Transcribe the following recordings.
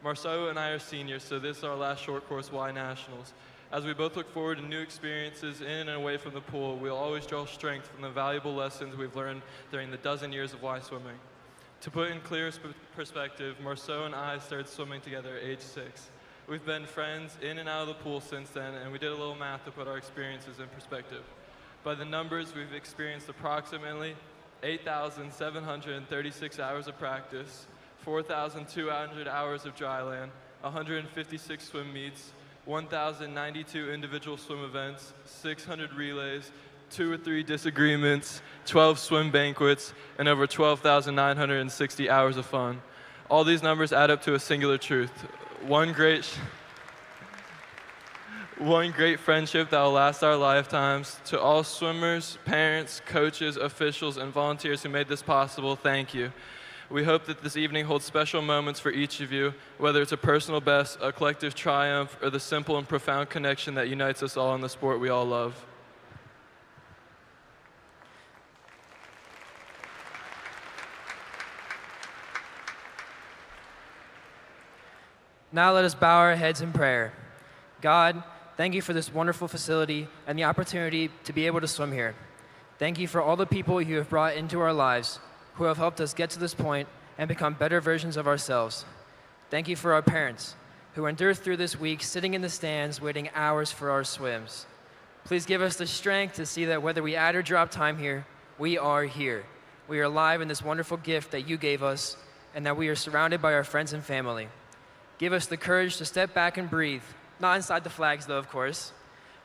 Marceau and I are seniors, so this is our last short course Y Nationals. As we both look forward to new experiences in and away from the pool, we'll always draw strength from the valuable lessons we've learned during the dozen years of Y swimming. To put in clear perspective, Marceau and I started swimming together at age 6. We've been friends in and out of the pool since then, and we did a little math to put our experiences in perspective. By the numbers, we've experienced approximately 8,736 hours of practice, 4,200 hours of dry land, 156 swim meets, 1,092 individual swim events, 600 relays, 2 or 3 disagreements, 12 swim banquets, and over 12,960 hours of fun. All these numbers add up to a singular truth. One great friendship that will last our lifetimes. To all swimmers, parents, coaches, officials, and volunteers who made this possible, thank you. We hope that this evening holds special moments for each of you, whether it's a personal best, a collective triumph, or the simple and profound connection that unites us all in the sport we all love. Now let us bow our heads in prayer. God, thank you for this wonderful facility and the opportunity to be able to swim here. Thank you for all the people you have brought into our lives who have helped us get to this point and become better versions of ourselves. Thank you for our parents who endured through this week sitting in the stands waiting hours for our swims. Please give us the strength to see that whether we add or drop time here, we are here. We are alive in this wonderful gift that you gave us, and that we are surrounded by our friends and family. Give us the courage to step back and breathe, not inside the flags though, of course,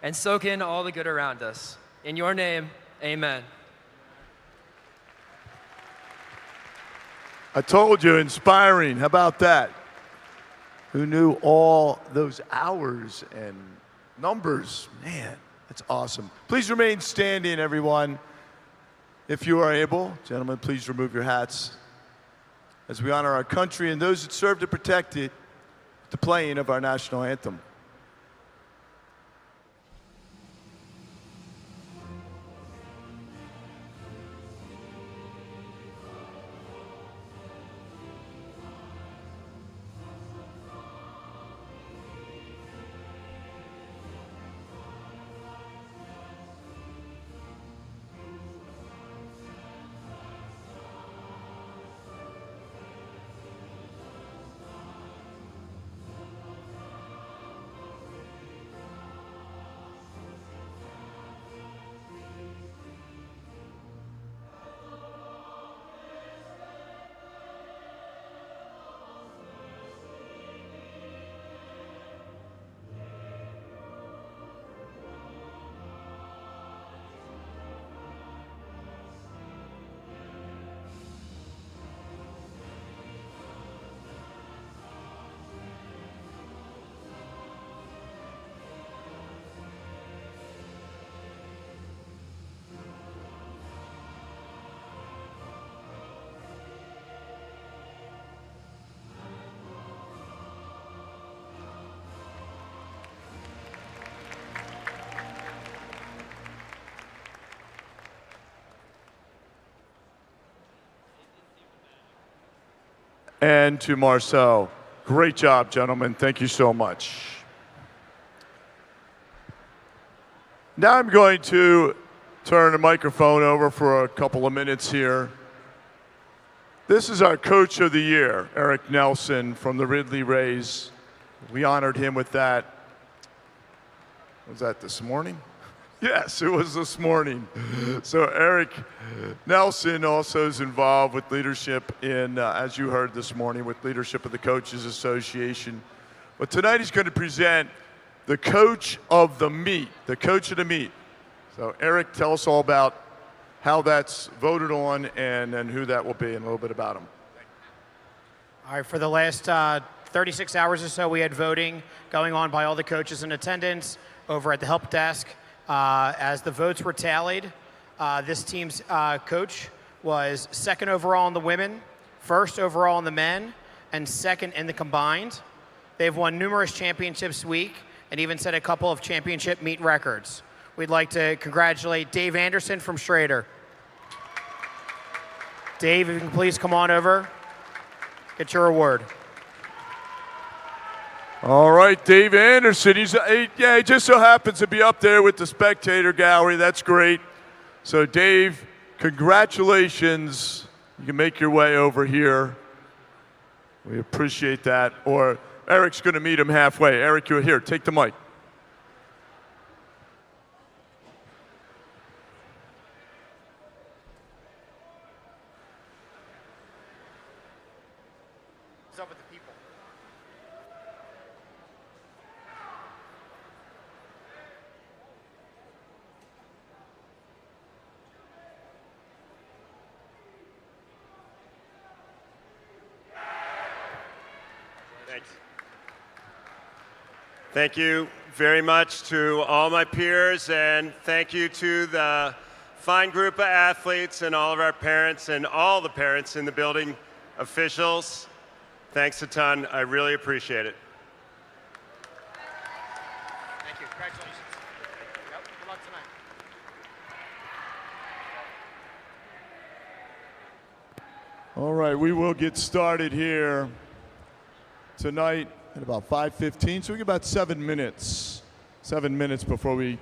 and soak in all the good around us. In your name, amen. I told you, inspiring. How about that? Who knew all those hours and numbers? Man, that's awesome. Please remain standing, everyone. If you are able, gentlemen, please remove your hats as we honor our country and those that serve to protect it. The playing of our national anthem. And to Marceau. Great job, gentlemen. Thank you so much. Now I'm going to turn the microphone over for a couple of minutes here. This is our Coach of the Year, Eric Nelson from the Ridley Rays. We honored him with that. Was that this morning? Yes, it was this morning. So Eric Nelson also is involved with leadership in, as you heard this morning, with leadership of the Coaches Association. But tonight he's going to present the Coach of the Meet, the Coach of the Meet. So Eric, tell us all about how that's voted on and who that will be and a little bit about him. All right, for the last 36 hours or so, we had voting going on by all the coaches in attendance over at the help desk. As the votes were tallied, this team's coach was second overall in the women, first overall in the men, and second in the combined. They've won numerous championships week and even set a couple of championship meet records. We'd like to congratulate Dave Anderson from Schrader. Dave, if you can please come on over, get your award. All right, Dave Anderson. He just so happens to be up there with the spectator gallery. That's great. So, Dave, congratulations. You can make your way over here. We appreciate that. Or Eric's going to meet him halfway. Eric, you're here. Take the mic. What's up with the people? Thanks. Thank you very much to all my peers, and thank you to the fine group of athletes and all of our parents and all the parents in the building, officials. Thanks a ton. I really appreciate it. Thank you. Congratulations. Yep. Good luck tonight. All right, we will get started here tonight at about 5:15. So we get about 7 minutes. 7 minutes before we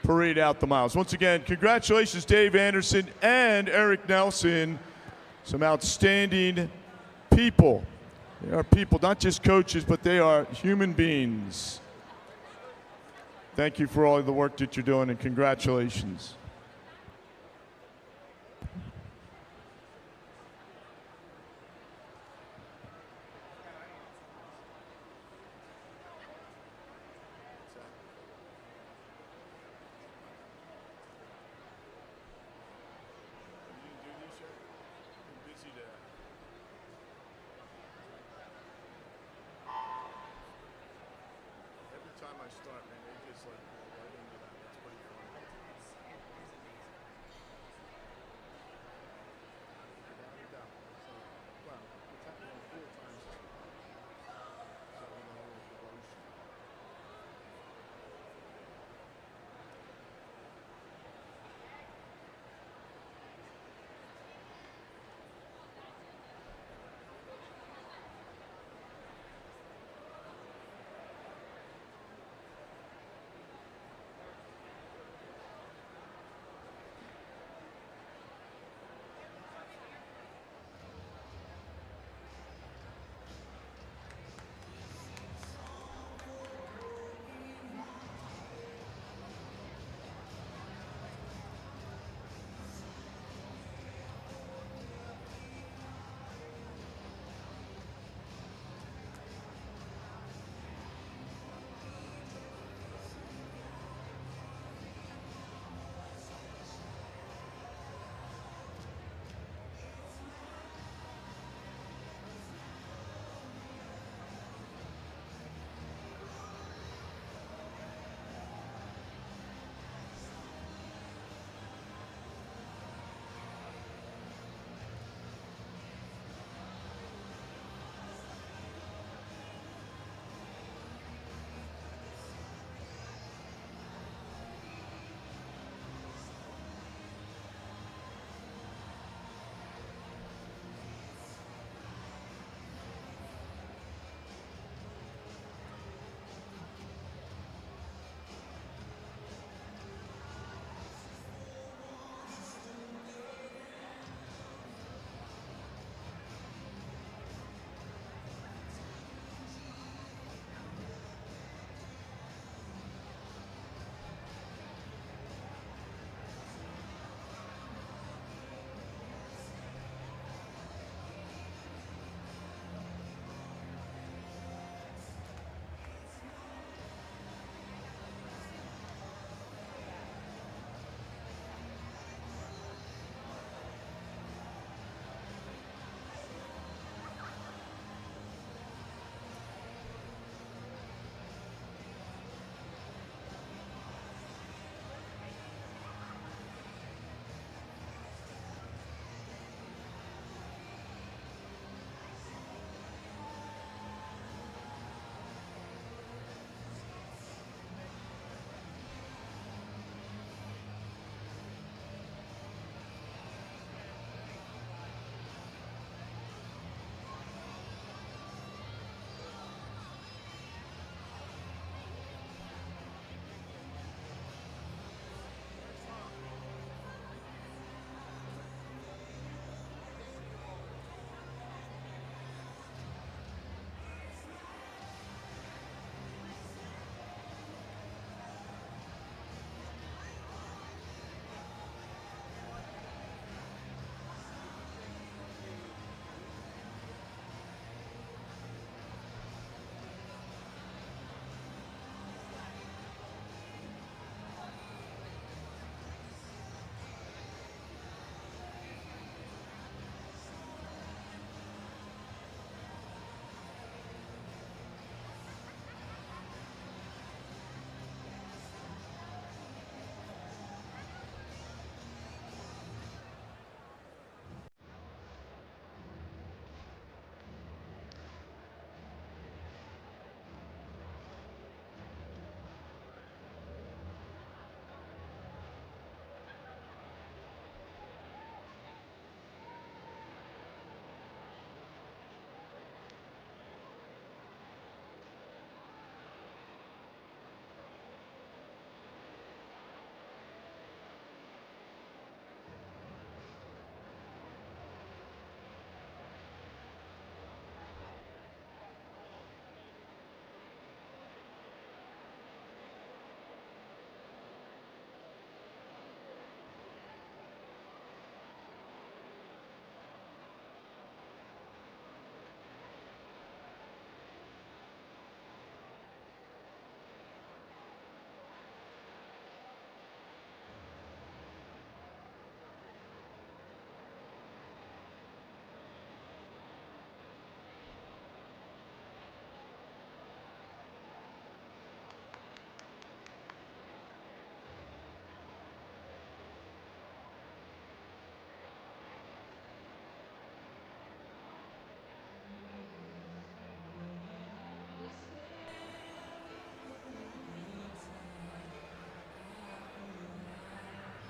parade out the miles. Once again, congratulations, Dave Anderson and Eric Nelson. Some outstanding people. They are people, not just coaches, but they are human beings. Thank you for all the work that you're doing, and congratulations.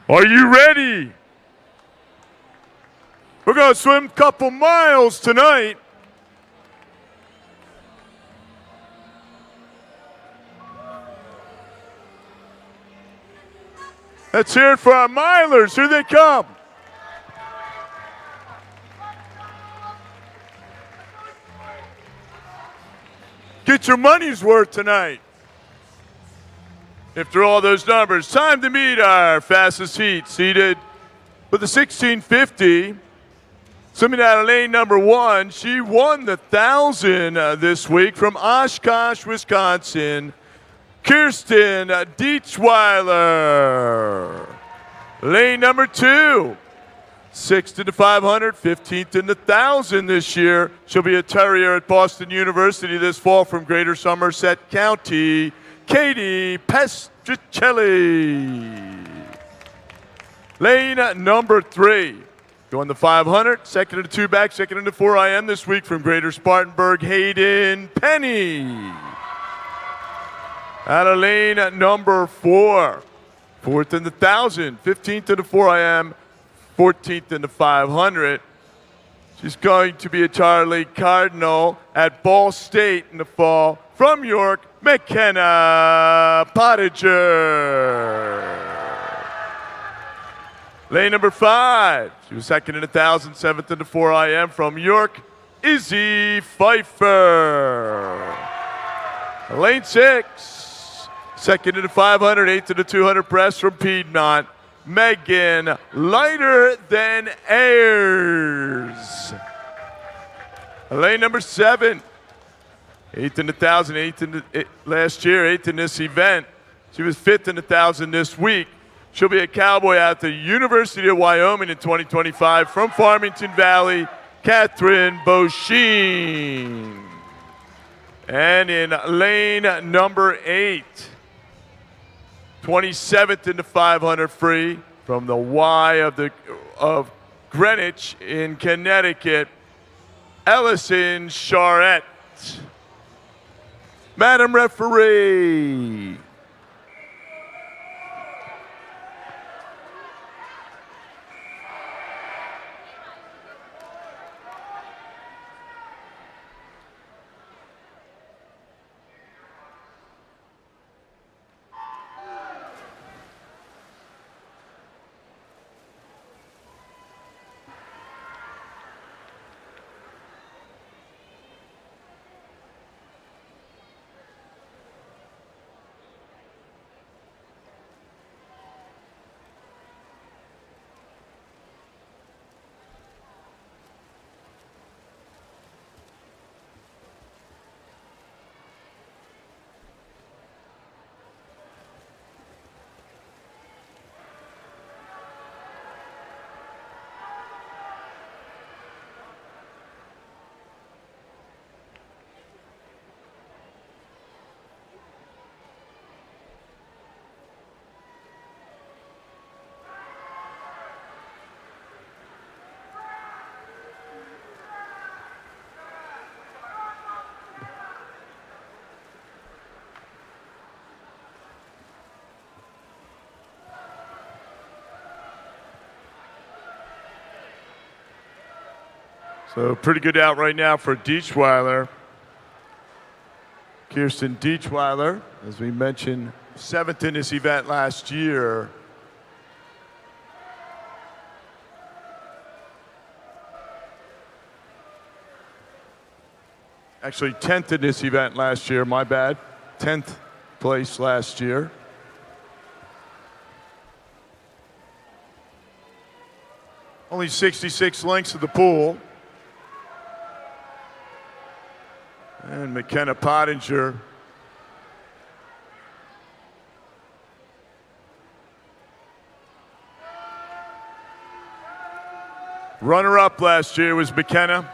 Are you ready? We're going to swim a couple miles tonight. Let's hear it for our milers. Here they come. Get your money's worth tonight. After all those numbers, time to meet our fastest heat. Seated with the 1650, swimming out of lane number 1. She won the 1,000 this week from Oshkosh, Wisconsin. Kirsten Dietzweiler. Lane number 2, 6th in the 500, 15th in the 1,000 this year. She'll be a terrier at Boston University this fall from Greater Somerset County. Katie Pestricelli. Lane number 3, going the 500, second in the 2 back, second in the 4 IM this week from Greater Spartanburg, Hayden Penny. Out of lane number 4, 4th in the 1,000, 15th in the 4 IM, 14th in the 500. She's going to be a Charlie Cardinal at Ball State in the fall. From York, McKenna Pottinger. Lane number 5. She was second in the 1,000, 7th in the 4 IM from York, Izzy Pfeiffer. Lane 6. Second in the 500, 8th in the 200 press from Piedmont, Megan Lighter Than Ayers. Lane number 7. 8th in the 1,000, 8th in the, last year, 8th in this event. She was 5th in the 1,000 this week. She'll be a Cowboy at the University of Wyoming in 2025 from Farmington Valley, Catherine Beauchene. And in lane number 8, 27th in the 500 free from the Y of Greenwich in Connecticut, Ellison Charette. Madam Referee. So pretty good out right now for Dietzweiler. Kirsten Dietzweiler, as we mentioned, 7th in this event last year. Actually 10th in this event last year, my bad. 10th place last year. Only 66 lengths of the pool. And McKenna Pottinger. Runner-up last year was McKenna.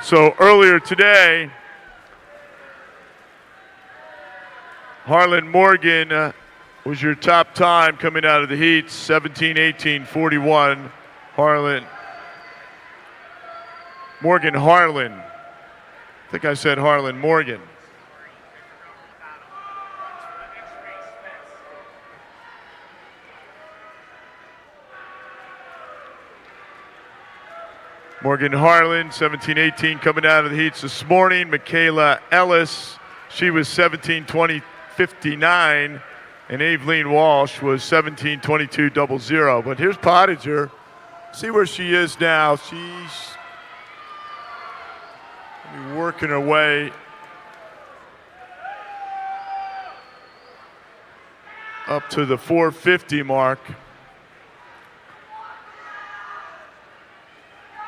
So earlier today, Harlan Morgan was your top time coming out of the heats, 17:18:41. Morgan Harlan. I think I said Harlan Morgan. Morgan Harlan, 17:18, coming out of the heats this morning. Michaela Ellis, she was 17:20:59, and Aveline Walsh was 17:22:00. But here's Pottinger. See where she is now. She's working her way up to the 450 mark.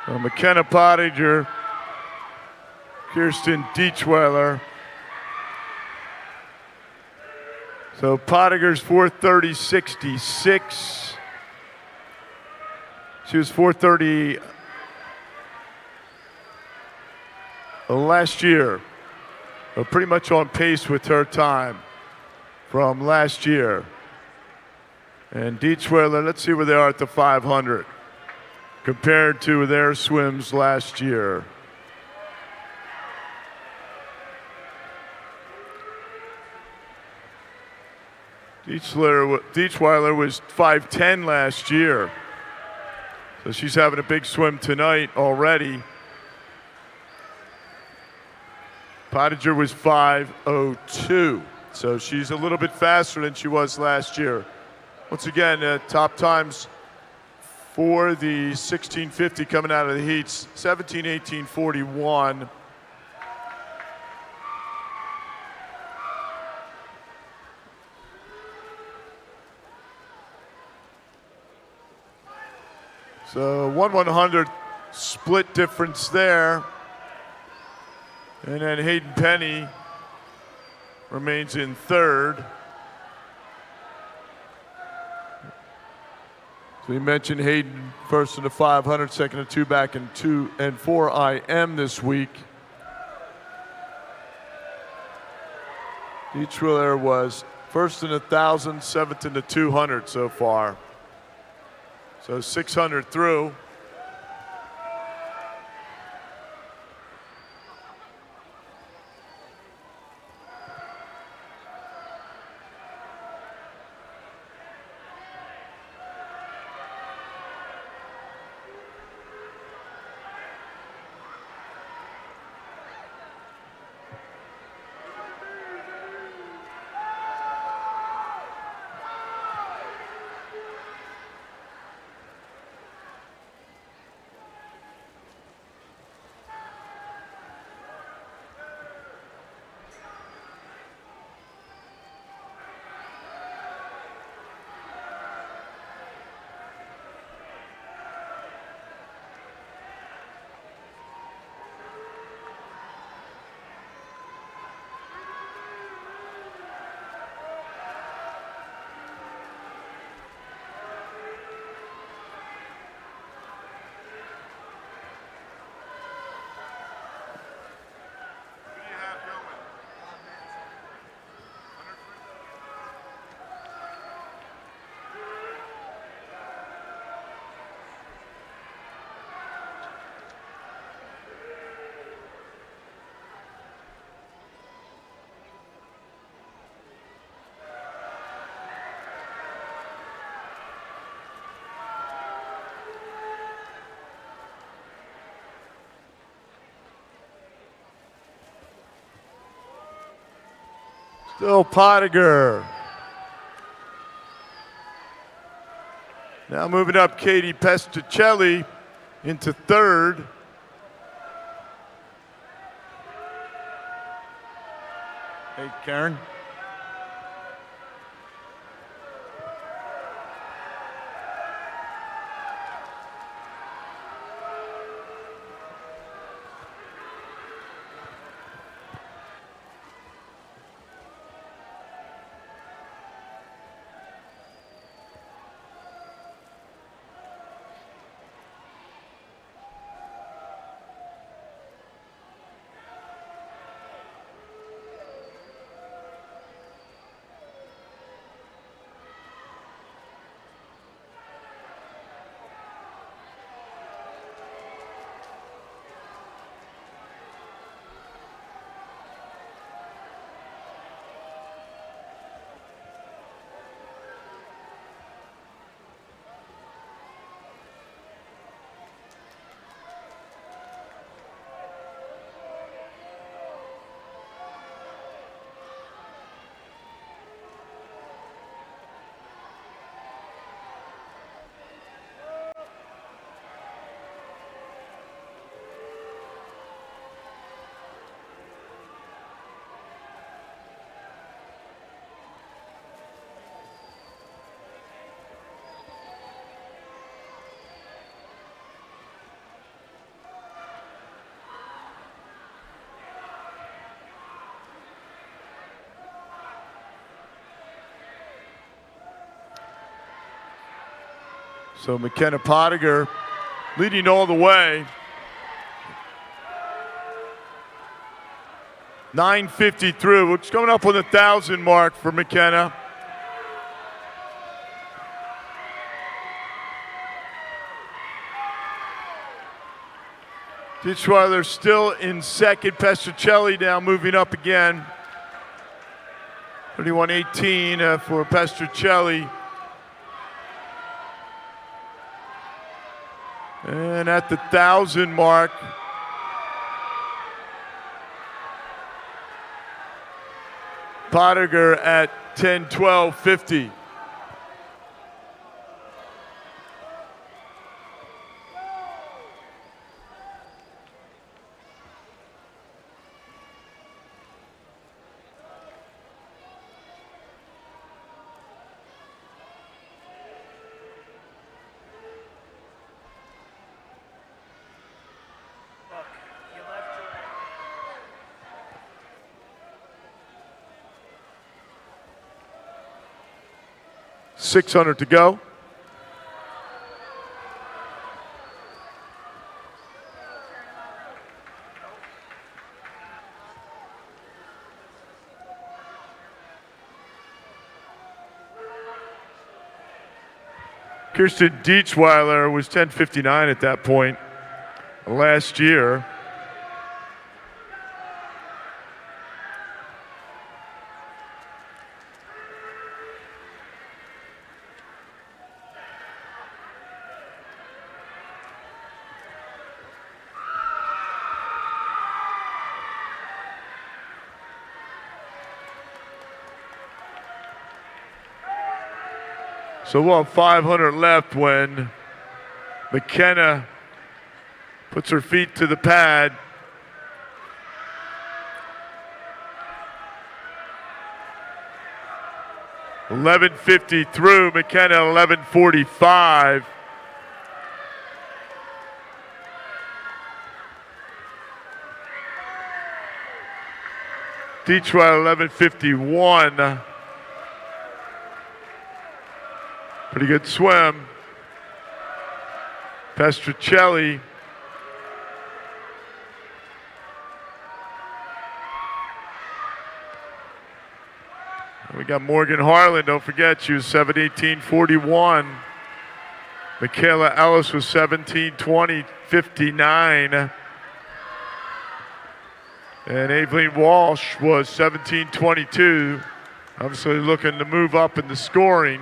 McKenna Pottinger, Kirsten Dietzweiler. So Pottinger's 4:30:66. She was 4:30 last year. Pretty much on pace with her time from last year. And Dietzweiler, let's see where they are at the 500 compared to their swims last year. Dietzweiler was 5'10" last year. So she's having a big swim tonight already. Pottinger was 5:02. So she's a little bit faster than she was last year. Once again, top times for the 1650 coming out of the heats, 17:18:41. So 1/100 split difference there. And then Hayden Penny remains in third. So we mentioned Hayden first in the 500, second and 2 back in 2 and 4 IM this week. Dietzweiler was first in the 1,000, seventh in the 200 so far. So 600 through. Still Pottinger. Now moving up, Katie Pesticelli into third. Hey, Karen. So McKenna Pottinger leading all the way. 9:50 through. It's coming up on the 1,000 mark for McKenna. Ditchweiler still in second. Pestricelli now moving up again. 31:18 for Pestricelli. And at the 1,000 mark, Pottinger at 10:12:50. .600 to go. Kirsten Ditchweiler was 10:59 at that point last year. So we'll have 500 left when McKenna puts her feet to the pad. .11:50 through. McKenna 11:45. Detroit 11:51. Pretty good swim. Pestricelli. We got Morgan Harlan, don't forget, she was 7:18:41. Michaela Ellis was 17:20:59. And Aveline Walsh was 17:22. Obviously looking to move up in the scoring.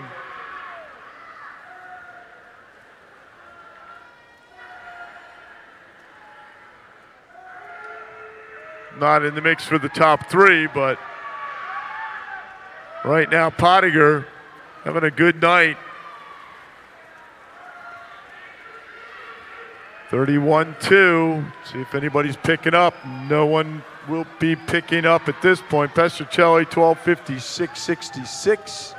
Not in the mix for the top three, but right now Pottinger having a good night. 31-2. See if anybody's picking up. No one will be picking up at this point. Pestricelli 12:56.66.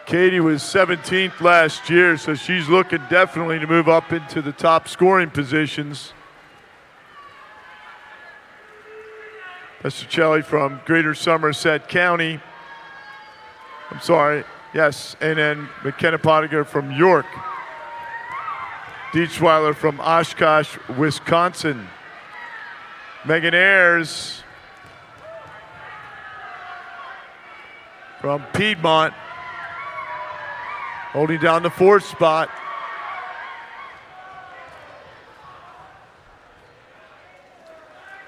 Katie was 17th last year, so she's looking definitely to move up into the top scoring positions. Pestricelli from Greater Somerset County. I'm sorry, yes, and then McKenna Pottinger from York. Ditchweiler from Oshkosh, Wisconsin. Megan Ayers from Piedmont, holding down the fourth spot.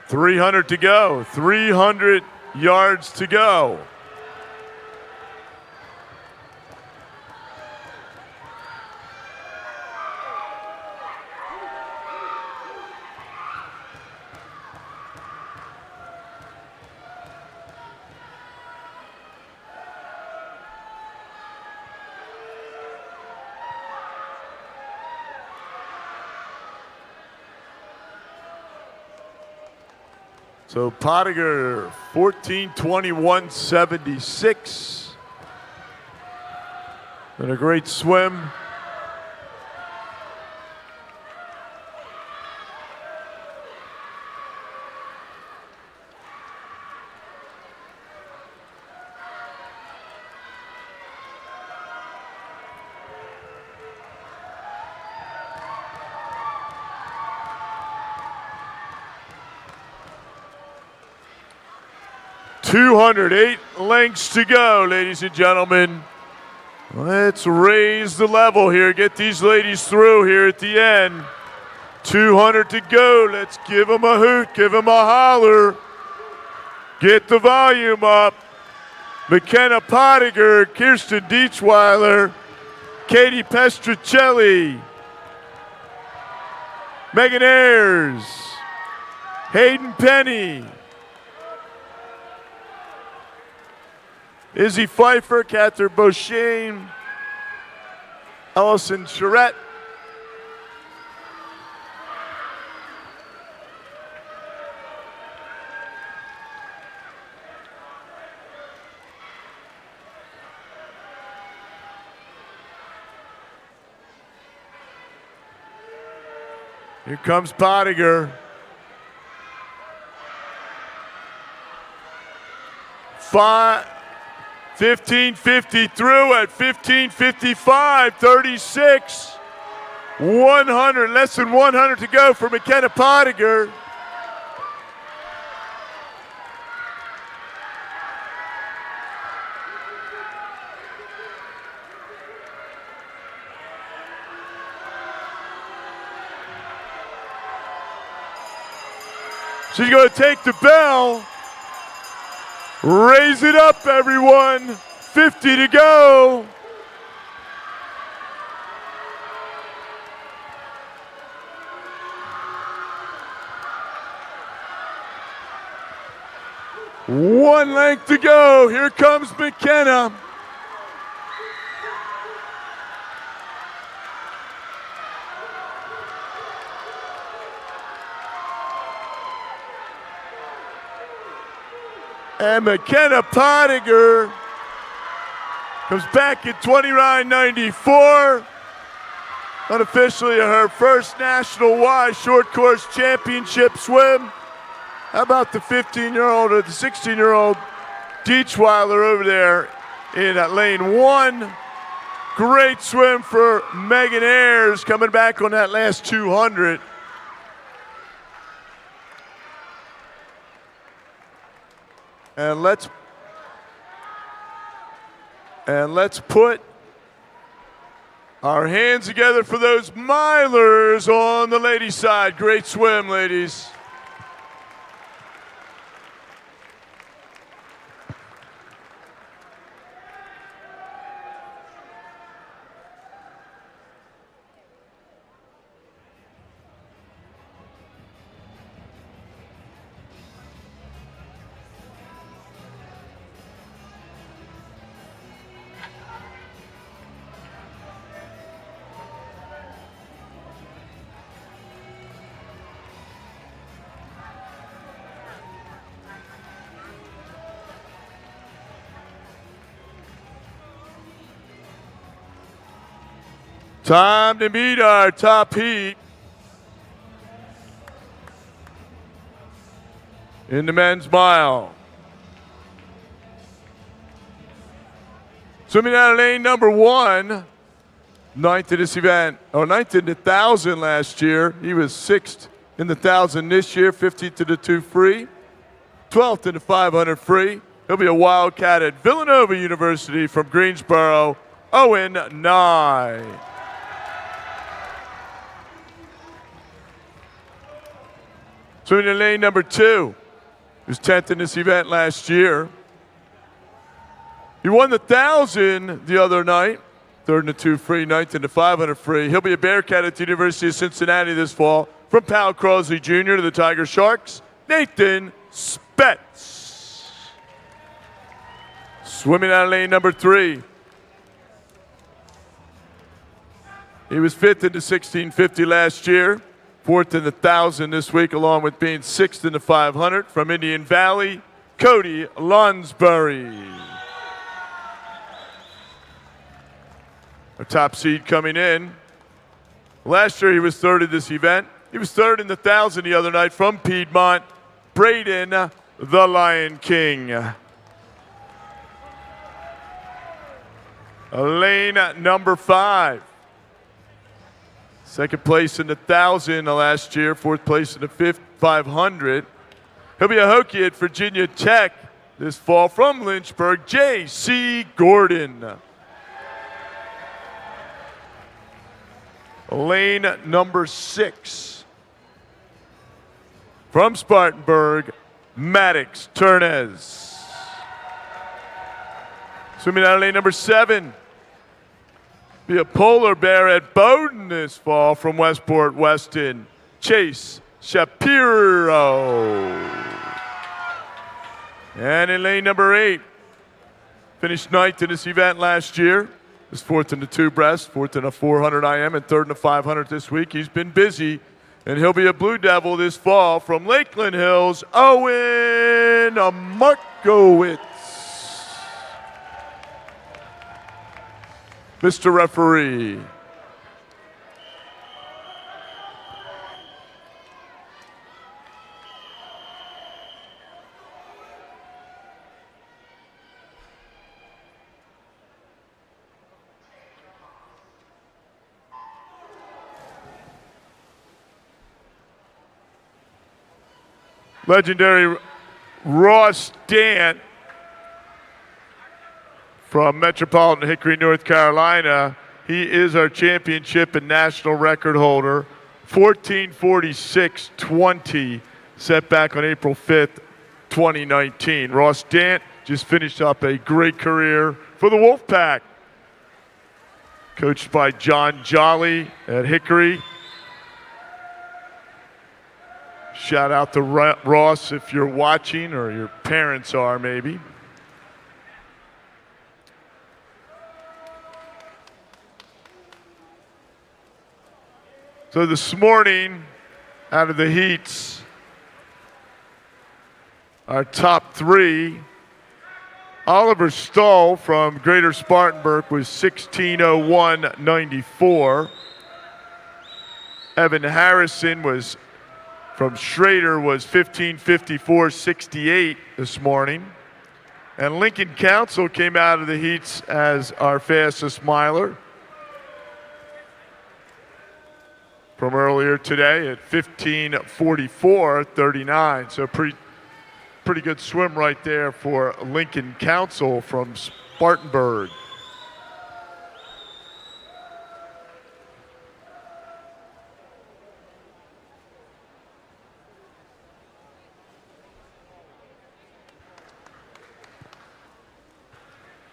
.300 to go, 300 yards to go. So Pottinger 14:21.76. And a great swim. 208 lengths to go, ladies and gentlemen. Let's raise the level here. Get these ladies through here at the end. 200 to go. Let's give them a hoot, give them a holler. Get the volume up. McKenna Pottinger, Kirsten Dietzweiler, Katie Pestricelli, Megan Ayers, Hayden Penny, Izzy Pfeiffer, Catherine Beauchesne, Allison Charette, here comes Pottinger. 15:50 through at 15:55, 36. 100, less than 100 to go for McKenna Pottinger. She's going to take the bell. Raise it up, everyone. 50 to go. One length to go. Here comes McKenna. And McKenna Pottinger comes back at 29.94. Unofficially her first National Y Short Course Championship swim. How about the 15-year-old or the 16-year-old Dietzweiler over there in lane 1. Great swim for Megan Ayers coming back on that last 200. And let's put our hands together for those milers on the ladies' side. Great swim, ladies. Time to meet our top heat in the men's mile. Swimming out of lane number 1, ninth in this event, or ninth in the 1,000 last year. He was 6th in the 1,000 this year, 15th in the 2 free, 12th in the 500 free. He'll be a Wildcat at Villanova University from Greensboro, Owen Nye. Swimming in lane number 2, he was 10th in this event last year. He won the 1,000 the other night, 3rd in the 2 free, 9th in the 500 free. He'll be a Bearcat at the University of Cincinnati this fall. From Powell Crosley Jr. to the Tiger Sharks, Nathan Spetz. Swimming out of lane number 3. He was 5th in the 1650 last year. 4th in the 1,000 this week, along with being 6th in the 500. From Indian Valley, Cody Lonsbury. Our top seed coming in. Last year he was 3rd in this event. He was 3rd in the 1,000 the other night from Piedmont, Braden the Lion King. Lane number 5. 2nd place in the 1,000 last year, 4th place in the 500. He'll be a Hokie at Virginia Tech, this fall from Lynchburg, J.C. Gordon. Lane number 6 from Spartanburg, Maddox Turnez. Swimming out of lane number 7, be a polar bear at Bowdoin this fall from Westport Weston, Chase Shapiro. And in lane number 8, finished 9th in this event last year. Was 4th in the 2 breast, 4th in a 400 IM, and 3rd in the 500 this week. He's been busy, and he'll be a Blue Devil this fall from Lakeland Hills, Owen Markowitz. Mr. Referee. Legendary Ross Dant from Metropolitan Hickory, North Carolina. He is our championship and national record holder. 14:46.20 set back on April 5th, 2019. Ross Dant just finished up a great career for the Wolfpack. Coached by John Jolly at Hickory. Shout out to Ross if you're watching, or your parents are maybe. So this morning, out of the heats, our top 3, Oliver Stahl from Greater Spartanburg was 16:01.94. Evan Harrison from Schrader was 15:54.68 this morning. And Lincoln Council came out of the heats as our fastest miler from earlier today at 15:44.39. So pretty good swim right there for Lincoln Council from Spartanburg.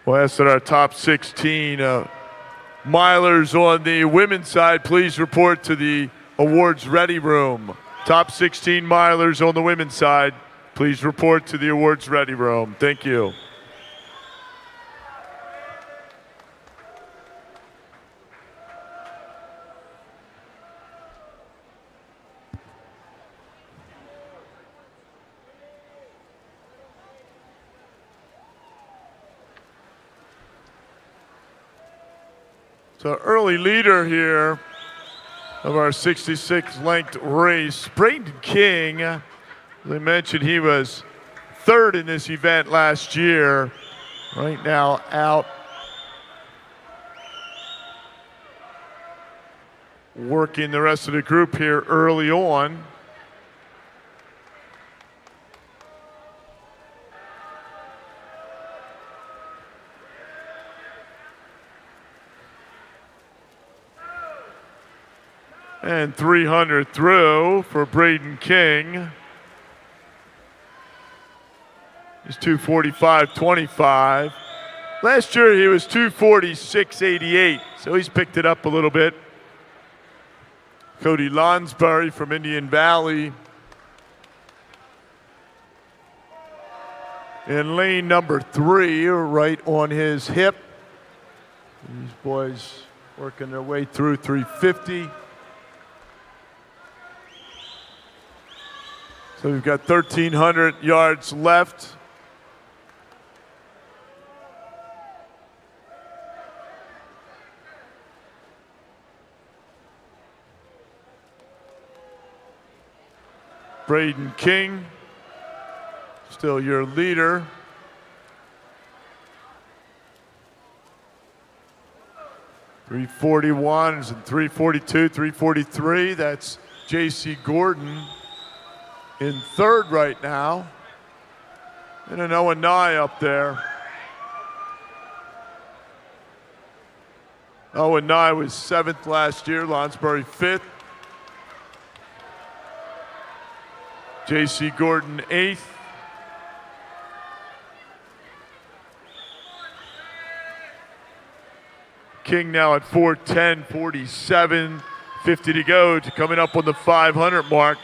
Well, that's at our top 16 milers on the women's side. Please report to the awards ready room. Top 16 milers on the women's side. Please report to the awards ready room. Thank you. So early leader here of our 66 length race, Braden King. As I mentioned, he was 3rd in this event last year. Right now out working the rest of the group here early on. And 300 through for Braden King. He's 2:45.25. Last year he was 2:46.88, so he's picked it up a little bit. Cody Lonsbury from Indian Valley in lane number 3, right on his hip. These boys working their way through 350. So we've got 1,300 yards left. Braden King, still your leader. .341s and 342, 343. That's J.C. Gordon in 3rd right now. And an 0-9 up there. 0-9 was 7th last year, Lonsbury 5th. J.C. Gordon 8th. King now at 4:10, 47, 50 to go to coming up on the 500 mark.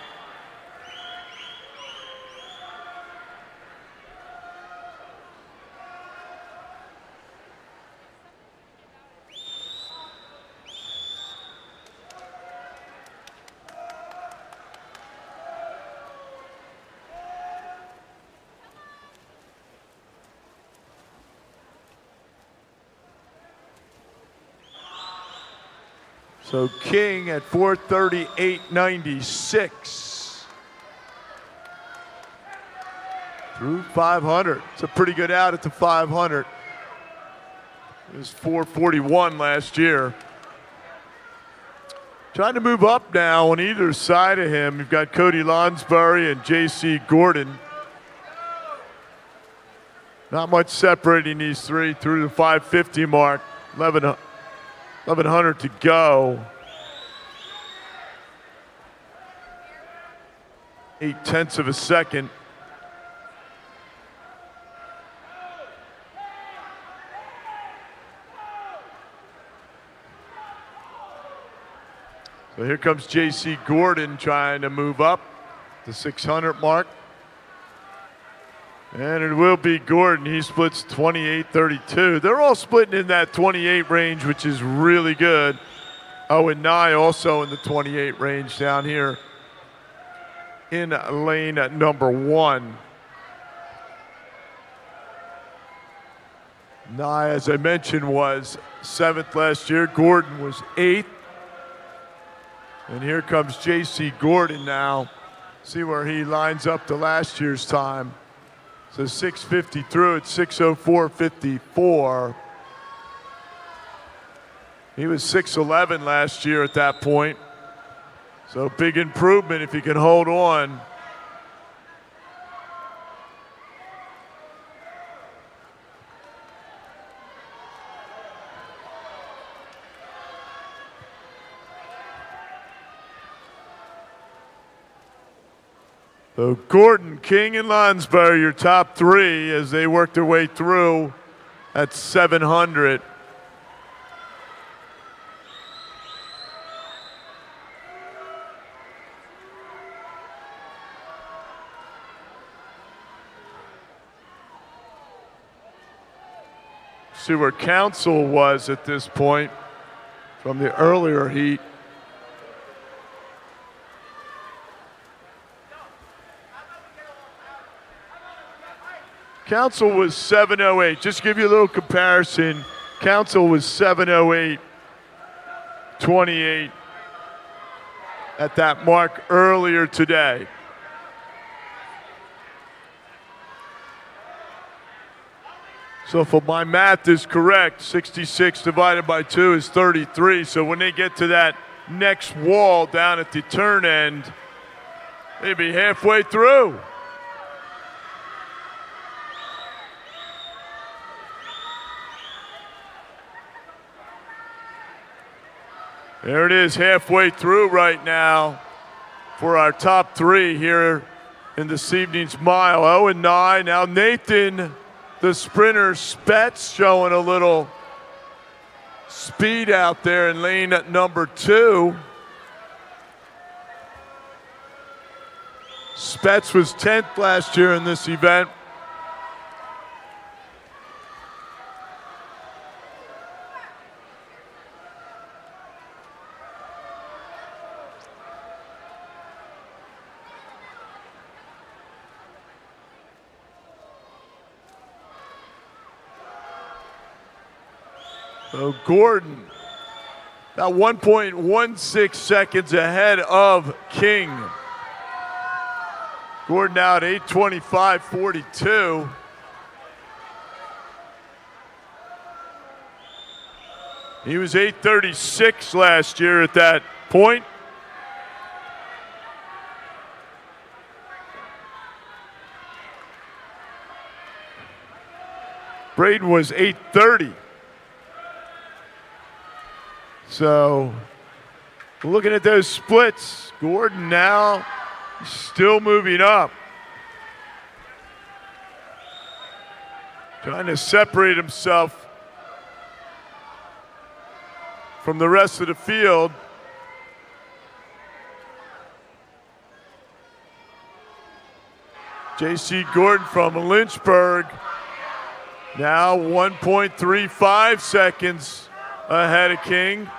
So King at 4:38.96 through 500. It's a pretty good out at the 500. It was 4:41 last year. Trying to move up now on either side of him. You've got Cody Lonsbury and J.C. Gordon. Not much separating these three through the 550 mark. 1100 to go. 0.8 of a second. So here comes J.C. Gordon trying to move up the 600 mark. And it will be Gordon. He splits 28-32. They're all splitting in that 28 range, which is really good. And Nye also in the 28 range down here in lane number 1. Nye, as I mentioned, was 7th last year. Gordon was 8th. And here comes J.C. Gordon now. See where he lines up to last year's time. So 6:50 through at 6:04.54. He was 6:11 last year at that point. So big improvement if he can hold on. So Gordon, King, and Lonsbury, your top three as they work their way through at 700. See where Council was at this point from the earlier heat. Council was 7:08. Just to give you a little comparison, Council was 7:08.28 at that mark earlier today. So if my math is correct, 66 divided by 2 is 33. So when they get to that next wall down at the turn end, they'd be halfway through. There it is, halfway through right now for our top three here in this evening's mile. 0-9. Now Nathan, the sprinter, Spets, showing a little speed out there in lane number 2. Spets was 10th last year in this event. So Gordon, about 1.16 seconds ahead of King. Gordon now at 8:25.42. He was 8:36 last year at that point. Braden was 8:30. So looking at those splits, Gordon now still moving up. Trying to separate himself from the rest of the field. J.C. Gordon from Lynchburg now 1.35 seconds ahead of King.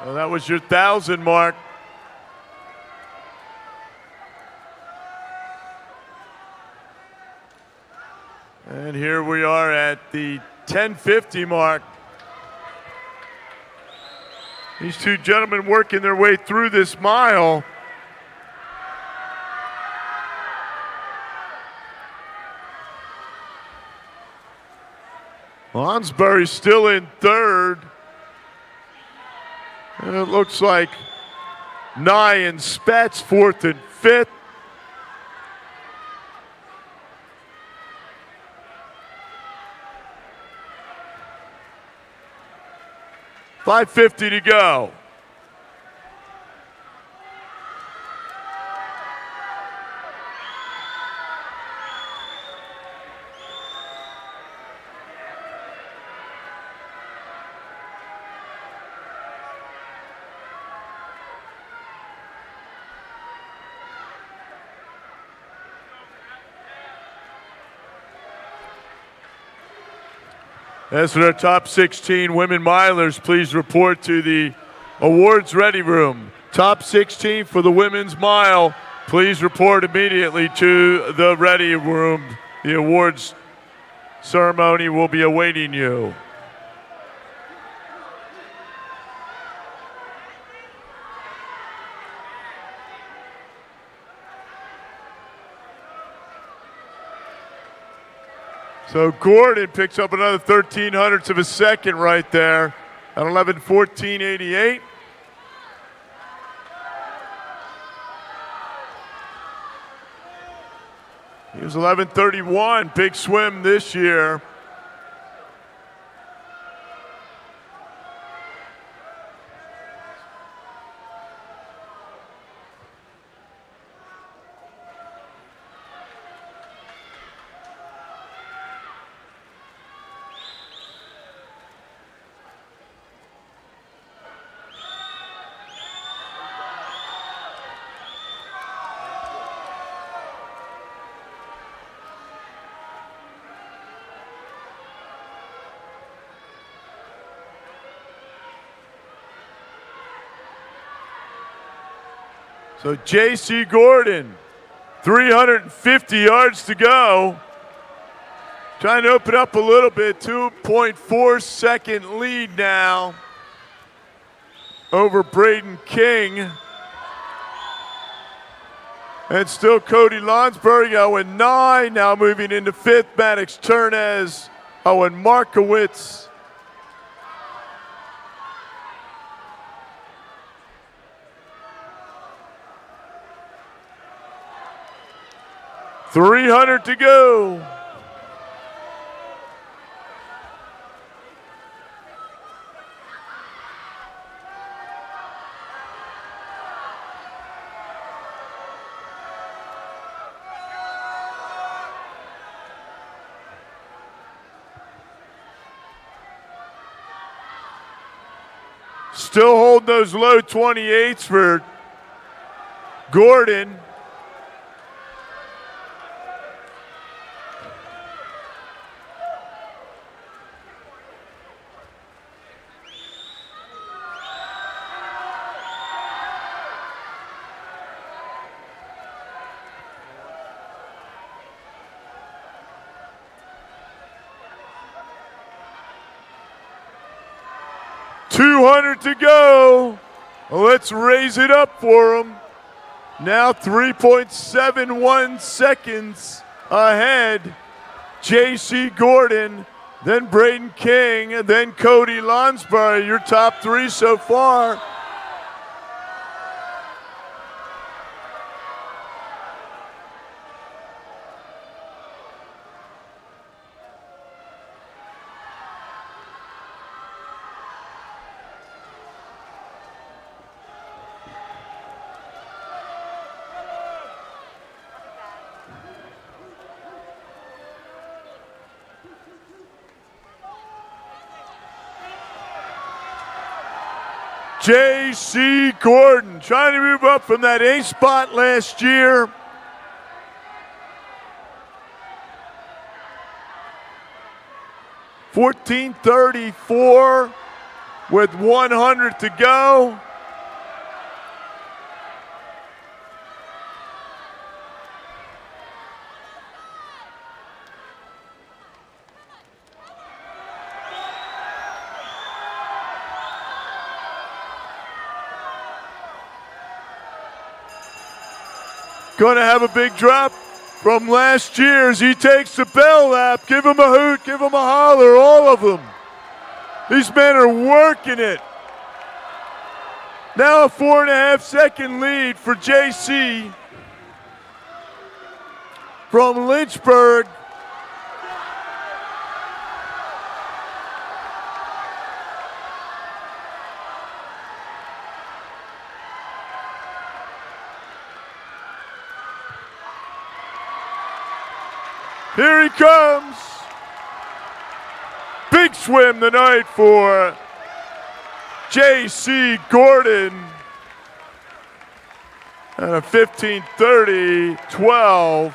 Well, that was your 1,000 mark. And here we are at the 10:50 mark. These two gentlemen working their way through this mile. Lonsbury still in third. And it looks like Nye and Spets fourth and fifth. $5:50 to go. As for our top 16 women milers, please report to the awards ready room. Top 16 for the women's mile, please report immediately to the ready room. The awards ceremony will be awaiting you. So Gordon picks up another 0.13 of a second right there at 11:14.88. He was 11:31, big swim this year. So J.C. Gordon, 350 yards to go. Trying to open up a little bit, 2.4 second lead now over Braden King. And still Cody Lonsberg, Owen Nye, now moving into fifth. Maddox Turnez, Owen Markowitz. $300 to go. Still hold those low 28s for Gordon. $200 to go. Let's raise it up for him. Now 3.71 seconds ahead. J.C. Gordon then Braden King, and then Cody Lonsbury. Your top three so far. J.C. Gordon trying to move up from that A spot last year. $14.34 with 100 to go. Going to have a big drop from last year as he takes the bell lap. Give him a hoot, give him a holler, all of them. These men are working it. Now a 4.5-second lead for JC from Lynchburg. Here he comes. Big swim tonight for J.C. Gordon. And a 15:30-12.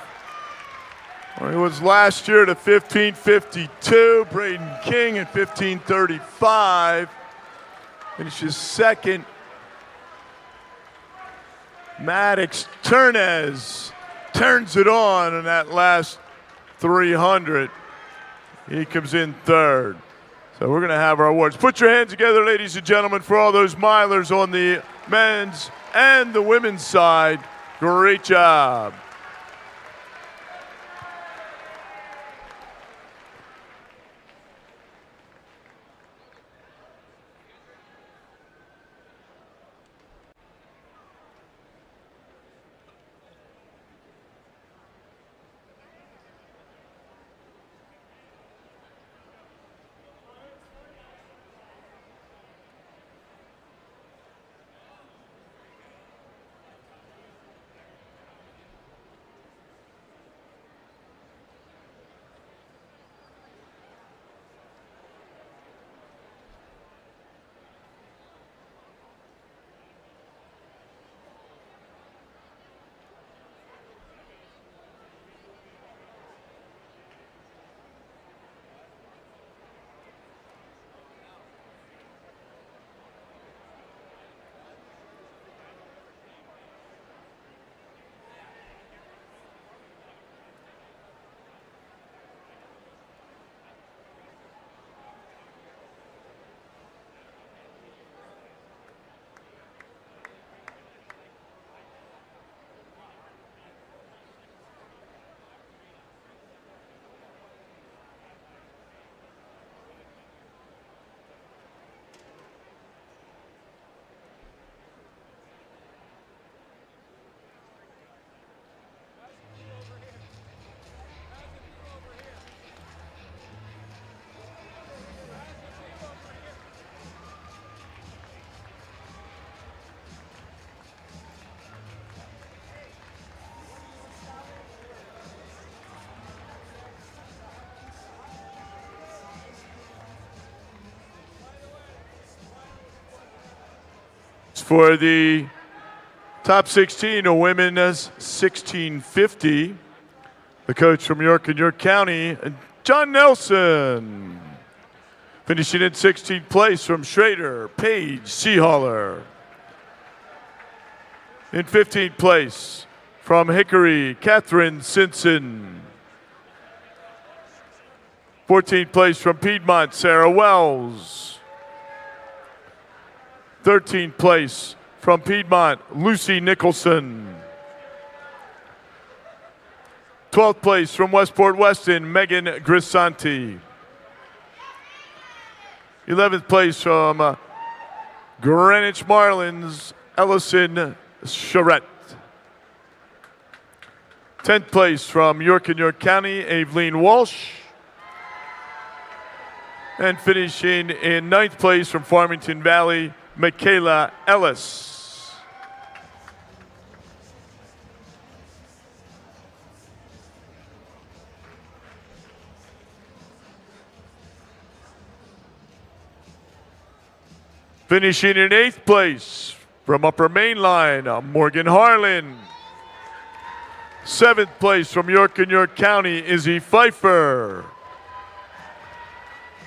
Well, he was last year at a 15:52. Braden King at 15:35. Finishes second. Maddox Turnez turns it on in that last 300. He comes in third. So we're going to have our awards. Put your hands together, ladies and gentlemen, for all those milers on the men's and the women's side. Great job. For the top 16, a women's 1650. The coach from York and York County, John Nelson. Finishing in 16th place from Schrader, Paige Seahaller. In 15th place from Hickory, Catherine Simpson. 14th place from Piedmont, Sarah Wells. 13th place from Piedmont, Lucy Nicholson. 12th place from Westport Weston, Megan Grisanti. 11th place from Greenwich Marlins, Ellison Charette. 10th place from York and York County, Aveline Walsh. And finishing in 9th place from Farmington Valley, Michaela Ellis. Finishing in 8th place from Upper Main Line, Morgan Harlan. 7th place from York and York County, Izzy Pfeiffer.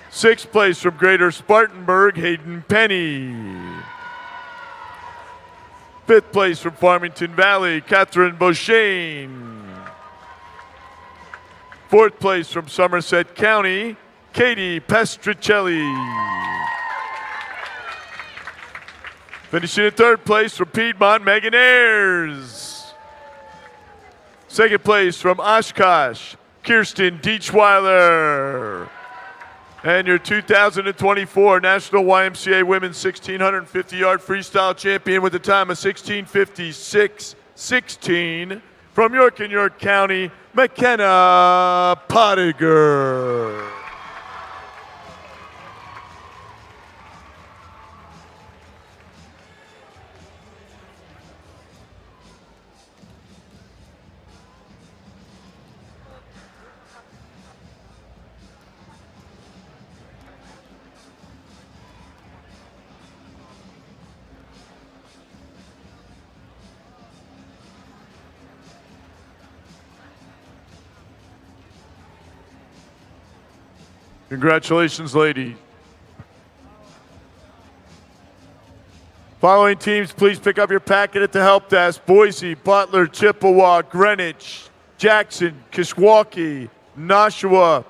6th place from Greater Spartanburg, Hayden Penny. 5th place from Farmington Valley, Catherine Beauchesne. 4th place from Somerset County, Katie Pestricelli. Finishing in 3rd place from Piedmont, Megan Ayers. 2nd place from Oshkosh, Kirsten Dietschweiler. And your 2024 National YMCA Women's 1650-yard freestyle champion with a time of 16:56.16 from York and York County, McKenna Pottinger. Congratulations, lady. Following teams, please pick up your packet at the help desk. Boise, Butler, Chippewa, Greenwich, Jackson, Kishwaukee, Nashua,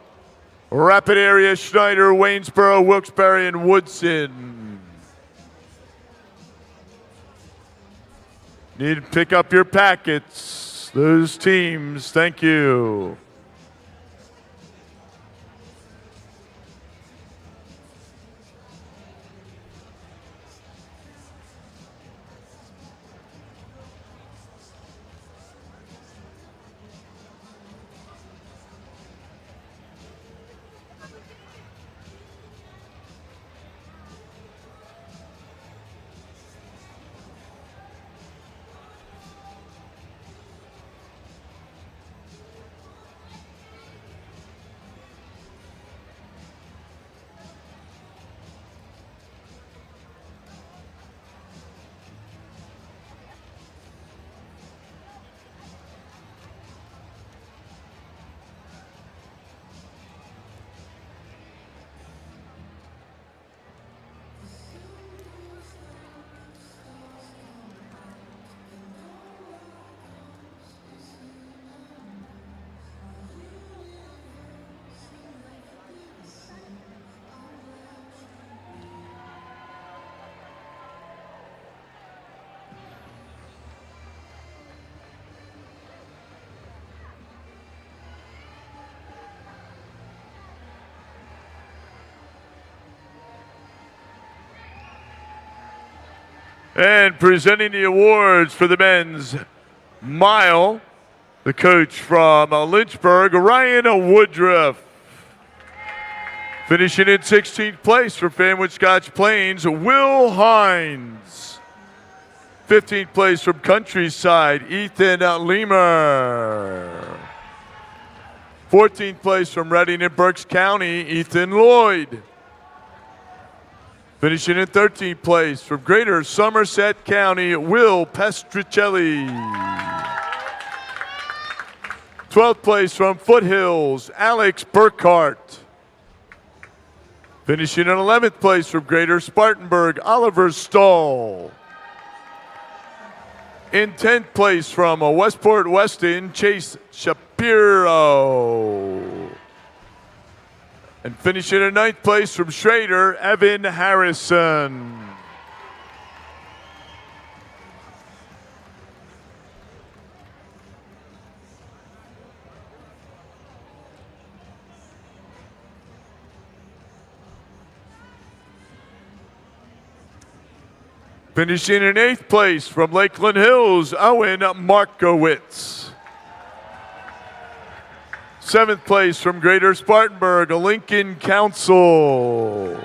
Rapid Area, Schneider, Waynesboro, Wilkes-Barre, and Woodson. Need to pick up your packets. Those teams, thank you. And presenting the awards for the men's mile, the coach from Lynchburg, Ryan Woodruff. Finishing in 16th place for Fanwood Scotch Plains, Will Hines. 15th place from Countryside, Ethan Lemer. 14th place from Reading and Berks County, Ethan Lloyd. Finishing in 13th place from Greater Somerset County, Will Pestricelli. 12th place from Foothills, Alex Burkhart. Finishing in 11th place from Greater Spartanburg, Oliver Stahl. In 10th place from Westport Weston, Chase Shapiro. And finishing in 9th place from Schrader, Evan Harrison. Finishing in 8th place from Lakeland Hills, Owen Markowitz. 7th place from Greater Spartanburg, Lincoln Council.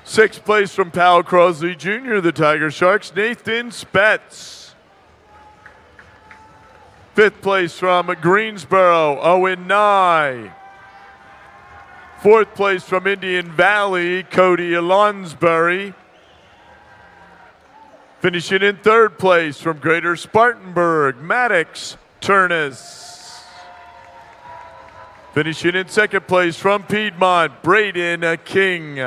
6th place from Powell Crosley Jr., the Tiger Sharks, Nathan Spetz. 5th place from Greensboro, Owen Nye. 4th place from Indian Valley, Cody Alonsbury. Finishing in 3rd place from Greater Spartanburg, Maddox Turnus. Finishing in 2nd place from Piedmont, Braden King.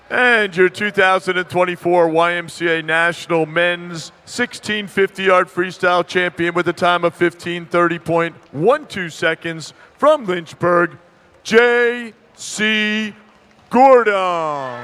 And your 2024 YMCA National Men's 1650-yard freestyle champion with a time of 15:30.12 seconds from Lynchburg, J.C. Gordon.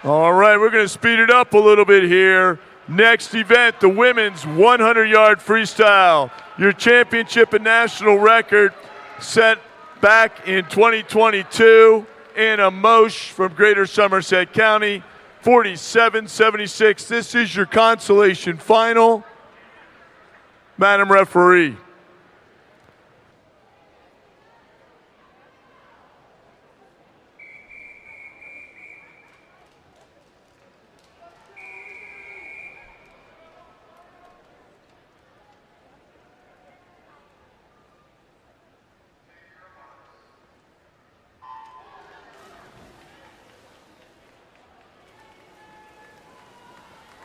All right, we're going to speed it up a little bit here. Next event, the women's 100-yard freestyle. Your championship and national record set back in 2022. Anna Mosch from Greater Somerset County, 47.76. This is your consolation final. Madam Referee.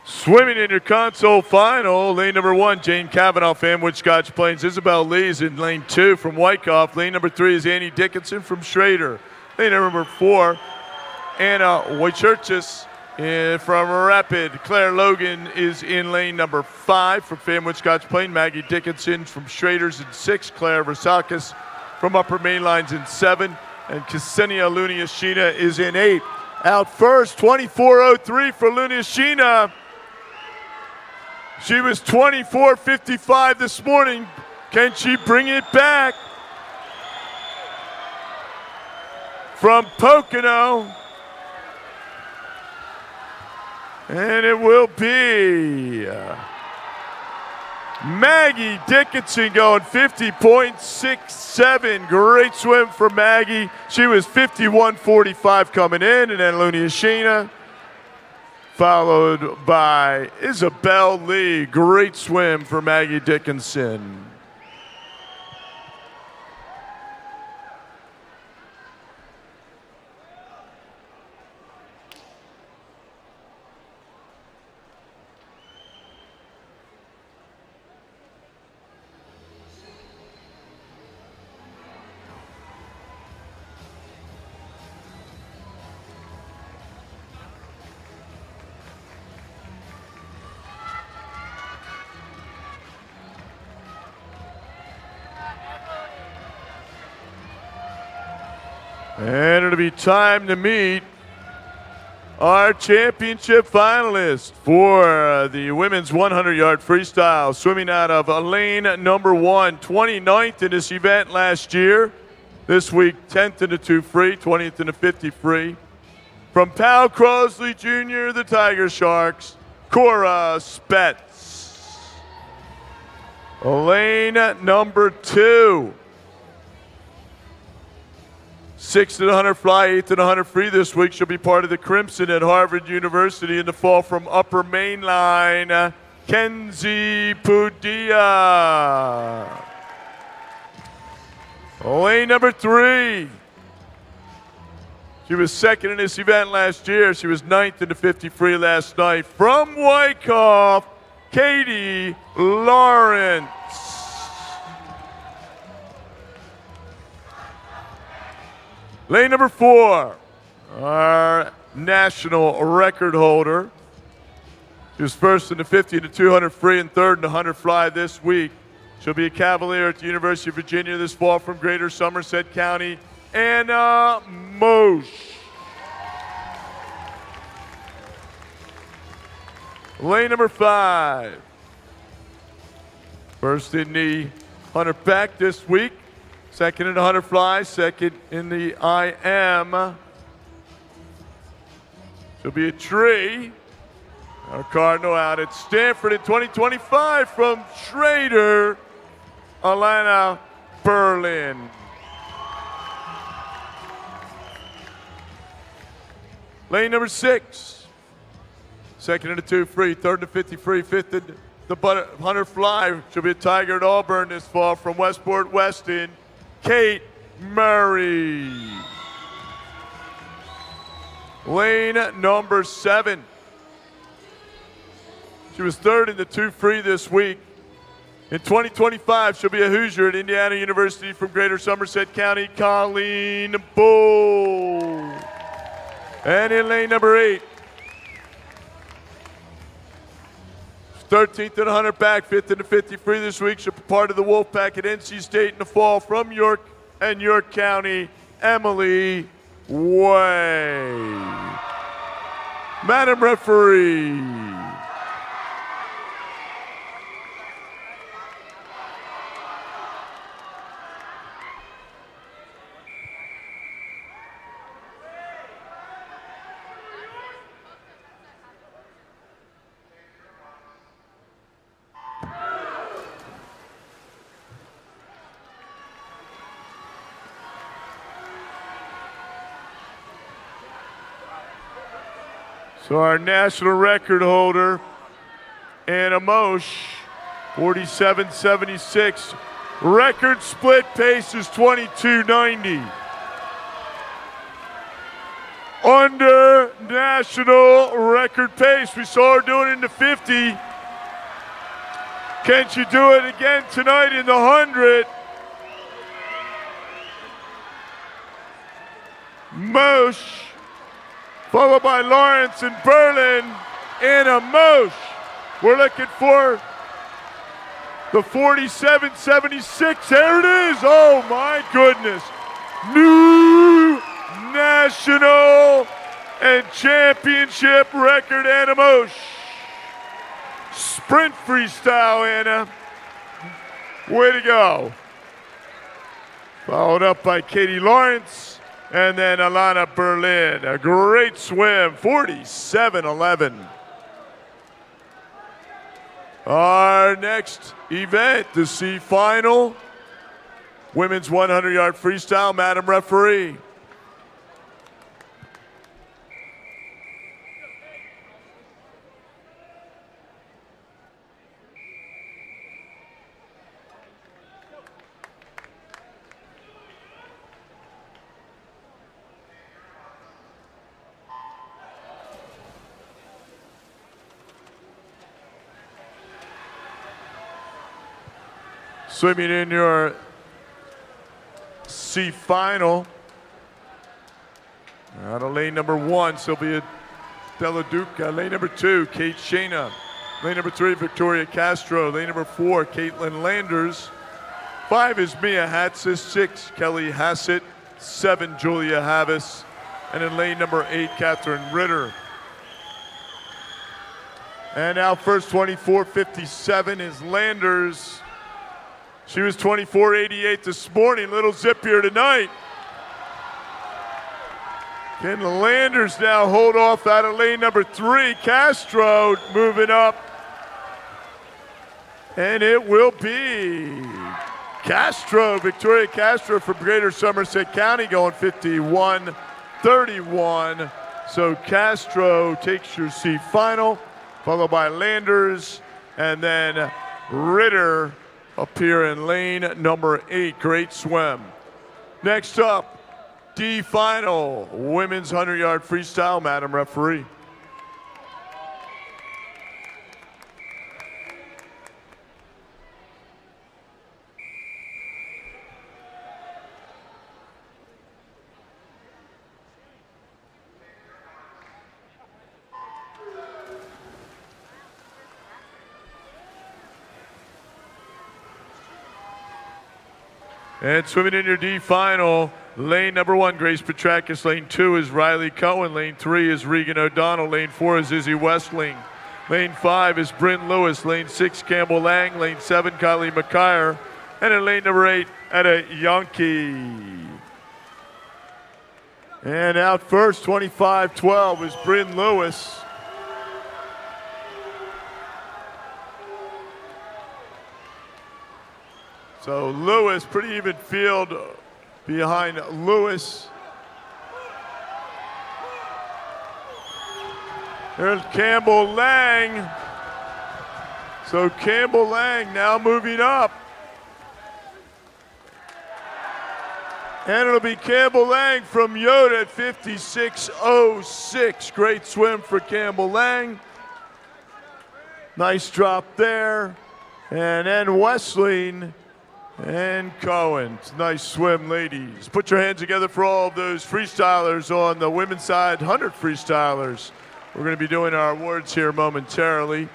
Swimming in your console final, lane number 1, Jane Cavanaugh, Fanwood, Scotch Plains. Isabel Lee's in lane 2 from Wyckoff. Lane number 3 is Annie Dickinson from Schrader. Lane number 4, Anna Wojciechis from Rapid. Claire Logan is in lane number 5 from Fanwood, Scotch Plain. Maggie Dickinson from Schrader's in 6. Claire Versakis from Upper Main Lines in 7. And Ksenia Luniashina is in 8. Out first, 24:03 for Luniashina. She was 24:55 this morning. Can she bring it back? From Pocono. And it will be Maggie Dickinson going 50.67. Great swim for Maggie. She was 51:45 coming in, and then Luniashina followed by Isabel Lee. Great swim for Maggie Dickinson. And it'll be time to meet our championship finalists for the women's 100-yard freestyle. Swimming out of lane number 1, 29th in this event last year. This week, 10th in the 2 free, 20th in the 50 free. From Powell Crosley Jr., the Tiger Sharks, Cora Spetz. Lane number 2. 6th in the 100 fly, 8th in the 100 free this week. She'll be part of the Crimson at Harvard University in the fall from Upper Main Line, Kenzie Pudia. Lane number 3. She was 2nd in this event last year. She was 9th in the 50 free last night. From Wyckoff, Katie Lawrence. Lane number 4, our national record holder. She was first in the 50 and the 200 free and third in the 100 fly this week. She'll be a Cavalier at the University of Virginia this fall from Greater Somerset County, Anna Mosch. Lane number 5. First in the 100 pack this week. Second in the 100 fly. Second in the IM. She'll be a tree. Our Cardinal out at Stanford in 2025 from Schrader, Alana Berlin. Lane number 6. Second in the 2 free, third in the 50 free, fifth in the 100 fly. She'll be a Tiger at Auburn this fall from Westport Weston, Kate Murray. Lane number 7. She was third in the 2 free this week. In 2025, she'll be a Hoosier at Indiana University from Greater Somerset County, Colleen Bull. And in lane number 8, 13th in the 100 back, 5th in the 50 free this week. She'll be part of the Wolfpack at NC State in the fall from York and York County, Emily Way. Madam Referee. So our national record holder, Anna Mosch, 47.76. Record split pace is 22.90. Under national record pace. We saw her doing it in the 50. Can she do it again tonight in the 100? Mosch, followed by Lawrence and Berlin. Anna Mosch. We're looking for the 47.76. There it is. Oh my goodness. New national and championship record, Anna Mosch. Sprint freestyle, Anna. Way to go. Followed up by Katie Lawrence. And then Alana Berlin, a great swim, 47.11. Our next event, the C final, women's 100-yard freestyle, Madam Referee. Swimming in your C final. Out of lane number 1, Sylvia Della Duca. Lane number 2, Kate Shana. Lane number 3, Victoria Castro. Lane number 4, Caitlin Landers. 5 is Mia Hatsis. 6, Kelly Hassett. 7, Julia Havis. And in lane number 8, Catherine Ritter. And now first 24.57 is Landers. She was 24.88 this morning, little zippier tonight. Can Landers now hold off out of lane number 3? Castro moving up. And it will be Castro, Victoria Castro from Greater Somerset County going 51.31. So Castro takes your C final, followed by Landers, and then Ritter up here in lane number 8. Great swim. Next up, D final, women's 100-yard freestyle, Madam Referee. And swimming in your D final, lane number 1, Grace Petrakis. Lane 2 is Riley Cohen. Lane 3 is Regan O'Donnell. Lane 4 is Izzy Westling. Lane 5 is Bryn Lewis. Lane 6, Campbell Lang. Lane 7, Kylie McKyer. And in lane number 8, Etta Yonke. And out first, 25-12, is Bryn Lewis. So Lewis, pretty even field behind Lewis. There's Campbell Lang. So Campbell Lang now moving up. And it'll be Campbell Lang from Yoda at 56.06. Great swim for Campbell Lang. Nice drop there. And then Westling and Cohen. Nice swim, ladies. Put your hands together for all of those freestylers on the women's side, 100 freestylers. We're going to be doing our awards here momentarily.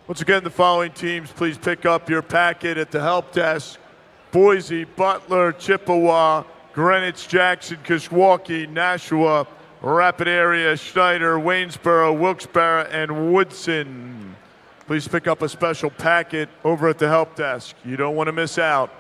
Once again, the following teams, please pick up your packet at the help desk. Boise, Butler, Chippewa, Greenwich, Jackson, Kishwaukee, Nashua, Rapid Area, Schneider, Waynesboro, Wilkes-Barre, and Woodson. Please pick up a special packet over at the help desk. You don't want to miss out.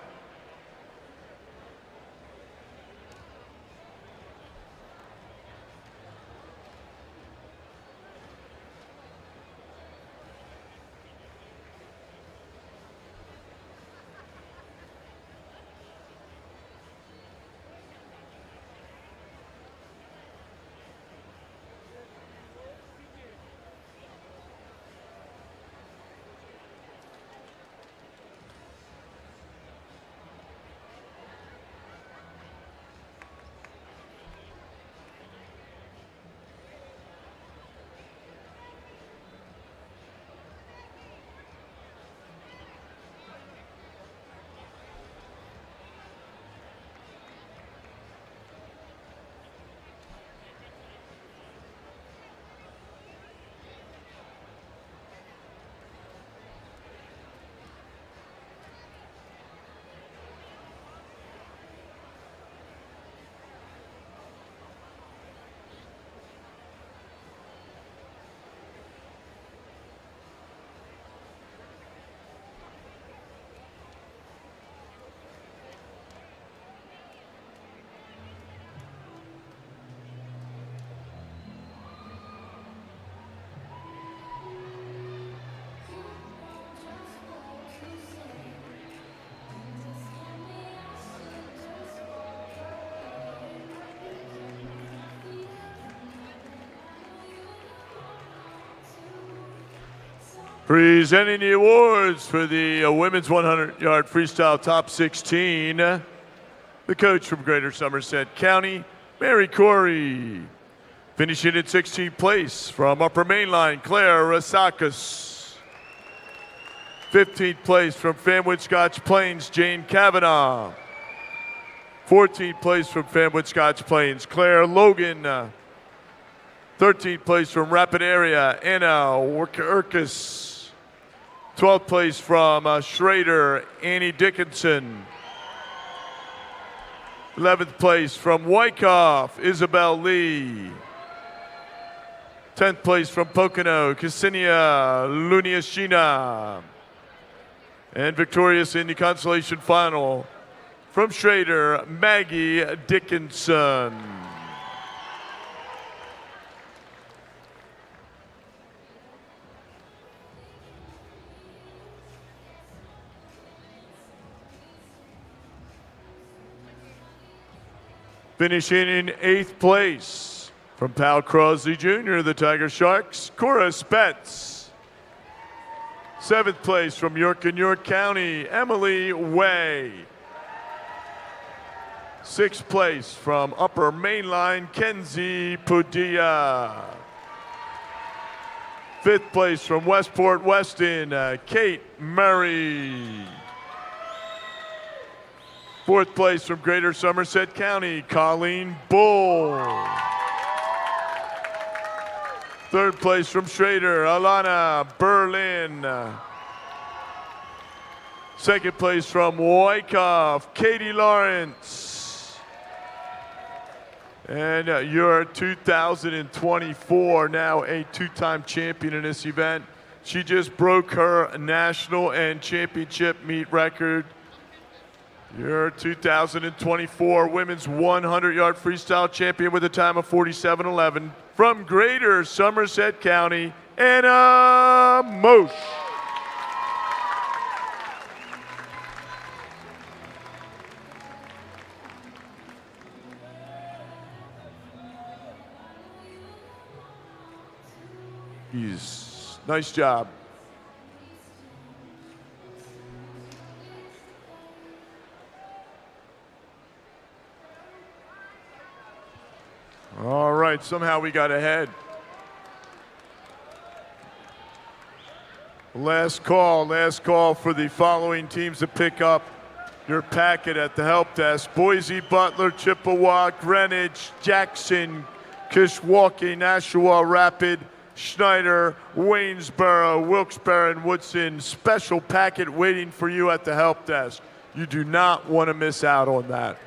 Presenting the awards for the women's 100-yard freestyle top 16, the coach from Greater Somerset County, Mary Corey. Finishing in 16th place from Upper Mainline, Claire Rasakis. 15th place from Fanwood Scotch Plains, Jane Kavanaugh. 14th place from Fanwood Scotch Plains, Claire Logan. 13th place from Rapid Area, Anna Urkis. 12th place from Schrader, Annie Dickinson. 11th place from Wyckoff, Isabel Lee. 10th place from Pocono, Ksenia Luniashina. And victorious in the consolation final from Schrader, Maggie Dickinson. Finishing in 8th place from Pal Crosley Jr., the Tiger Sharks, Cora Spetz. 7th place from York and York County, Emily Way. 6th place from Upper Mainline, Kenzie Padilla. 5th place from Westport Weston, Kate Murray. 4th place from Greater Somerset County, Colleen Bull. 3rd place from Schrader, Alana Berlin. 2nd place from Wyckoff, Katie Lawrence. And your 2024, now a 2-time champion in this event. She just broke her national and championship meet record. Your 2024 women's 100-yard freestyle champion with a time of 47:11 from Greater Somerset County, Anna Mosch. Nice job. All right, somehow we got ahead. Last call for the following teams to pick up your packet at the help desk. Boise, Butler, Chippewa, Greenwich, Jackson, Kishwaukee, Nashua, Rapid, Schneider, Waynesboro, Wilkes-Barre, and Woodson. Special packet waiting for you at the help desk. You do not want to miss out on that.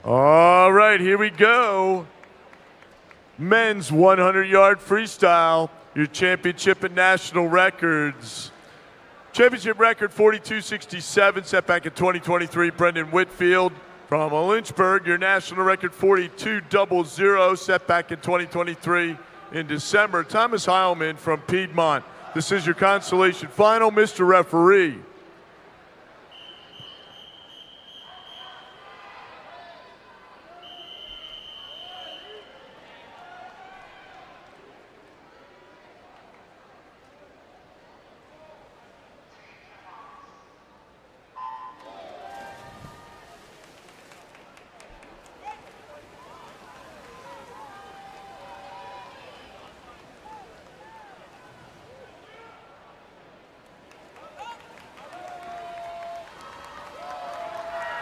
All right, here we go. Men's 100-yard freestyle, your championship and national records. Championship record 42.67, set back in 2023, Brendan Whitfield from Lynchburg. Your national record 42.00, set back in 2023 in December. Thomas Heilman from Piedmont. This is your consolation final, Mr. Referee.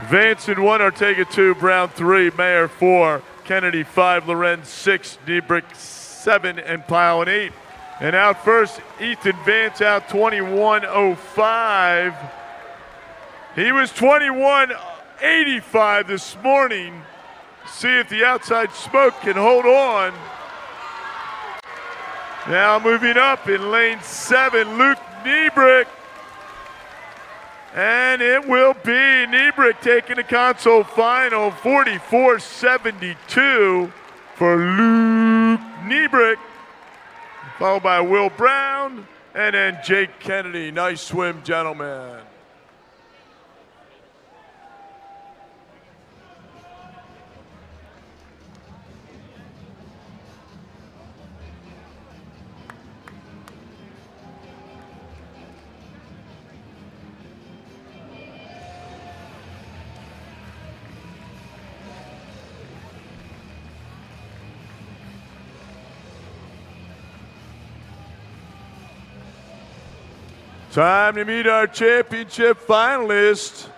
Vanson 1, Ortega 2, Brown 3, Mayer 4, Kennedy 5, Lorenz 6, Niebrick 7, and Pyle 8. And out first, Ethan Vance out 21.05. He was 21.85 this morning. See if the outside smoke can hold on. Now moving up in lane 7, Luke Niebrick. And it will be Niebrick taking the console final, 44.72 for Luke Niebrick, followed by Will Brown, and then Jake Kennedy. Nice swim, gentlemen. Time to meet our championship finalist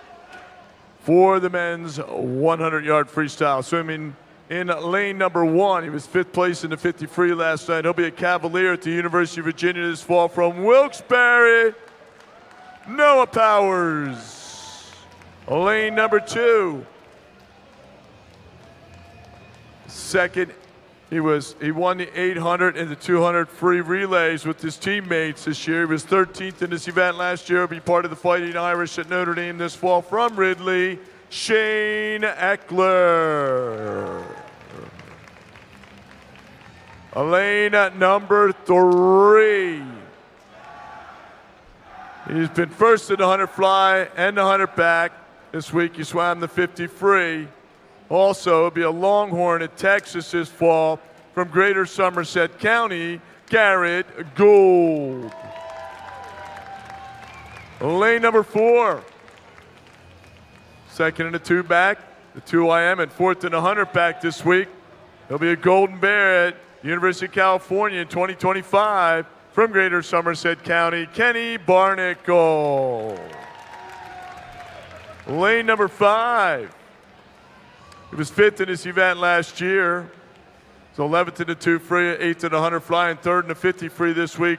for the men's 100-yard freestyle. Swimming in lane number 1. He was 5th place in the 50 free last night. He'll be a Cavalier at the University of Virginia this fall from Wilkes-Barre, Noah Powers. Lane number 2. Second, he won the 800 and the 200 free relays with his teammates this year. He was 13th in this event last year. He'll be part of the Fighting Irish at Notre Dame this fall from Ridley, Shane Eckler. Lane at number 3. He's been first in the 100 fly and the 100 back. This week he swam the 50 free. Also, it'll be a Longhorn at Texas this fall from Greater Somerset County, Garrett Gould. Lane number 4. Second in the 2 back, the 2 IM, and fourth in the 100 back this week. He'll be a Golden Bear at University of California in 2025 from Greater Somerset County, Kenny Barnacle. Lane number 5. He was 5th in this event last year. So 11th in the 2 free, 8th in the 100 fly, and 3rd in the 50 free this week.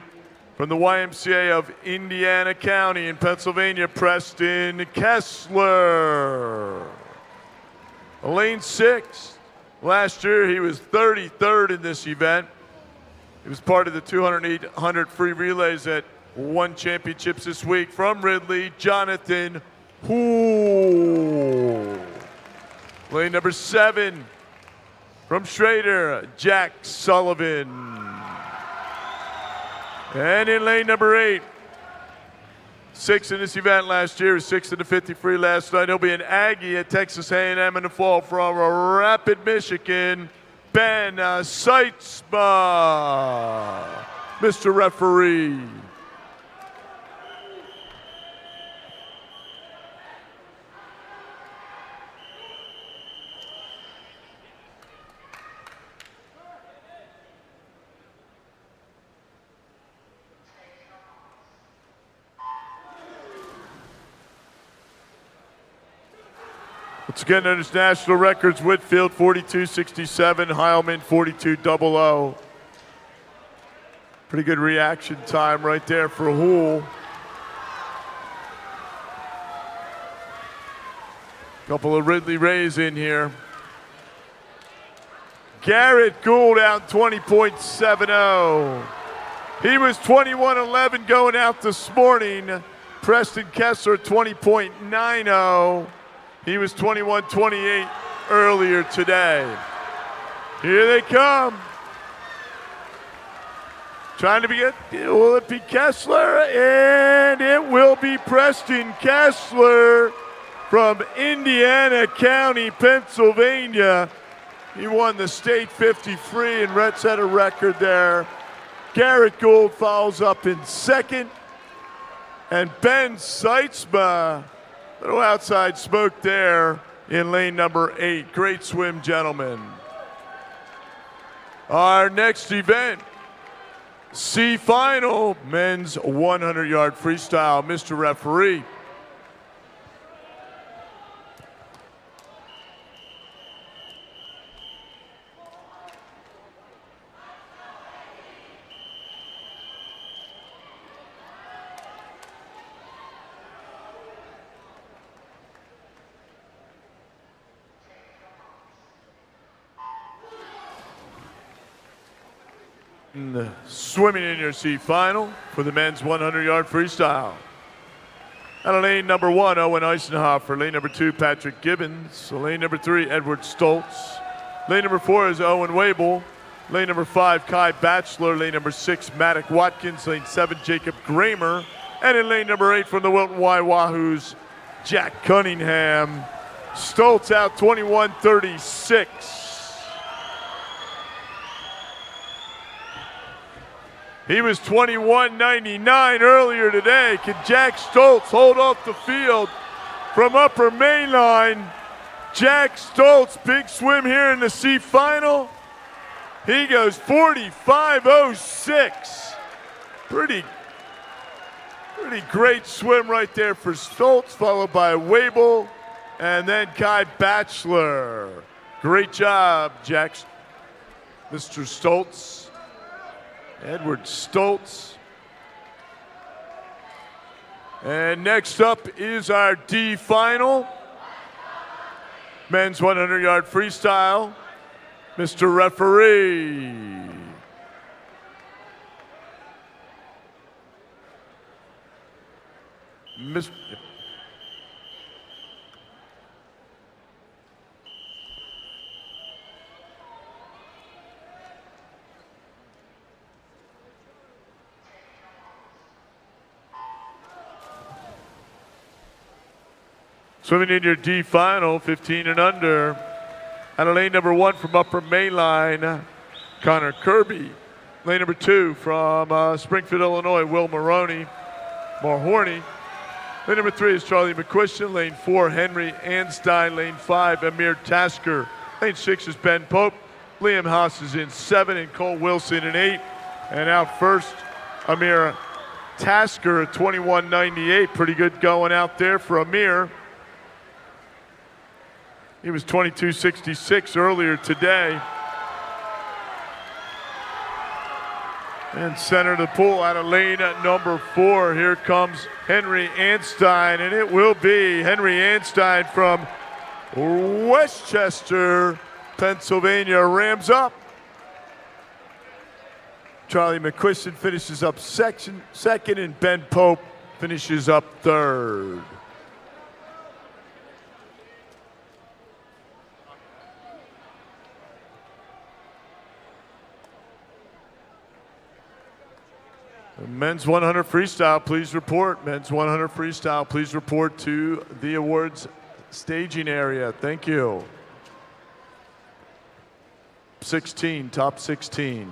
From the YMCA of Indiana County in Pennsylvania, Preston Kessler. Lane 6. Last year he was 33rd in this event. He was part of the 200 and 800 free relays that won championships this week. From Ridley, Jonathan Houle. Lane number 7, from Schrader, Jack Sullivan. And in lane number 8, 6th in this event last year, 6th in the 50 free last night. He'll be an Aggie at Texas A&M in the fall from Rapid, Michigan, Ben Seitzma, Mr. Referee. Once again, there's national records: Whitfield 42.67, Heilman 42.00. Pretty good reaction time right there for Houle. Couple of Ridley Rays in here. Garrett Gould out 20.70. He was 21.11 going out this morning. Preston Kessler 20.90. He was 21.28 earlier today. Here they come. Trying to will it be Kessler? And it will be Preston Kessler from Indiana County, Pennsylvania. He won the state 50 free, and Rhett set a record there. Garrett Gould follows up in second. And Ben Seitzma, little outside smoke there in lane number 8. Great swim, gentlemen. Our next event, C final, men's 100-yard freestyle. Mr. Referee. Swimming in your C final for the men's 100-yard freestyle. Out of lane number 1, Owen Eisenhofer. Lane number 2, Patrick Gibbons. So lane number 3, Edward Stoltz. Lane number 4 is Owen Wabel. Lane number 5, Kai Batchelor. Lane number 6, Maddock Watkins. Lane 7, Jacob Kramer. And in lane number 8 from the Wilton Y Wahoos, Jack Cunningham. Stoltz out 21:36. He was 21.99 earlier today. Can Jack Stoltz hold off the field from Upper Main Line? Jack Stoltz, big swim here in the C final. He goes 45.06. Pretty great swim right there for Stoltz, followed by Wabel and then Kai Batchelor. Great job, Mr. Stoltz. Edward Stoltz. And next up is our D final. Men's 100-yard freestyle. Mr. Referee. Swimming in your D final, 15 and under. Out of lane number 1 from Upper Mainline, Connor Kirby. Lane number 2 from Springfield, Illinois, Will Maroney, more horny. Lane number 3 is Charlie McQuistion. Lane 4, Henry Anstein. Lane 5, Amir Tasker. Lane 6 is Ben Pope. Liam Haas is in 7 and Cole Wilson in 8. And out first, Amir Tasker at 21.98. Pretty good going out there for Amir. He was 22.66 earlier today. And center of the pool out of lane at number 4. Here comes Henry Anstein, and it will be Henry Anstein from Westchester, Pennsylvania, rams up. Charlie McQuiston finishes up second, and Ben Pope finishes up third. Men's 100 freestyle, please report. Men's 100 freestyle, please report to the awards staging area. Thank you. 16, top 16.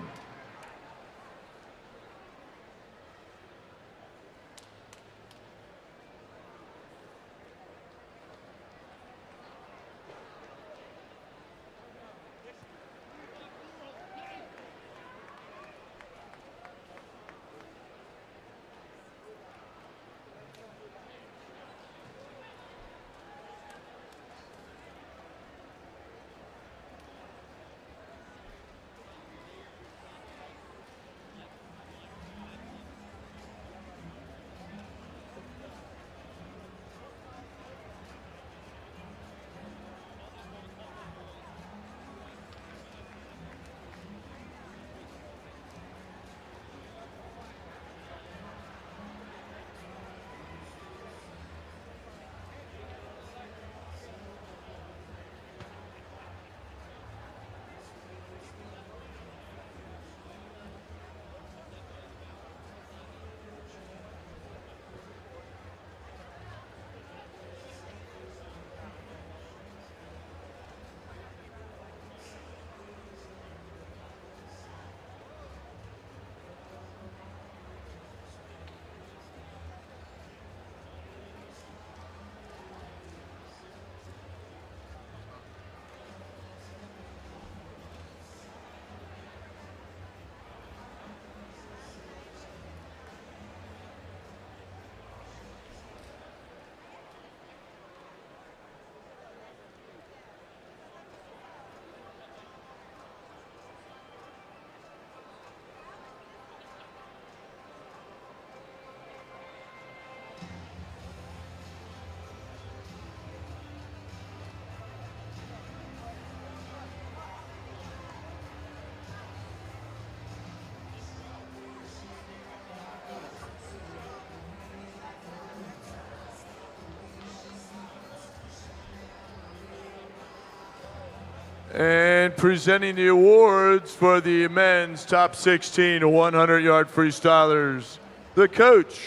And presenting the awards for the men's top 16 100-yard freestylers, the coach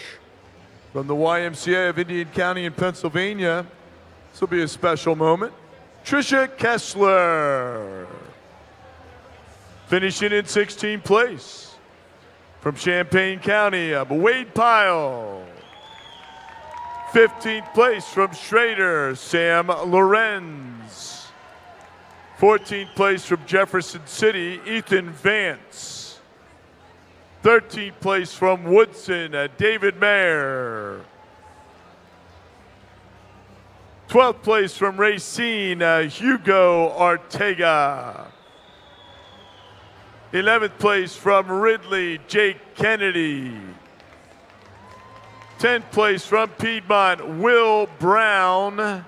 from the YMCA of Indian County in Pennsylvania. This will be a special moment. Tricia Kessler. Finishing in 16th place. From Champaign County, Wade Pyle. 15th place from Schrader, Sam Lorenz. 14th place from Jefferson City, Ethan Vance. 13th place from Woodson, David Mayer. 12th place from Racine, Hugo Ortega. 11th place from Ridley, Jake Kennedy. 10th place from Piedmont, Will Brown.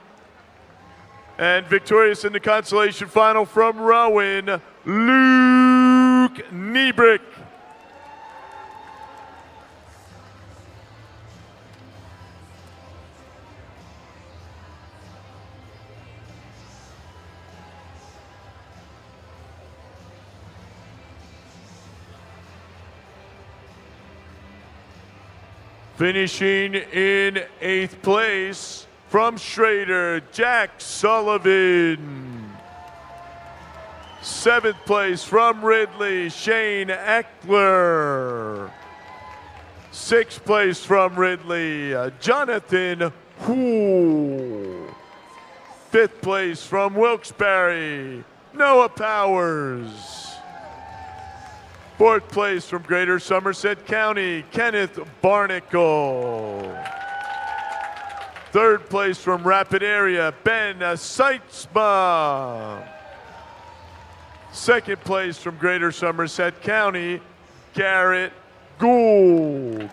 And victorious in the consolation final from Rowan, Luke Niebrick. Finishing in 8th place from Schrader, Jack Sullivan. 7th place from Ridley, Shane Eckler. 6th place from Ridley, Jonathan Houle. 5th place from Wilkes-Barre, Noah Powers. 4th place from Greater Somerset County, Kenneth Barnacle. 3rd place from Rapid Area, Ben Seitzma. 2nd place from Greater Somerset County, Garrett Gould.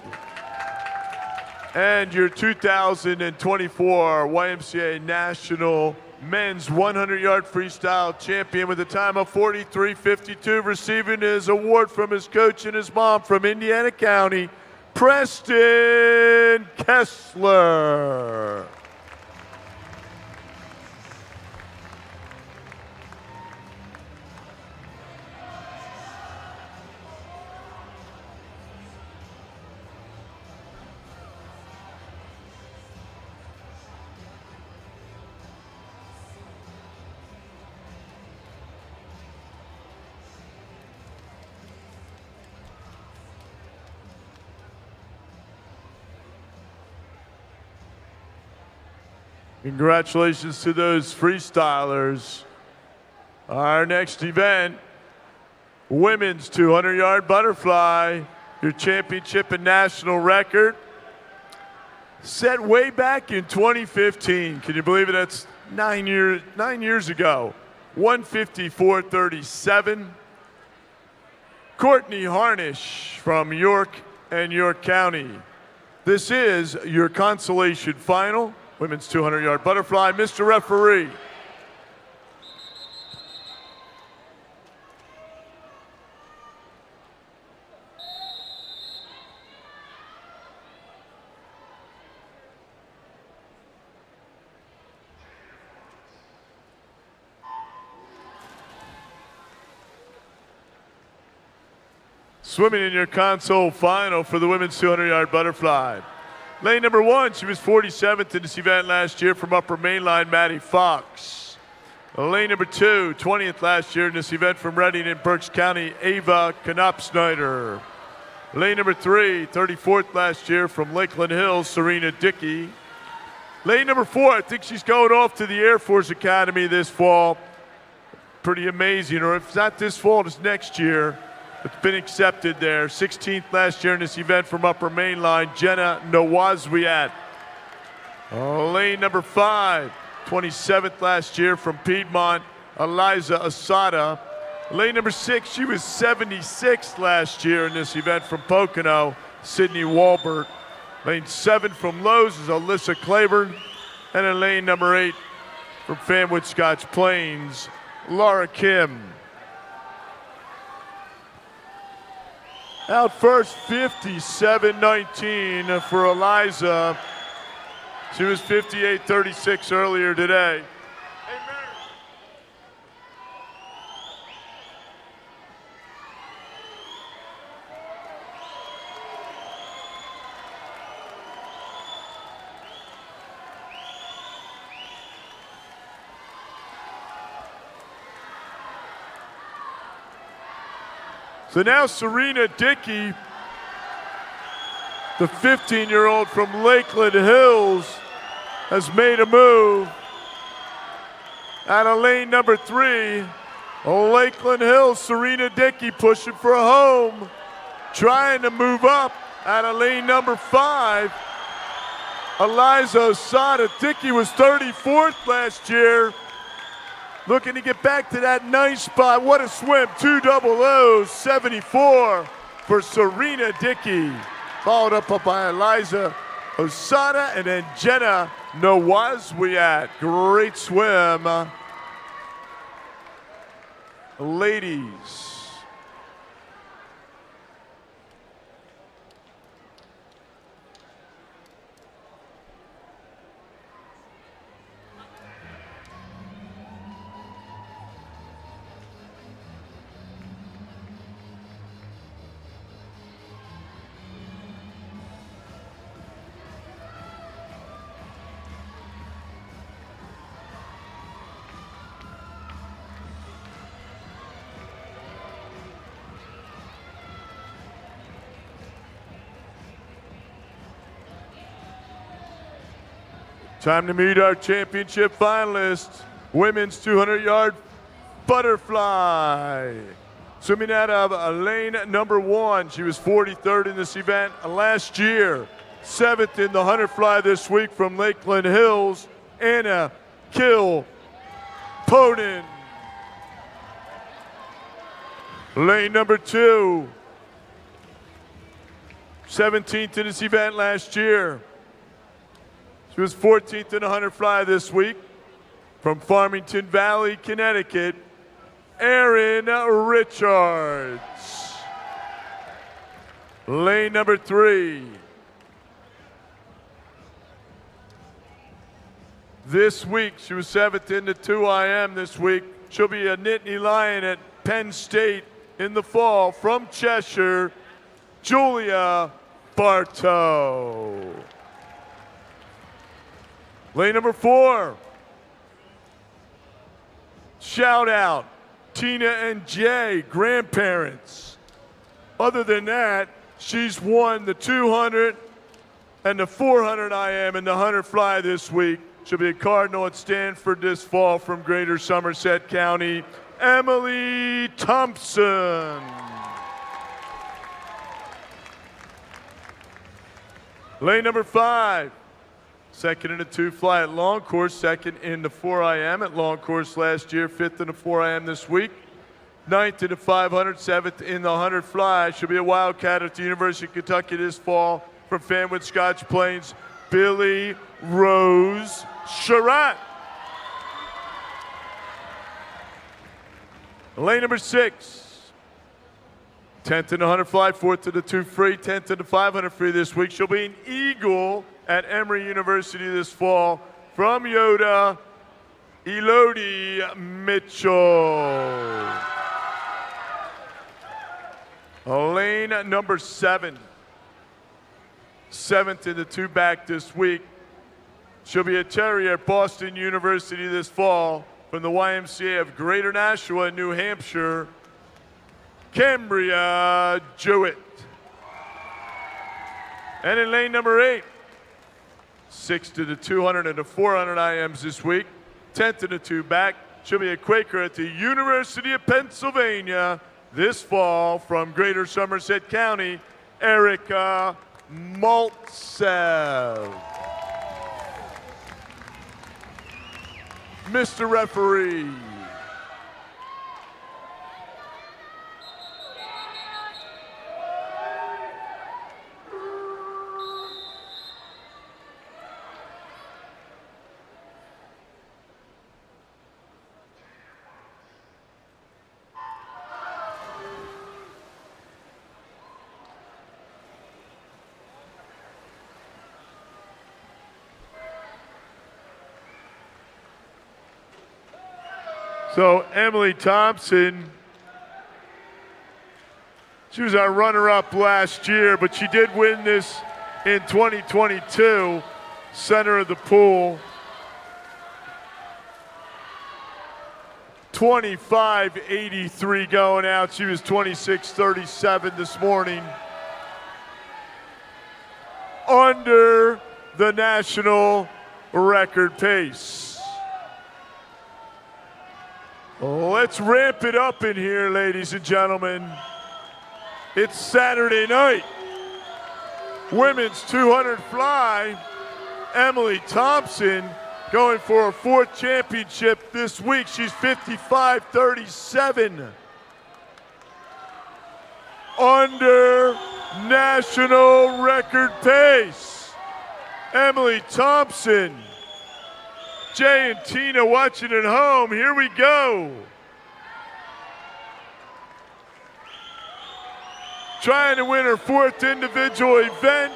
And your 2024 YMCA National Men's 100-yard freestyle champion with a time of 43:52, receiving his award from his coach and his mom from Indiana County, Preston Kessler. Congratulations to those freestylers. Our next event, women's 200-yard butterfly, your championship and national record, set way back in 2015. Can you believe it? That's 9 years ago. 154.37. Courtney Harnish from York and York County. This is your consolation final. Women's 200-yard butterfly. Mr. Referee. Swimming in your console final for the women's 200-yard butterfly. Lane number 1, she was 47th in this event last year from Upper Mainline, Maddie Fox. Lane number 2, 20th last year in this event from Reading in Berks County, Ava Knopsnyder. Lane number 3, 34th last year from Lakeland Hills, Serena Dickey. Lane number 4, I think she's going off to the Air Force Academy this fall. Pretty amazing, or if it's not this fall, it's next year. It's been accepted there. 16th last year in this event from Upper Mainline, Jenna Nawazwiat. Lane number 5, 27th last year from Piedmont, Eliza Asada. Lane number 6, she was 76th last year in this event from Pocono, Sydney Walbert. Lane 7 from Lowe's is Alyssa Claiborne. And in lane number 8 from Fanwood Scotch Plains, Laura Kim. Out first, 57.19 for Eliza. She was 58.36 earlier today. So now Serena Dickey, the 15-year-old from Lakeland Hills, has made a move. Out of lane number 3, Lakeland Hills, Serena Dickey pushing for a home, trying to move up. Out of lane number 5, Eliza Osada. Dickey was 34th last year. Looking to get back to that nice spot. What a swim. 2:00.74 for Serena Dickey. Followed up by Eliza Osana, and then Jenna Nawazwiat. Great swim. Ladies. Time to meet our championship finalists. Women's 200-yard butterfly. Swimming out of lane number 1. She was 43rd in this event last year. 7th in the 100 fly this week from Lakeland Hills, Anna Kilponen. Lane number 2. 17th in this event last year. She was 14th in the 100 fly this week. From Farmington Valley, Connecticut, Erin Richards. Lane number 3. This week, she was 7th in the 2 IM this week. She'll be a Nittany Lion at Penn State in the fall. From Cheshire, Julia Bartow. Lane number 4. Shout out, Tina and Jay, grandparents. Other than that, she's won the 200 and the 400 IM and the 100 fly this week. She'll be a Cardinal at Stanford this fall from Greater Somerset County, Emily Thompson. Lane number 5. Second in the 2 fly at long course, second in the 4 IM at long course last year, 5th in the 4 IM this week, 9th in the 500, 7th in the 100 fly. She'll be a Wildcat at the University of Kentucky this fall from Fanwood Scotch Plains, Billy Rose Charette. Lane number 6. 10th in the 100 fly, 4th in the 2 free, 10th in the 500 free this week. She'll be an Eagle at Emory University this fall from Yoda, Elodie Mitchell. Lane number 7. 7th in the 2 back this week. She'll be a Terrier at Boston University this fall from the YMCA of Greater Nashua, New Hampshire, Cambria Jewett. And in lane number 8, 6th to the 200 and the 400 IMs this week, 10th to the 2 back. She'll be a Quaker at the University of Pennsylvania this fall from Greater Somerset County, Erica Maltsev. Mr. Referee. So Emily Thompson, she was our runner-up last year, but she did win this in 2022, center of the pool. 25.83 going out. She was 26.37 this morning. Under the national record pace. Let's ramp it up in here, ladies and gentlemen. It's Saturday night. Women's 200 fly. Emily Thompson going for her 4th championship this week. She's 55.37. Under national record pace. Emily Thompson. Jay and Tina watching at home, here we go. Trying to win her 4th individual event.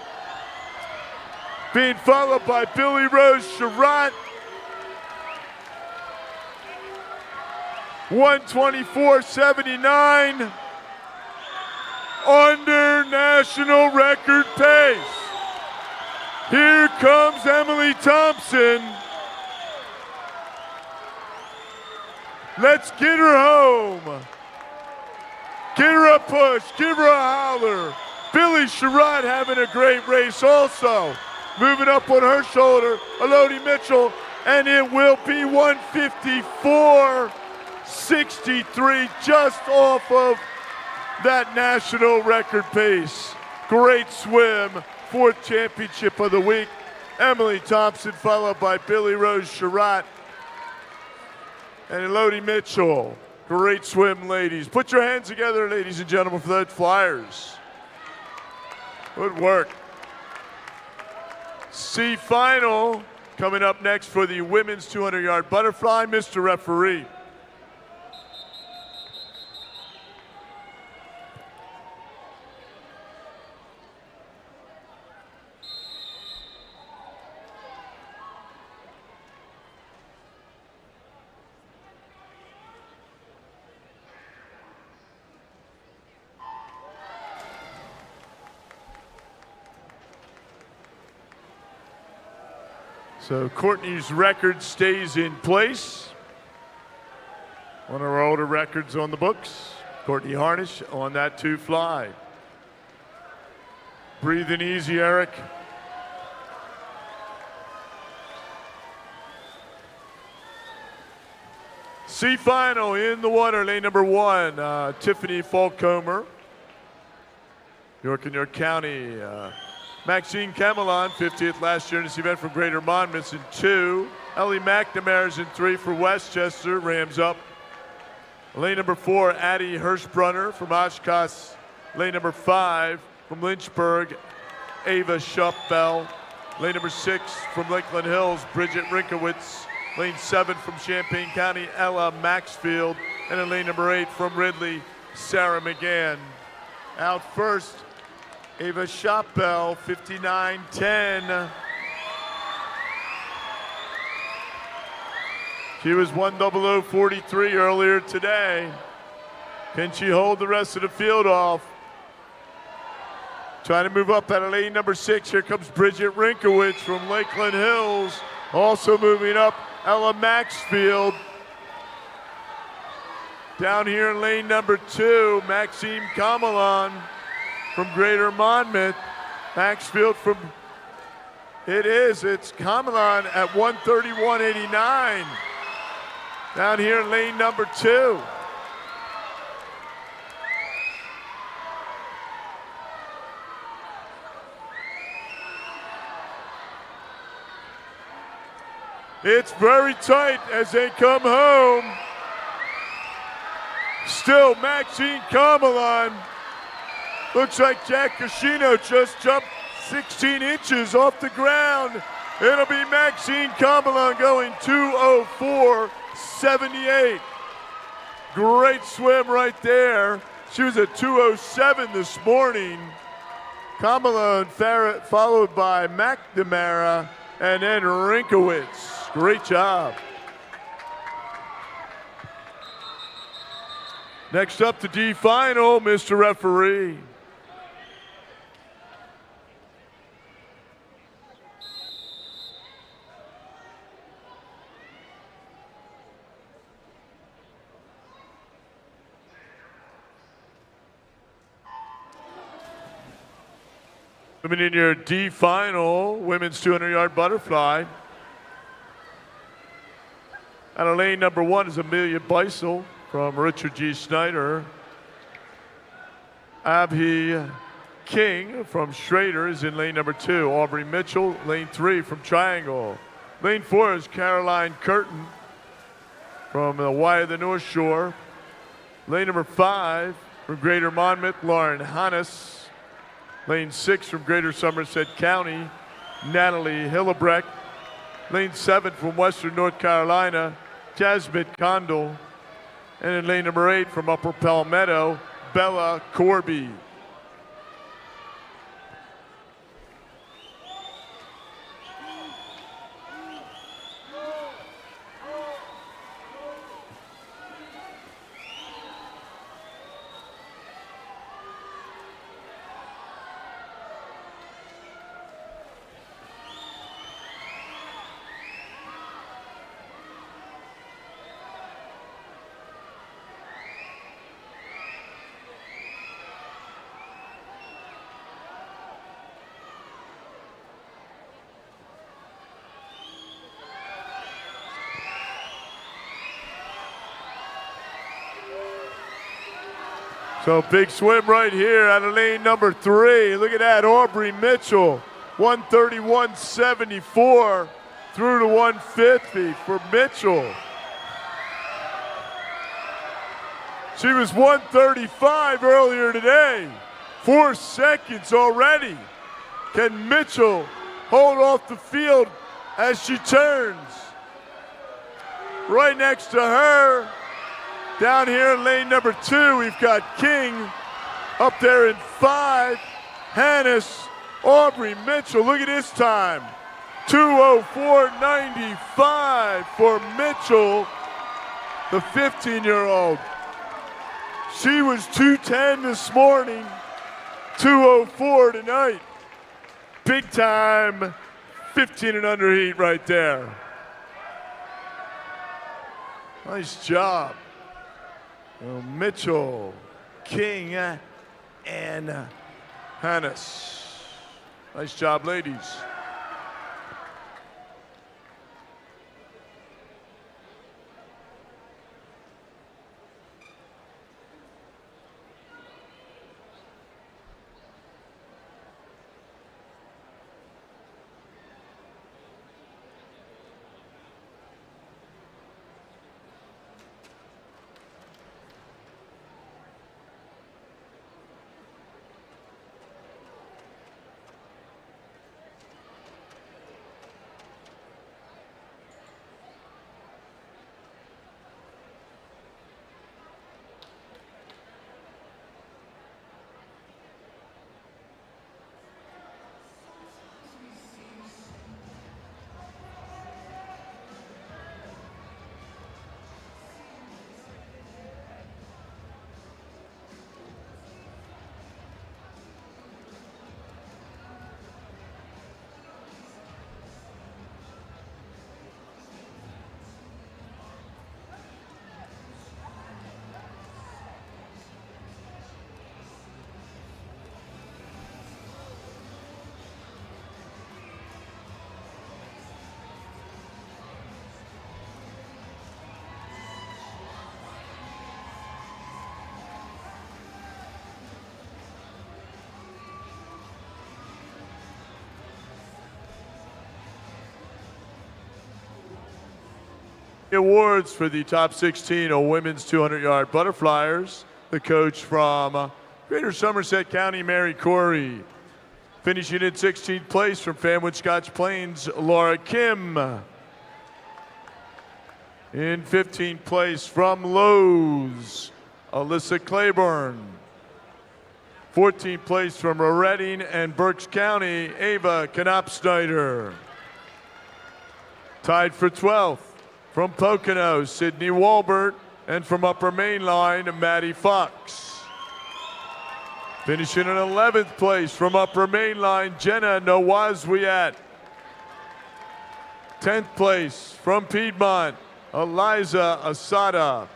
Being followed by Billy Rose Sherratt. 124.79. Under national record pace. Here comes Emily Thompson. Let's get her home. Get her a push, give her a holler. Billy Sherratt having a great race also. Moving up on her shoulder, Elodie Mitchell, and it will be 154.63, just off of that national record pace. Great swim, 4th championship of the week. Emily Thompson followed by Billy Rose Sherratt and Elodie Mitchell. Great swim, ladies. Put your hands together, ladies and gentlemen, for those Flyers. Good work. C final coming up next for the women's 200-yard butterfly. Mr. Referee. So Courtney's record stays in place. One of our older records on the books. Courtney Harnish on that 2 fly. Breathing easy, Eric. C final in the water, lane number 1, Tiffany Falcomer. York and York County. Maxine Camelon, 50th last year in this event from Greater Monmouth in 2. Ellie McNamara's in 3 for Westchester, Rams up. Lane number 4, Addie Hirschbrunner from Oshkosh. Lane number 5 from Lynchburg, Ava Shuppbell. Lane number 6 from Lakeland Hills, Bridget Rinkowitz. Lane 7 from Champaign County, Ella Maxfield. And in lane number 8 from Ridley, Sarah McGann. Out first, Ava Shuppbell, 59.10. She was 1:00:43 earlier today. Can she hold the rest of the field off? Trying to move up out of lane number 6. Here comes Bridget Rinkowitz from Lakeland Hills. Also moving up, Ella Maxfield. Down here in lane number 2, Maxime Camelon from Greater Monmouth. Maxfield from, it's Camelon at 1:31.89. Down here in lane number 2. It's very tight as they come home. Still Maxine Camelon. Looks like Jack Cascino just jumped 16 inches off the ground. It'll be Maxine Camelon going 2:04.78. Great swim right there. She was at 2:07 this morning. Camelon followed by McNamara and then Rinkowitz. Great job. Next up, the D final, Mr. Referee. Coming in your D final, women's 200-yard butterfly. Out of lane number 1 is Amelia Beisel from Richard G. Snyder. Abhi King from Schrader is in lane number 2. Aubrey Mitchell, lane 3 from Triangle. Lane 4 is Caroline Curtin from the Y of the North Shore. Lane number 5 from Greater Monmouth, Lauren Hannes. Lane 6 from Greater Somerset County, Natalie Hillebrecht. Lane 7 from Western North Carolina, Jasmine Condell. And in lane number 8 from Upper Palmetto, Bella Corby. So big swim right here out of lane number 3. Look at that, Aubrey Mitchell, 131.74 through to 150 for Mitchell. She was 135 earlier today. 4 seconds already. Can Mitchell hold off the field as she turns? Right next to her, down here in lane number 2, we've got King. Up there in 5, Hannes, Aubrey Mitchell. Look at his time. 2:04.95 for Mitchell, the 15-year-old. She was 2:10 this morning, 2:04 tonight. Big time 15 and under heat right there. Nice job. Mitchell, King, and Hannes. Nice job, ladies. Awards for the top 16 of women's 200-yard butterflyers. The coach from Greater Somerset County, Mary Corey. Finishing in 16th place from Fanwood Scotch Plains, Laura Kim. In 15th place from Lowe's, Alyssa Claiborne. 14th place from Reading and Berks County, Ava Knopsnyder. Tied for 12th. From Pocono, Sydney Walbert, and from Upper Mainline, Maddie Fox. Finishing in 11th place from Upper Mainline, Jenna Nowazwiat. 10th place from Piedmont, Eliza Asada.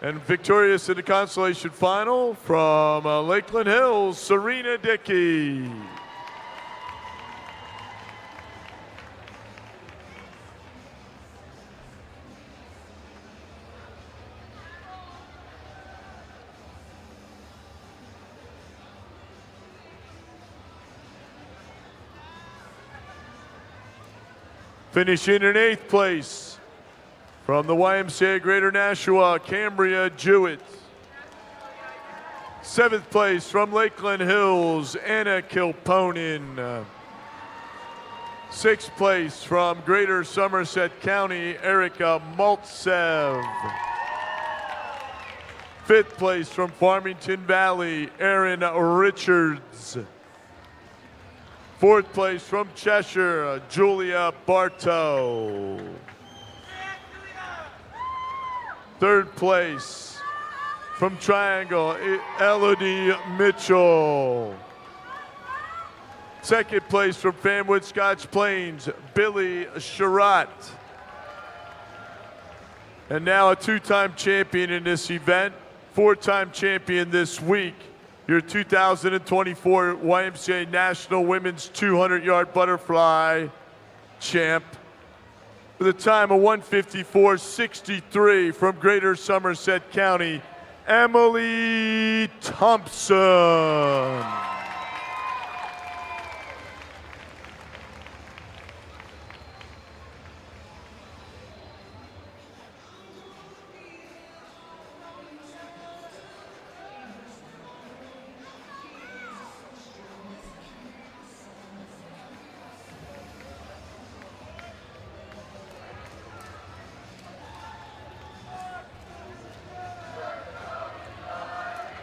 And victorious in the consolation final from Lakeland Hills, Serena Dickey. Finishing in 8th place from the YMCA Greater Nashua, Cambria Jewett. 7th place from Lakeland Hills, Anna Kilponen. Sixth place from Greater Somerset County, Erica Maltsev. Fifth place from Farmington Valley, Erin Richards. Fourth place from Cheshire, Julia Bartow. Third place from Triangle, Elodie Mitchell. Second place from Fanwood Scotch Plains, Billy Sherratt. And now a two-time champion in this event, four-time champion this week, your 2024 YMCA National Women's 200-yard butterfly champ with a time of 1:54.63 from Greater Somerset County, Emily Thompson.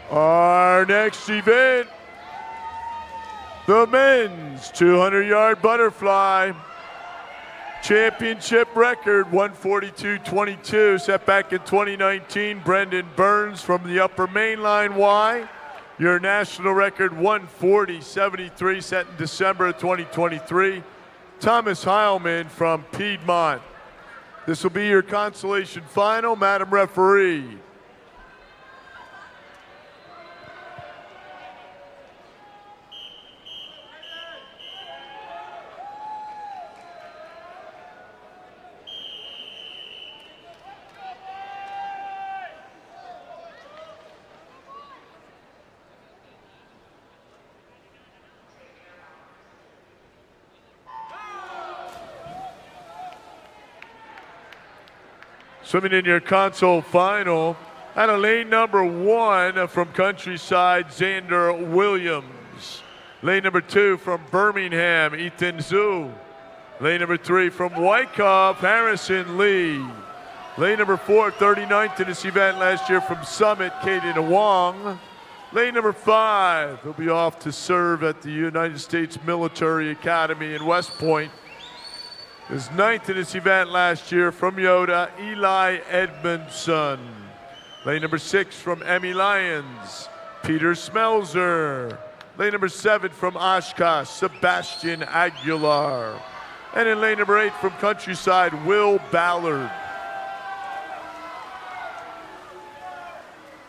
Our next event, the men's 200-yard butterfly championship record, 1:42.22, set back in 2019. Brendan Burns from the Upper Main Line Y. Your national record, 1:40.73, set in December of 2023. Thomas Heilman from Piedmont. This will be your consolation final, Madam Referee. Swimming in your console final, out of lane number 1 from Countryside, Xander Williams. Lane number 2 from Birmingham, Ethan Zhu. Lane number 3 from Wyckoff, Harrison Lee. Lane number 4, 39th in this event last year from Summit, Kaden Wong. Lane number 5 will be off to serve at the United States Military Academy in West Point. Is 9th in this event last year from Yoda, Eli Edmondson. Lane number 6 from Emmy Lyons, Peter Smelzer. Lane number 7 from Oshkosh, Sebastian Aguilar. And in lane number 8 from Countryside, Will Ballard.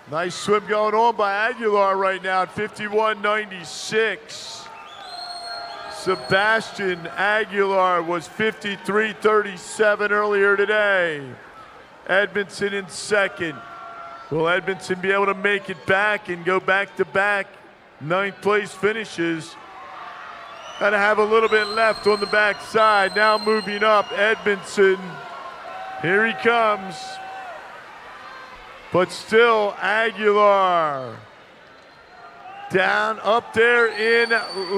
Nice swim going on by Aguilar right now at 51.96. Sebastian Aguilar was 53.37 earlier today. Edmondson in second. Will Edmondson be able to make it back and go back-to-back 9th place finishes? Got to have a little bit left on the backside. Now moving up, Edmondson. Here he comes. But still Aguilar. Down up there in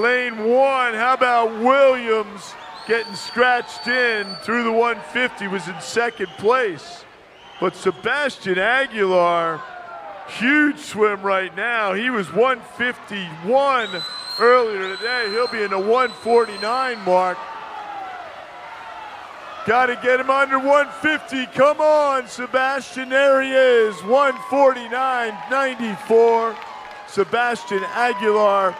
lane 1. How about Williams getting scratched in through the 150, was in second place. But Sebastian Aguilar, huge swim right now. He was 151 earlier today. He'll be in the 149 mark. Got to get him under 150. Come on, Sebastian. There he is, 149.94. Sebastian Aguilar.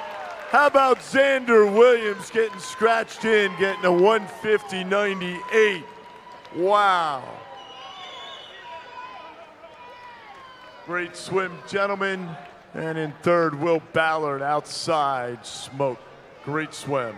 How about Xander Williams getting scratched in, getting a 150.98? Wow. Great swim, gentlemen. And in third, Will Ballard outside smoke. Great swim.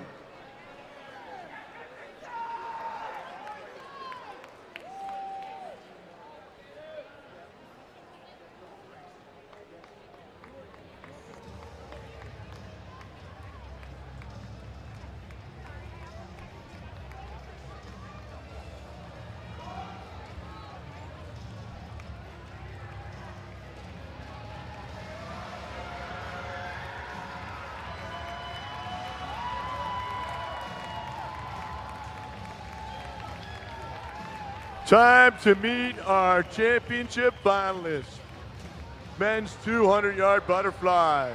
Time to meet our championship finalists. Men's 200-yard butterfly.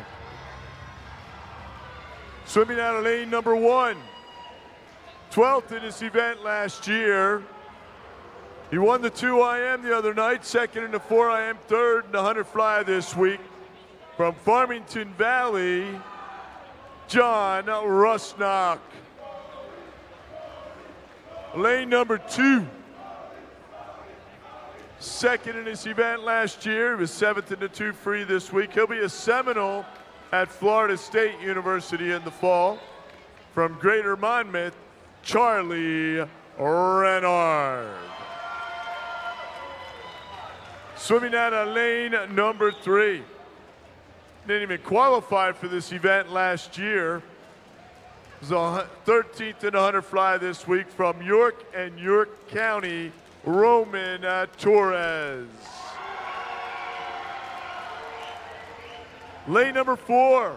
Swimming out of lane number 1. 12th in this event last year. He won the 2IM the other night, second in the 4IM, third in the 100 fly this week. From Farmington Valley, John Rusnock. Lane number 2. Second in this event last year. He was 7th in the 2 free this week. He'll be a Seminole at Florida State University in the fall. From Greater Monmouth, Charlie Renard. Swimming out of lane number 3. Didn't even qualify for this event last year. Was 13th in the 100 fly this week from York and York County, Roman Torres. Lane number 4.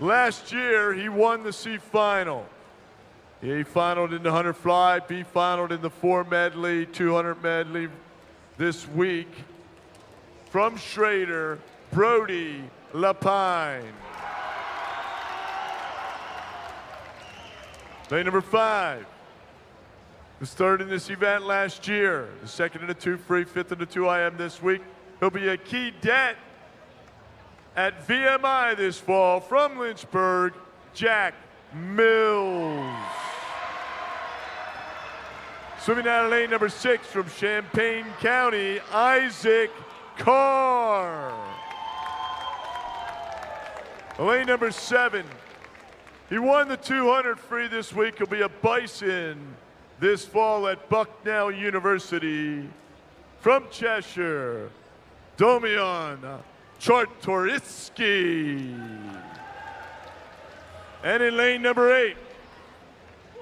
Last year, he won the C final. He finaled in the 100 fly, B finaled in the 4 medley, 200 medley this week. From Schrader, Brody Lapine. Lane number 5. Was 3rd in this event last year. The 2nd in the 2 free, 5th in the 2IM this week. He'll be a key det at VMI this fall. From Lynchburg, Jack Mills. Swimming out of lane number 6 from Champaign County, Isaac Carr. Lane number 7. He won the 200 free this week. He'll be a Bison this fall at Bucknell University. From Cheshire, Domian Czartoryski. And in lane number 8,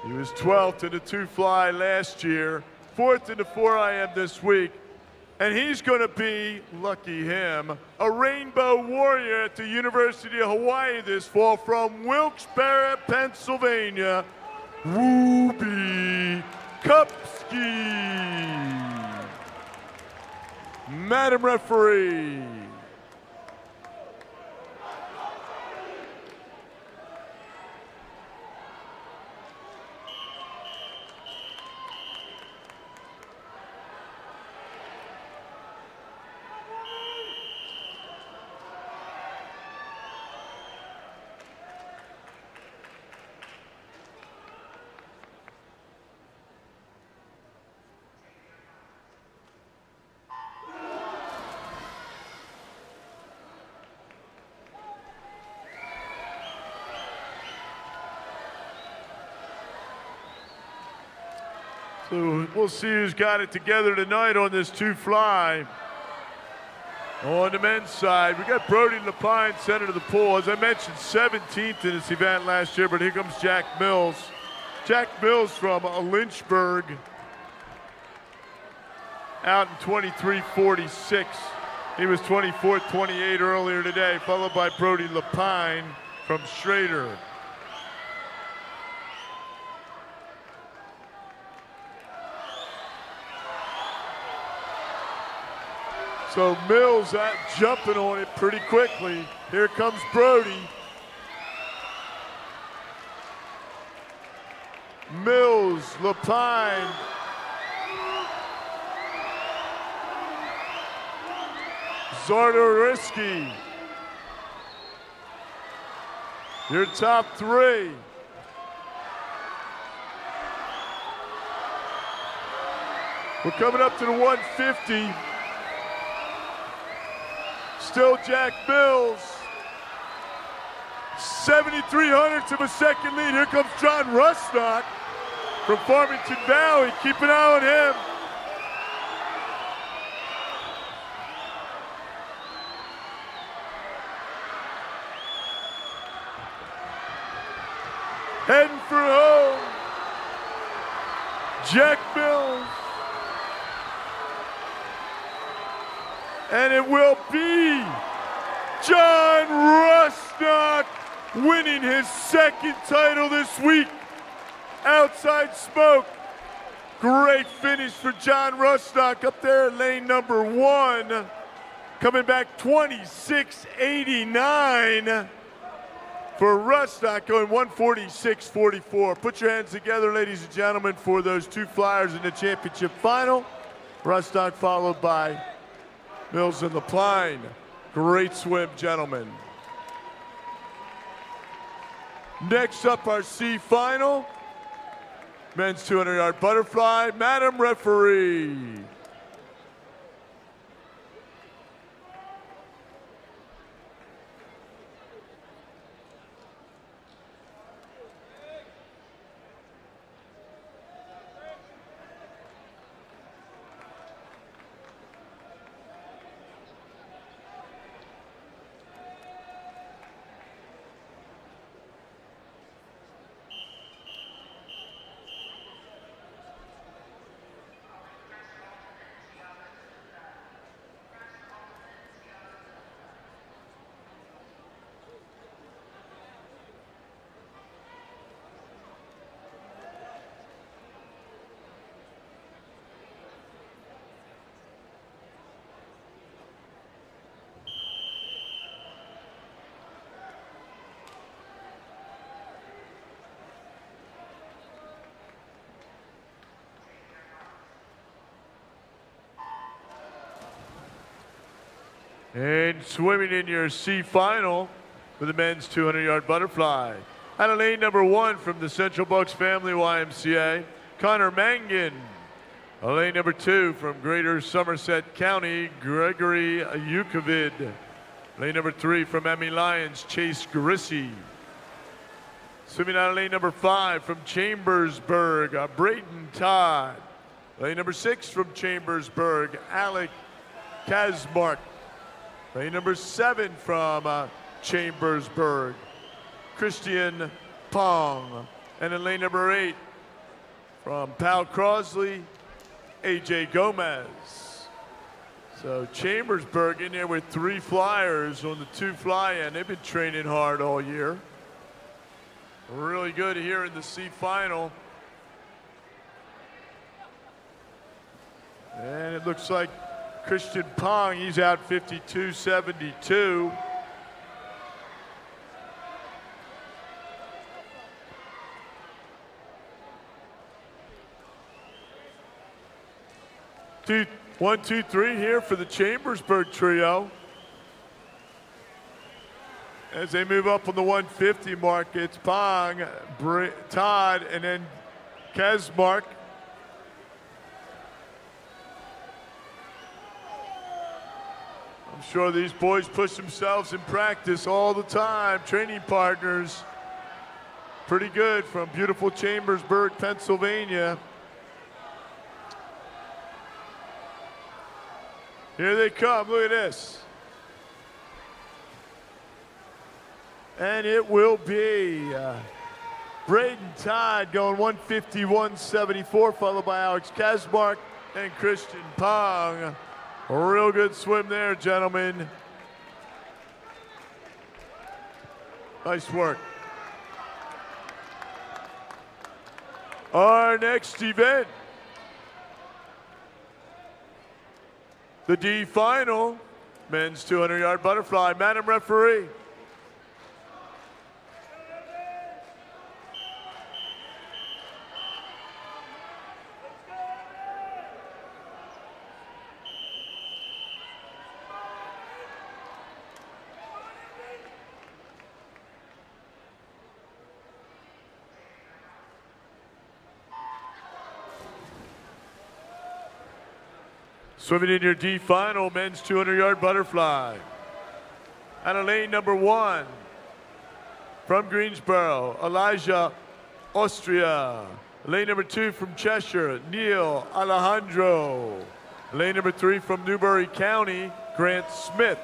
he was 12th in the 2 fly last year, 4th in the 4IM this week, and he's going to be, lucky him, a Rainbow Warrior at the University of Hawaii this fall. From Wilkes-Barre, Pennsylvania, Wooby Kupski. Madam Referee. So we'll see who's got it together tonight on this 2 fly. On the men's side, we got Brody Lapine, center of the pool. As I mentioned, 17th in this event last year, but here comes Jack Mills. Jack Mills from Lynchburg, out in 23:46. He was 24:28 earlier today, followed by Brody Lapine from Schrader. So Mills jumping on it pretty quickly. Here comes Brody. Mills, Lapine. Czartoryski. Your top 3. We're coming up to the 150. Still Jack Mills. 7/300ths of a second lead. Here comes John Rusnock from Farmington Valley. Keep an eye on him. Heading for home. Jack Mills. And it will be John Rusnock winning his 2nd title this week. Outside Smoke, Great finish for John Rustock up there in lane number 1. Coming back 26.89 for Rustock, going 146.44. Put your hands together, ladies and gentlemen, for those two flyers in the championship final. Rustock followed by Mills and LaPline. Great swim, gentlemen. Next up, our C final. Men's 200-yard butterfly. Madam Referee. And swimming in your C final for the men's 200-yard butterfly. Out of lane number 1 from the Central Bucks Family YMCA, Connor Mangan. Lane number 2 from Greater Somerset County, Gregory Yukovid. Lane number 3 from Emmy Lyons, Chase Grissy. Swimming out of lane number 5 from Chambersburg, Braden Todd. Lane number 6 from Chambersburg, Alec Kazmark. Lane number 7 from Chambersburg, Christian Pong. And in lane number 8 from Pal Crosley, AJ Gomez. So Chambersburg in there with 3 flyers on the 2 fly-in. They've been training hard all year. Really good here in the C final. And it looks like Christian Pong, he's out 52.72. One, two, three here for the Chambersburg trio. As they move up on the 150 mark, it's Pong, Todd, and then Kazmark. I'm sure these boys push themselves in practice all the time. Training partners, pretty good from beautiful Chambersburg, Pennsylvania. Here they come, look at this. And it will be Braden Todd going 151.74, followed by Alex Kazmark and Christian Pong. A real good swim there, gentlemen. Nice work. Our next event, the D final, men's 200-yard butterfly. Madam Referee. Swimming in your D final, men's 200-yard butterfly. Out of lane number 1, from Greensboro, Elijah Austria. Lane number 2 from Cheshire, Neil Alejandro. Lane number 3 from Newbury County, Grant Smith.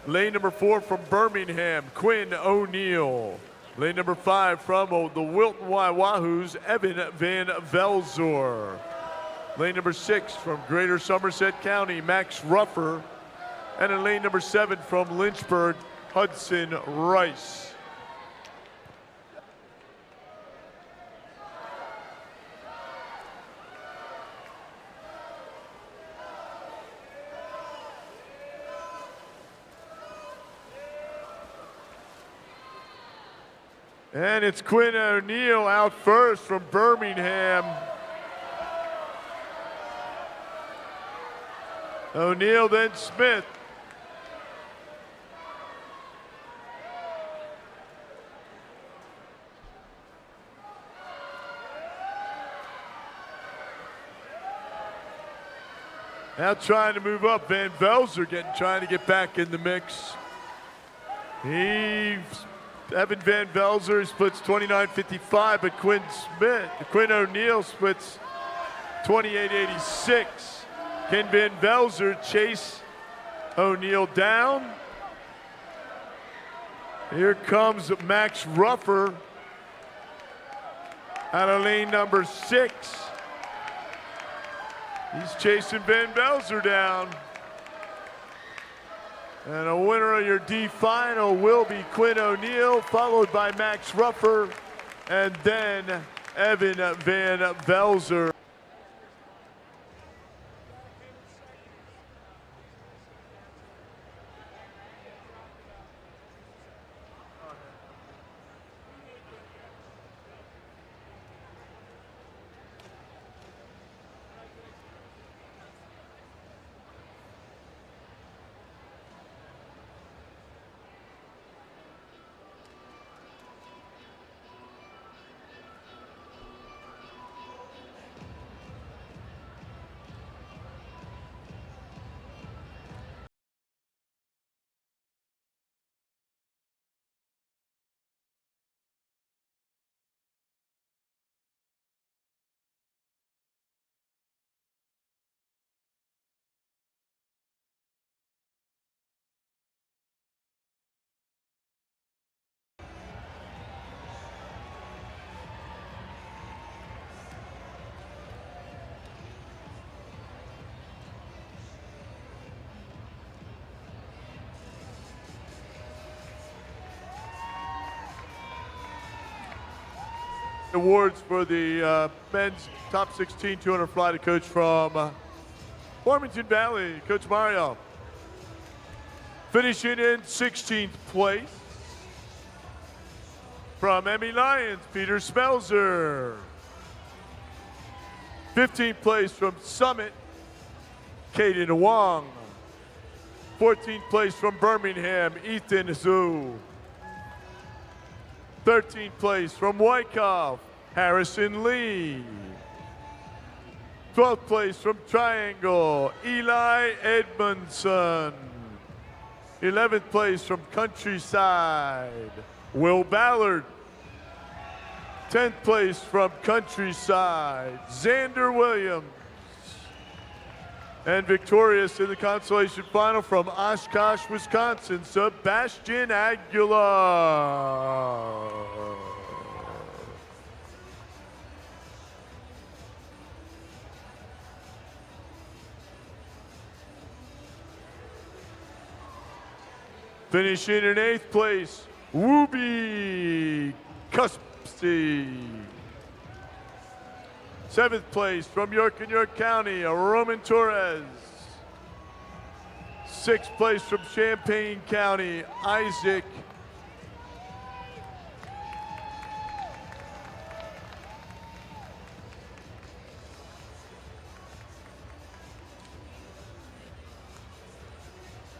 Lane number 4 from Birmingham, Quinn O'Neill. Lane number 5 from the Wilton Wahoos, Evan Van Velzor. Lane number 6 from Greater Somerset County, Max Ruffer. And in lane number 7 from Lynchburg, Hudson Rice. And it's Quinn O'Neill out first from Birmingham. O'Neill, then Smith. Now trying to move up, Van Velzer trying to get back in the mix. Evan Van Velzer splits 29.55, but Quinn O'Neill splits 28.86. Ken Van Velzer chase O'Neill down. Here comes Max Ruffer out of lane number 6. He's chasing Van Velzer down. And a winner of your D final will be Quinn O'Neill, followed by Max Ruffer, and then Evan Van Velzer. Awards for the men's top 16 200 fly to coach from Farmington Valley, Coach Mario. Finishing in 16th place from Emmy Lyons, Peter Smelzer. 15th place from Summit, Caden Wong. 14th place from Birmingham, Ethan Zhu. 13th place from Wyckoff, Harrison Lee. 12th place from Triangle, Eli Edmondson. 11th place from Countryside, Will Ballard. 10th place from Countryside, Xander Williams. And victorious in the consolation final from Oshkosh, Wisconsin, Sebastian Aguilar. Finishing in 8th place, Wooby Cuspy. 7th place from York and York County, Roman Torres. 6th place from Champaign County, Isaac.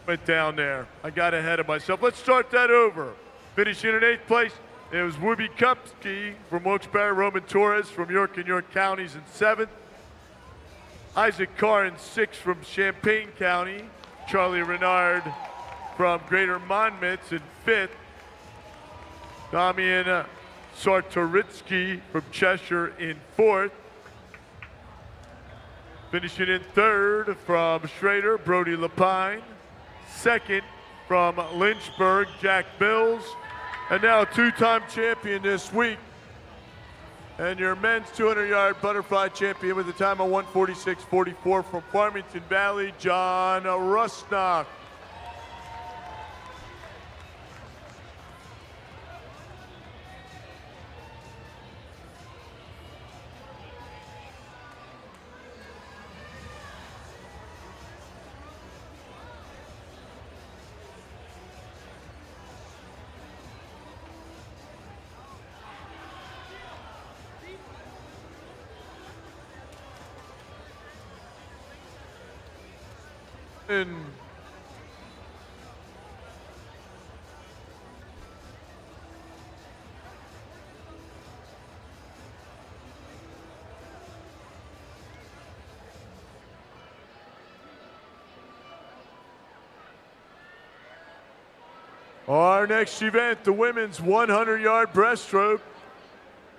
Went down there. I got ahead of myself. Let's start that over. Finishing in 8th place, it was Wooby Kupski from Wilkes-Barre, Roman Torres from York and York Counties in 7th. Isaac Carr in 6th from Champaign County. Charlie Renard from Greater Monmouth in 5th. Damian Sartoritsky from Cheshire in 4th. Finishing in 3rd from Schrader, Brody Lapine. 2nd from Lynchburg, Jack Bills. And now a two-time champion this week. And your men's 200-yard butterfly champion with a time of 1:46.44 from Farmington Valley, John Rusnock. And our next event, the women's 100-yard breaststroke.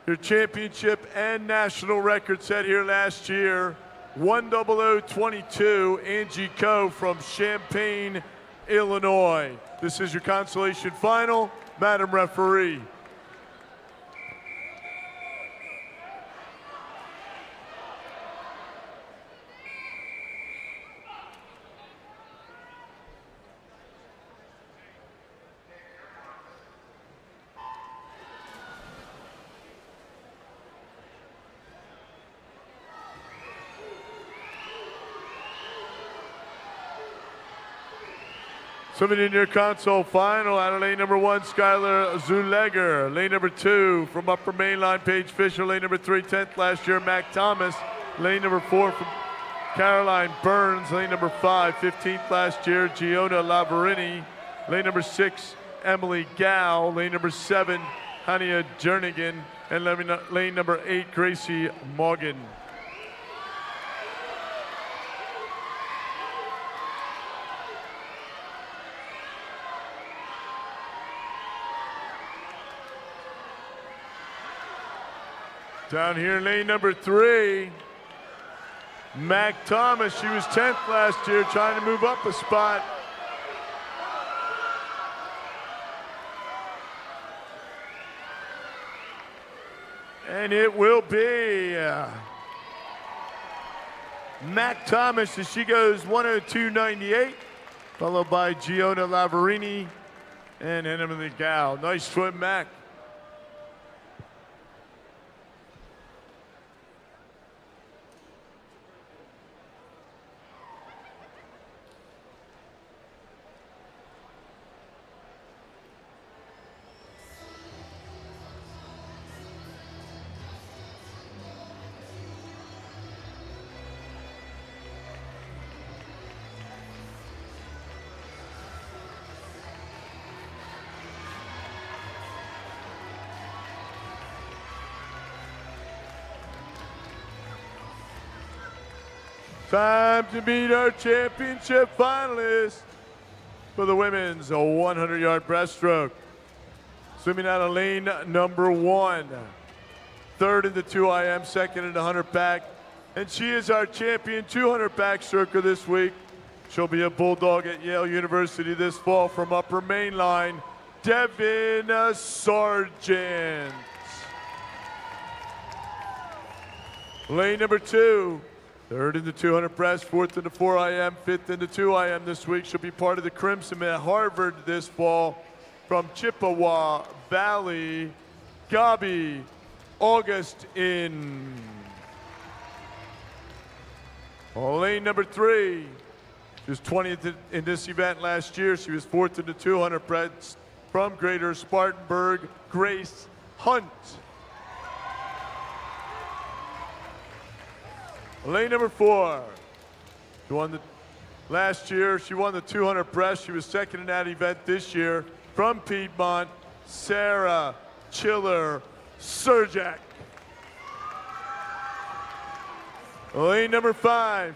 Your championship and national record set here last year. 10022, Angie Coe from Champaign, Illinois. This is your consolation final. Madam Referee. Swimming in your console final out of lane number 1, Skylar Zuleger. Lane number 2 from Upper Mainline, Paige Fisher. Lane number 3, 10th last year, Mac Thomas. Lane number 4 from Caroline Burns. Lane number 5, 15th last year, Giona Lavarini. Lane number 6, Emily Gow. Lane number 7, Hania Jernigan. And lane number 8, Gracie Morgan. Down here in lane number 3, Mac Thomas. She was 10th last year, trying to move up a spot. And it will be Mac Thomas as she goes 102.98, followed by Giona Lavarini and Emily Gow. Nice swim, Mac. Time to meet our championship finalists for the women's 100-yard breaststroke. Swimming out of lane number 1, third in the 2IM, second in the 100 back. And she is our champion 200 backstroker this week. She'll be a Bulldog at Yale University this fall from Upper Mainline, Devin Sargent. Lane number 2, third in the 200 breast, fourth in the 4IM, fifth in the 2IM this week. She'll be part of the Crimson at Harvard this fall from Chippewa Valley, Gabi Augustin. Lane number 3, she was 20th in this event last year. She was fourth in the 200 breast from Greater Spartanburg, Grace Hunt. Lane number 4, she won last year. She won the 200 breast. She was second in that event this year from Piedmont, Sarah Chiller Surjak. Lane number 5,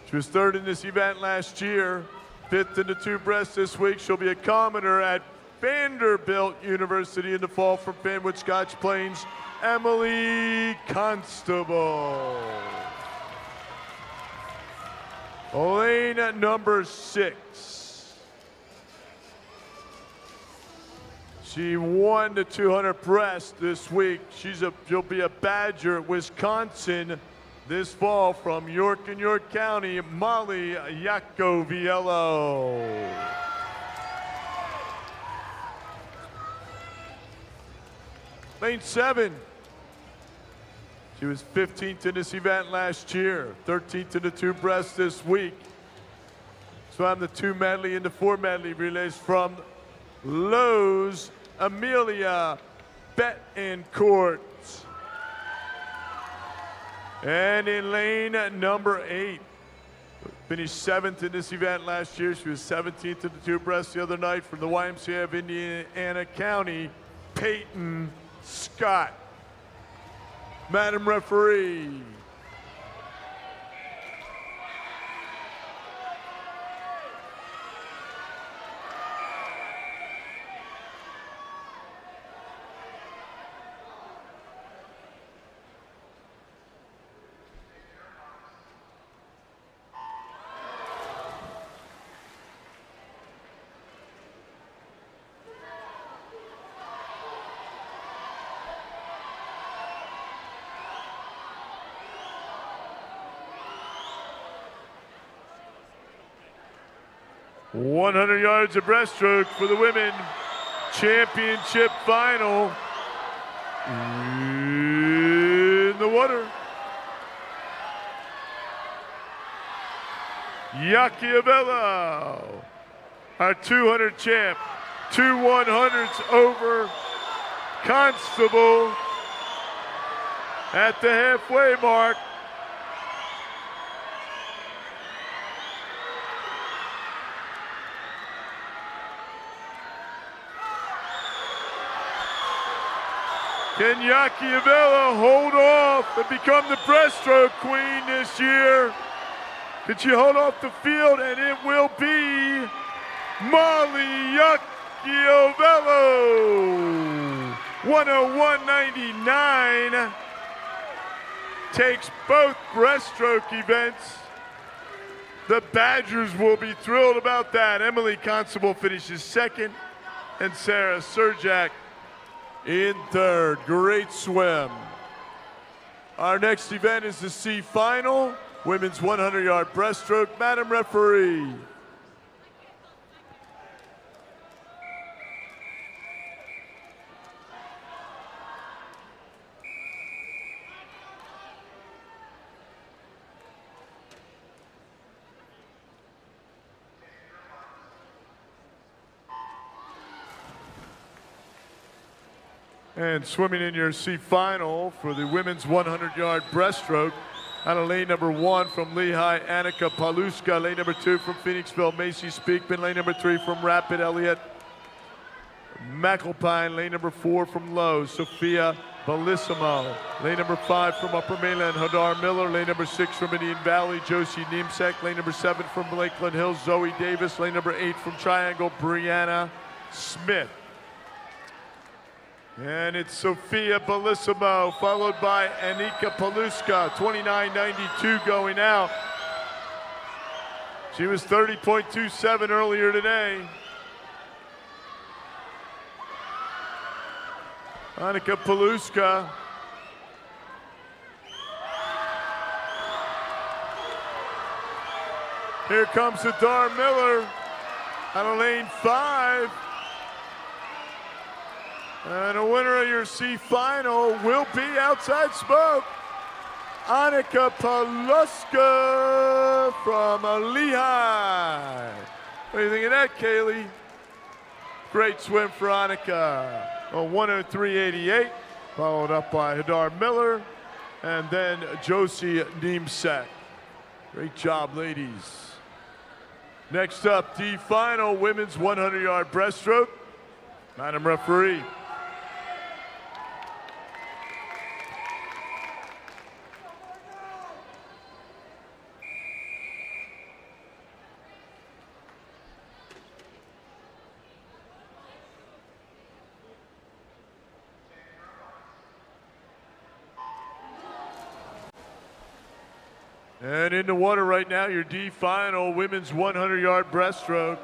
she was third in this event last year, fifth in the 2 breast this week. She'll be a commoner at Vanderbilt University in the fall from Fanwood Scotch Plains, Emily Constable. Lane number 6. She won the 200 breast this week. She'll be a Badger at Wisconsin this fall from York and York County, Molly Iacoviello. Lane 7. She was 15th in this event last year, 13th in the 2 breast this week. Swam the 2 medley and the 4 medley relays from Lowe's, Amelia Betancourt. And in lane number 8, Finished 7th in this event last year. She was 17th in the two breasts the other night from the YMCA of Indiana County, Peyton Scott. Madam Referee. .100 yards of breaststroke for the women championship final. In the water. Yachiavello, our 200 champ. 2 100s over Constable at the halfway mark. Can Yachiavello hold off and become the breaststroke queen this year? Can she hold off the field? And it will be Molly Yachiavello. 101.99 takes both breaststroke events. The Badgers will be thrilled about that. Emily Constable finishes second, and Sarah Surjak in third. Great swim. Our next event is the C final, women's 100-yard breaststroke. Madam Referee. And swimming in your C final for the women's 100-yard breaststroke, out of lane number 1 from Lehigh, Annika Paluska. Lane number 2 from Phoenixville, Macy Speakman. Lane number 3 from Rapid, Elliott McAlpine. Lane number 4 from Lowe, Sophia Bellissimo. Lane number 5 from Upper Mainland, Hadar Miller. Lane number 6 from Indian Valley, Josie Nimsek. Lane number 7 from Lakeland Hills, Zoe Davis. Lane number 8 from Triangle, Brianna Smith. And it's Sophia Bellissimo, followed by Anika Paluska, 29.92 going out. She was 30.27 earlier today. Anika Paluska. Here comes Hadar Miller out of lane 5. And a winner of your C final will be outside smoke. Anika Paluska from Lehigh. What do you think of that, Kaylee? Great swim for Anika. A 103.88, followed up by Hadar Miller, and then Josie Nimsek. Great job, ladies. Next up, D final, women's 100-yard breaststroke. Madam Referee. And in the water right now, your D final, women's 100-yard breaststroke.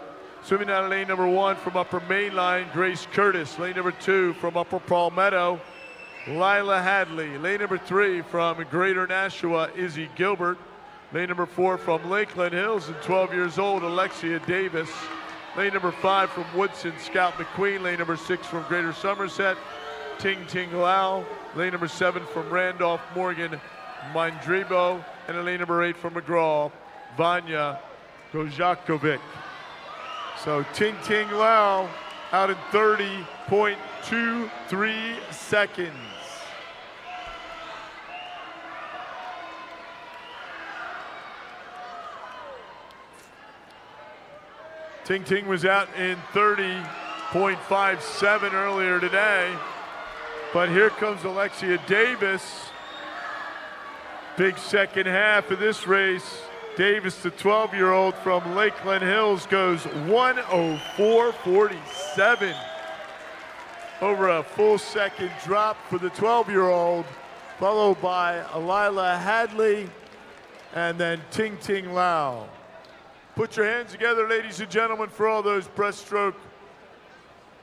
Swimming out of lane number 1 from Upper Mainline, Grace Curtis. Lane number 2 from Upper Palmetto, Lila Hadley. Lane number 3 from Greater Nashua, Izzy Gilbert. Lane number 4 from Lakeland Hills and 12 years old, Alexia Davis. Lane number 5 from Woodson, Scout McQueen. Lane number 6 from Greater Somerset, Ting Ting Lau. Lane number 7 from Randolph, Morgan Mandribo. And lane number 8 from McGraw, Vanya Gojakovic. So Ting Ting Lau out in 30.23 seconds. Ting Ting was out in 30.57 earlier today. But here comes Alexia Davis. Big second half of this race. Davis, the 12-year-old from Lakeland Hills, goes 1:04.47. Over a full second drop for the 12-year-old, followed by Alila Hadley and then Ting Ting Lau. Put your hands together, ladies and gentlemen, for all those breaststroke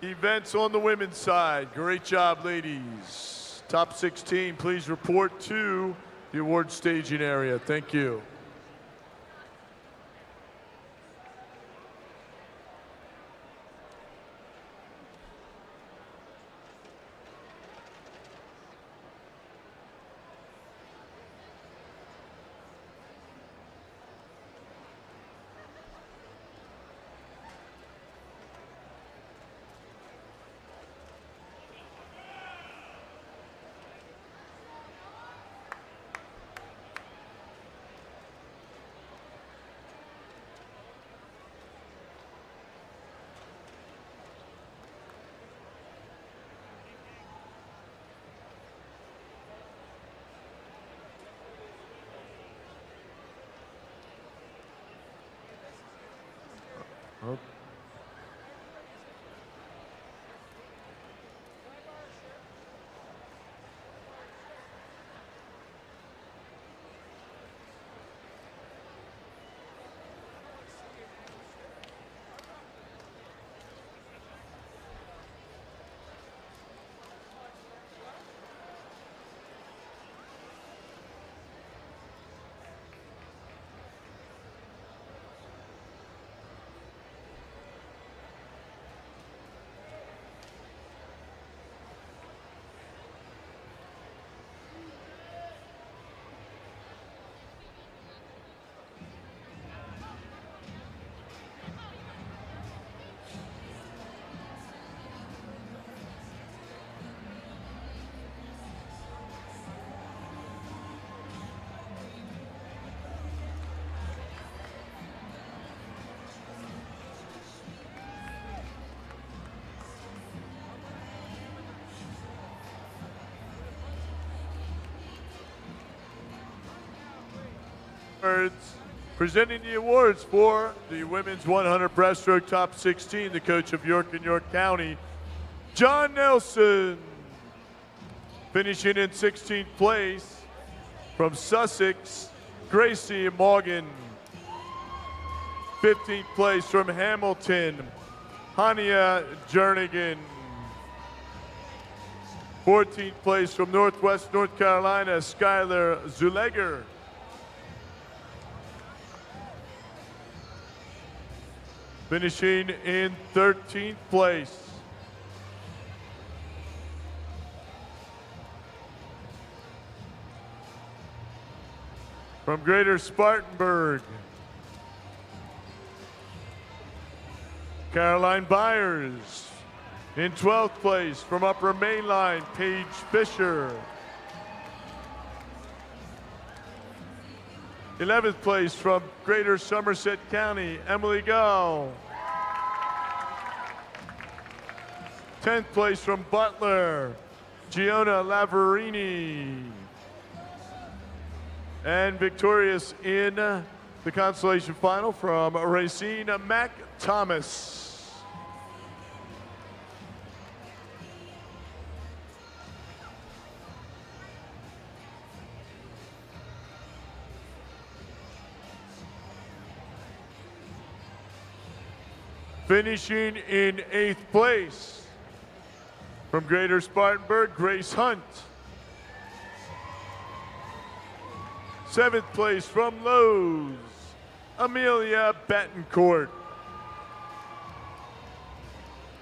events on the women's side. Great job, ladies. Top 16, please report to the award staging area. Thank you. Presenting the awards for the women's 100 breaststroke top 16, the coach of York and York County, John Nelson. Finishing in 16th place from Sussex, Gracie Morgan. 15th place from Hamilton, Hania Jernigan. 14th place from Northwest North Carolina, Skylar Zuleger. Finishing in 13th place from Greater Spartanburg, Caroline Byers. In 12th place from Upper Mainline, Paige Fisher. 11th place from Greater Somerset County, Emily Gall. 10th place from Butler, Giona Lavarini. And victorious in the consolation final from Racine Mac Thomas. Finishing in 8th place from Greater Spartanburg, Grace Hunt. 7th place from Lowe's, Amelia Betancourt.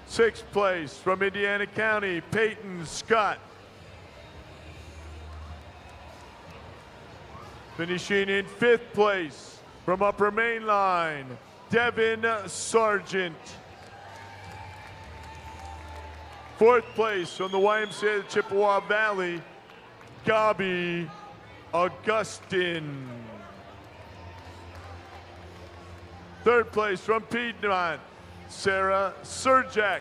6th place from Indiana County, Peyton Scott. Finishing in 5th place from Upper Mainline, Devin Sargent. 4th place from the YMCA of the Chippewa Valley, Gabi Augustin. 3rd place from Piedmont, Sarah Surjak.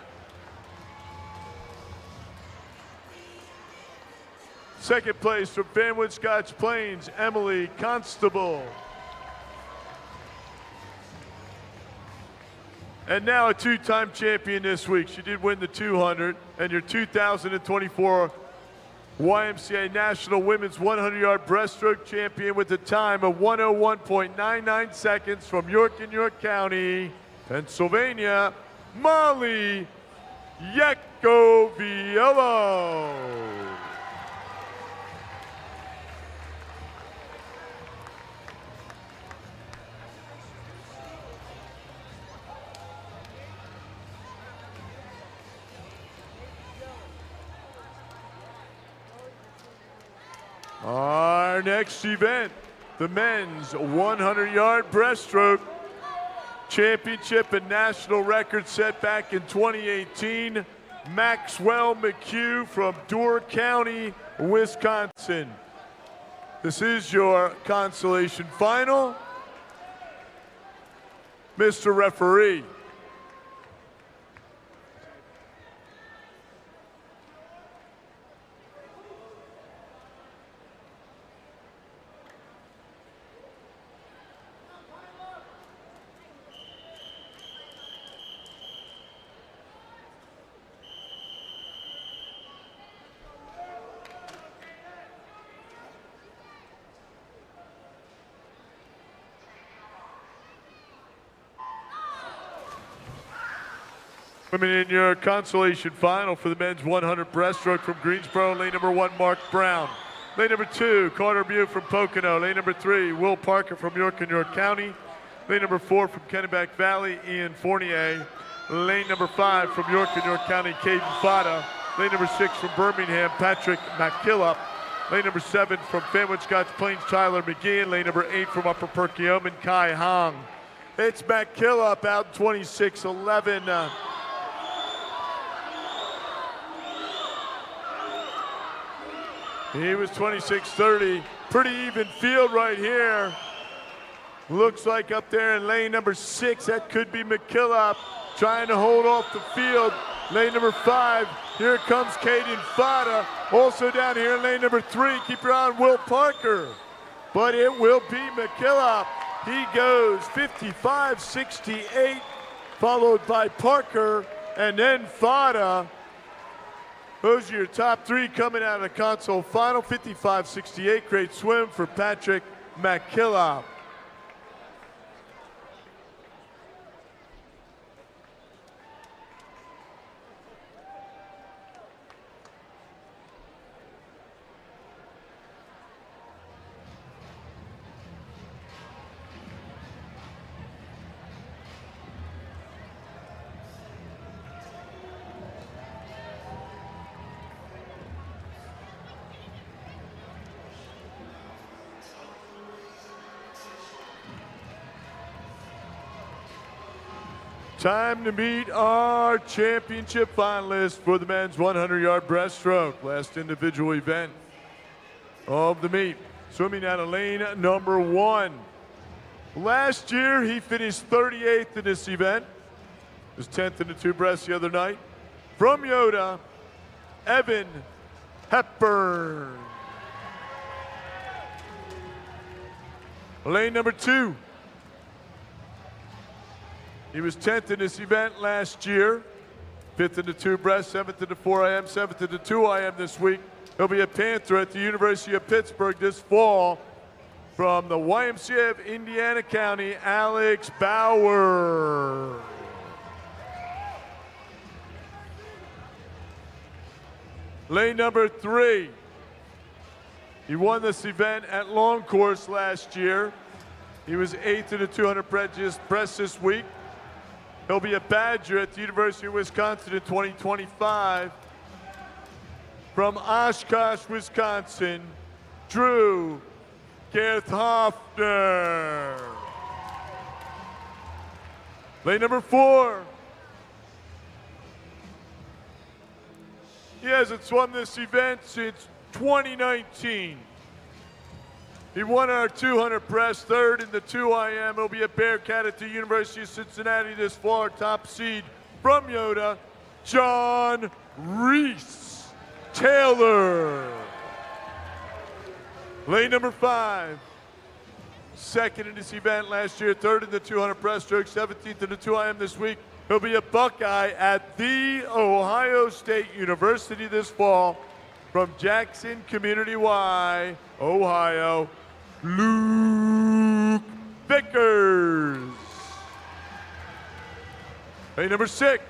Second place from Fanwood Scotch Plains, Emily Constable. And now a two-time champion this week. She did win the 200 and your 2024 YMCA National Women's 100-yard breaststroke champion with a time of 101.99 seconds from York and York County, Pennsylvania, Molly Yakoviello. Our next event, the men's 100-yard breaststroke championship and national record set back in 2018. Maxwell McHugh from Door County, Wisconsin. This is your consolation final. Mr. Referee. Women in your consolation final for the men's 100 breaststroke from Greensboro, lane number 1, Mark Brown. Lane number 2, Carter Mew from Pocono. Lane number 3, Will Parker from York and York County. Lane number 4 from Kennebec Valley, Ian Fournier. Lane number 5 from York and York County, Caden Fada. Lane number 6 from Birmingham, Patrick McKillop. Lane number 7 from Fanwood Scotch Plains, Tyler McGee. And lane number 8 from Upper Perkiomen, Kai Hong. It's McKillop out 26-11. He was 26-30. Pretty even field right here. Looks like up there in lane number 6, that could be McKillop trying to hold off the field. Lane number 5, here comes Caden Fada. Also down here in lane number 3, keep your eye on Will Parker. But it will be McKillop. He goes 55-68, followed by Parker and then Fada. Those are your top 3 coming out of the console final. 55-68, great swim for Patrick McKillop. Time to meet our championship finalists for the men's 100-yard breaststroke. Last individual event of the meet. Swimming out of lane number 1. Last year, he finished 38th in this event. He was 10th in the 2 breasts the other night. From Yoda, Evan Hepburn. Lane number 2. He was 10th in this event last year. 5th in the 2 breast, 7th in the 4 IM, 7th in the 2 IM this week. He'll be a Panther at the University of Pittsburgh this fall. From the YMCA of Indiana County, Alex Bauer. Lane number 3. He won this event at Long Course last year. He was 8th in the 200 breast this week. He'll be a Badger at the University of Wisconsin in 2025. From Oshkosh, Wisconsin, Drew Gerthhoffner. Lane number 4. He hasn't swum this event since 2019. He won our 200 press, third in the 2IM. He'll be a Bearcat at the University of Cincinnati this fall. Our top seed from Yoda, John Reese Taylor. Lane number 5. Second in this event last year, third in the 200 breaststroke, 17th in the 2IM this week. He'll be a Buckeye at The Ohio State University this fall. From Jackson Community Y, Ohio, Luke Vickers. Lane number 6.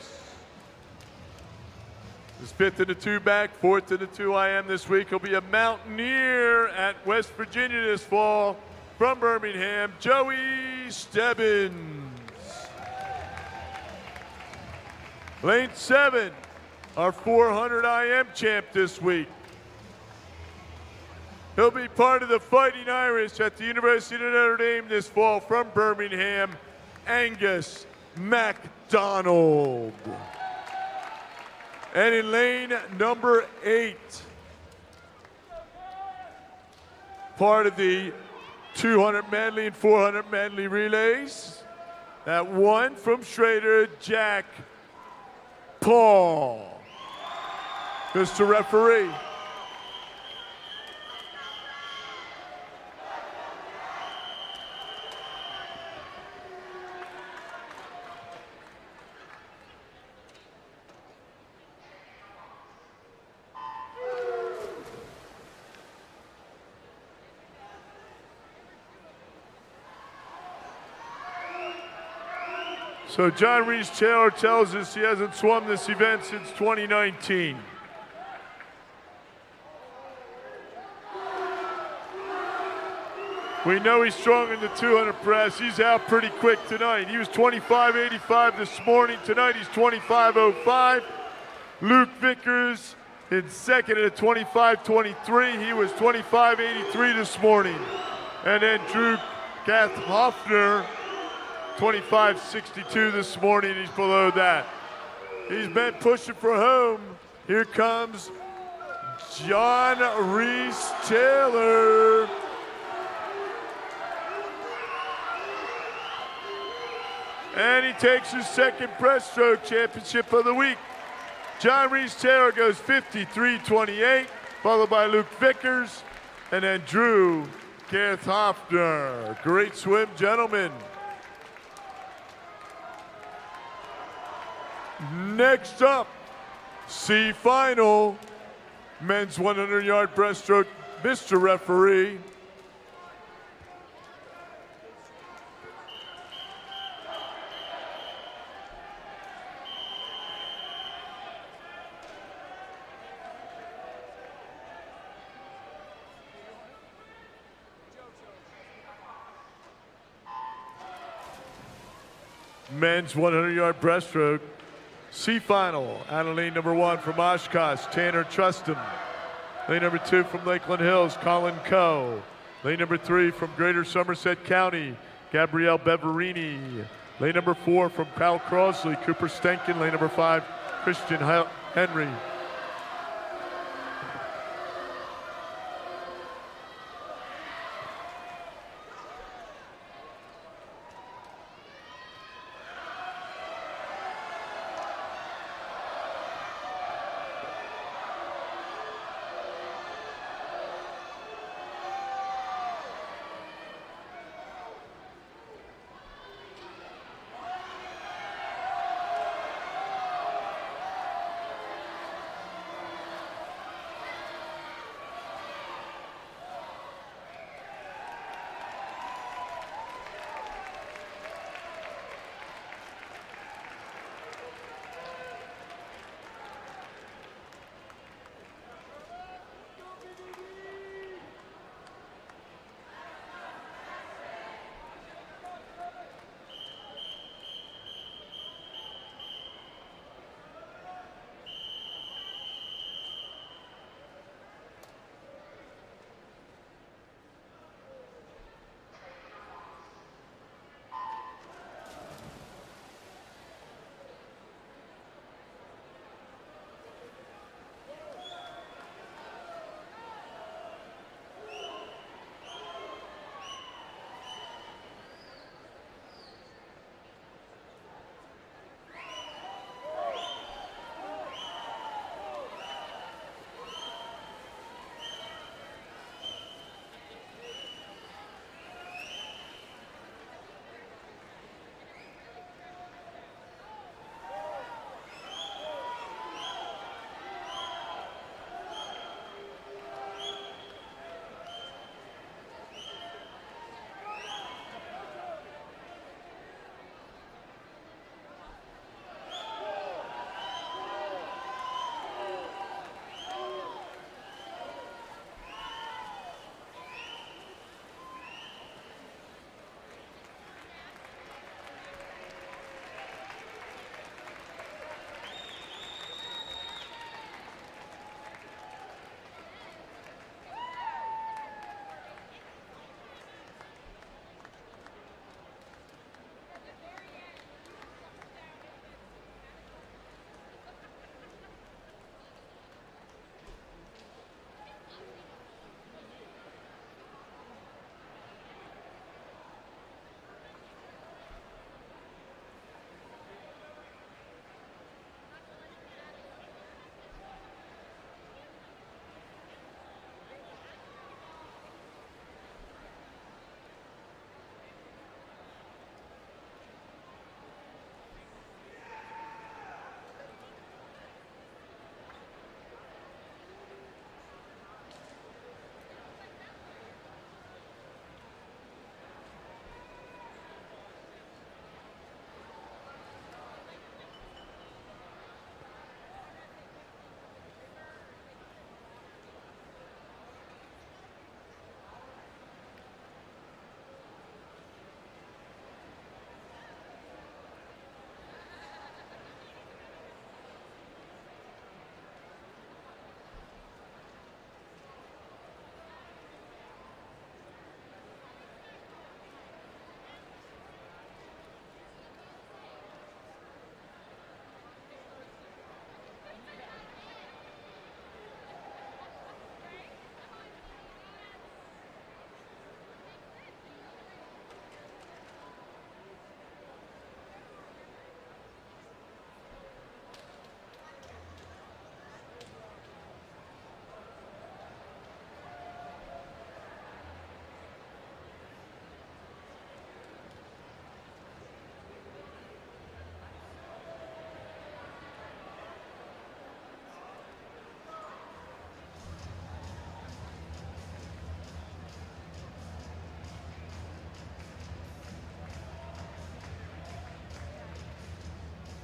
Is 5th in the 2-back, 4th in the 2IM this week. He'll be a Mountaineer at West Virginia this fall. From Birmingham, Joey Stebbins. Lane 7, our 400 IM champ this week. He'll be part of the Fighting Irish at the University of Notre Dame this fall. From Birmingham, Angus MacDonald. And in lane number 8, part of the 200 medley and 400 medley relays. That one from Schrader, Jack Paul. Mr. Referee. So John Reese Taylor tells us he hasn't swum this event since 2019. We know he's strong in the 200 press. He's out pretty quick tonight. He was 25.85 this morning. Tonight he's 25.05. Luke Vickers in second at a 25.23. He was 25.83 this morning. And then Drew Gath-Hoffner, 25.62 this morning. He's below that. He's been pushing for home. Here comes John Reese Taylor. And he takes his second breaststroke championship of the week. John Reese Taylor goes 53.28, followed by Luke Vickers, and then Drew Gath-Hoffner. Great swim, gentlemen. Next up, C final, men's 100-yard breaststroke. Mr. Referee. Men's 100-yard breaststroke. C final, out of lane number 1 from Oshkosh, Tanner Trustum. Lane number 2 from Lakeland Hills, Colin Coe. Lane number 3 from Greater Somerset County, Gabrielle Beverini. Lane number 4 from Kyle Crossley, Cooper Stenkin. Lane number 5, Christian Henry.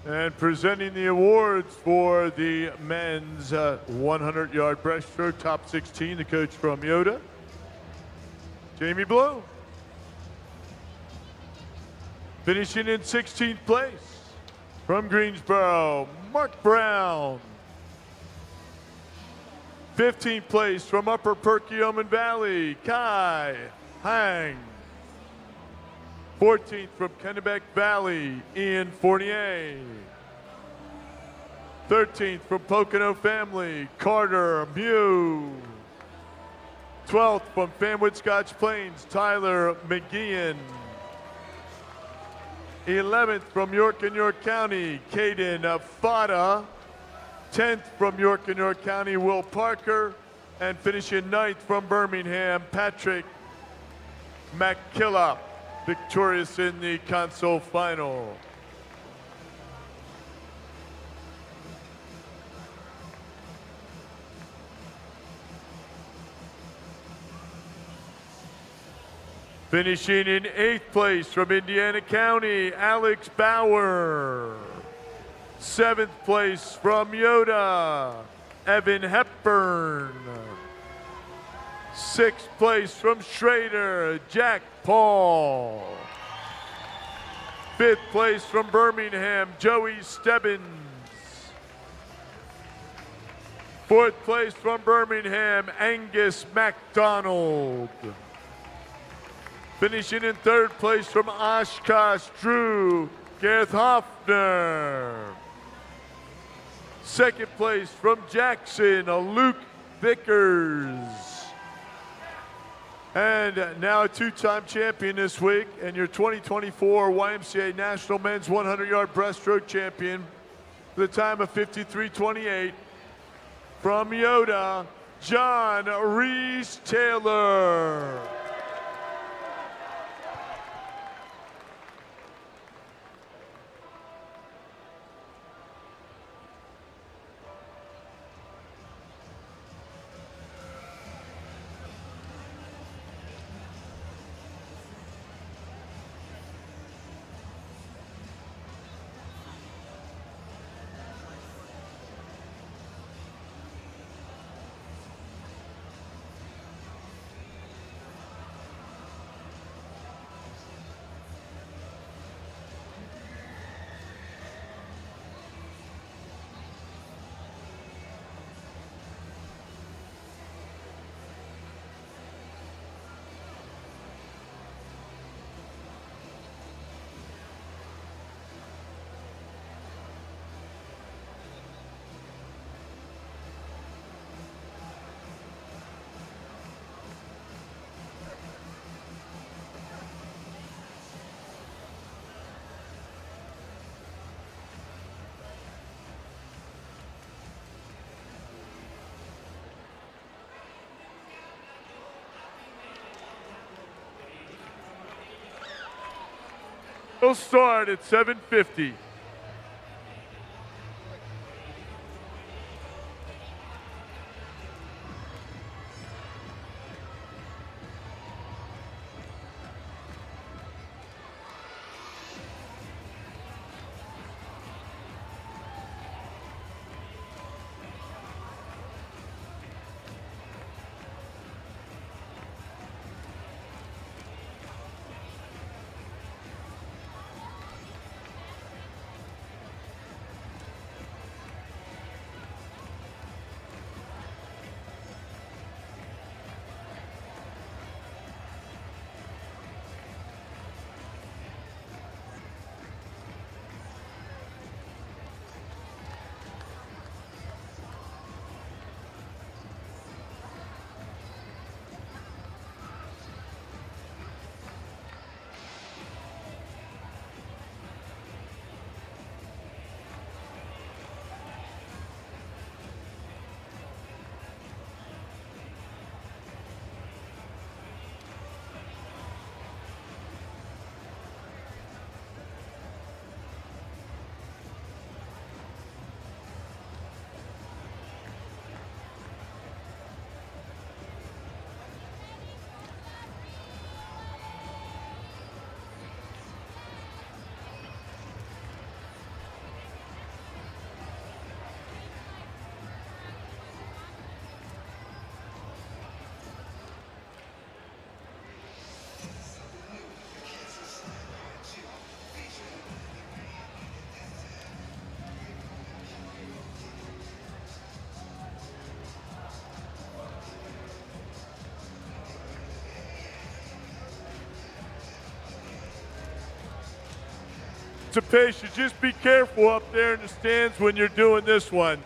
And presenting the awards for the men's 100-yard breaststroke, top 16, the coach from Yoda, Jamie Blow. Finishing in 16th place from Greensboro, Mark Brown. 15th place from Upper Perkiomen Valley, Kai Hang. 14th from Kennebec Valley, Ian Fournier. 13th from Pocono Family, Carter Mew. 12th from Fanwood Scotch Plains, Tyler McGeehan. 11th from York and York County, Caden Fada. 10th from York and York County, Will Parker. And finishing 9th from Birmingham, Patrick McKillop, victorious in the console final. Finishing in 8th place from Indiana County, Alex Bauer. 7th place from Yoda, Evan Hepburn. 6th place from Schrader, Jack Paul. 5th place from Birmingham, Joey Stebbins. 4th place from Birmingham, Angus MacDonald. Finishing in 3rd place from Oshkosh, Drew Gareth Hoffner. 2nd place from Jackson, Luke Vickers. And now a two-time champion this week, and your 2024 YMCA National Men's 100-Yard Breaststroke Champion with a time of 53:28 from Yoda, John Reese Taylor. We'll start at 7:50. participation. Just be careful up there in the stands when you're doing this one.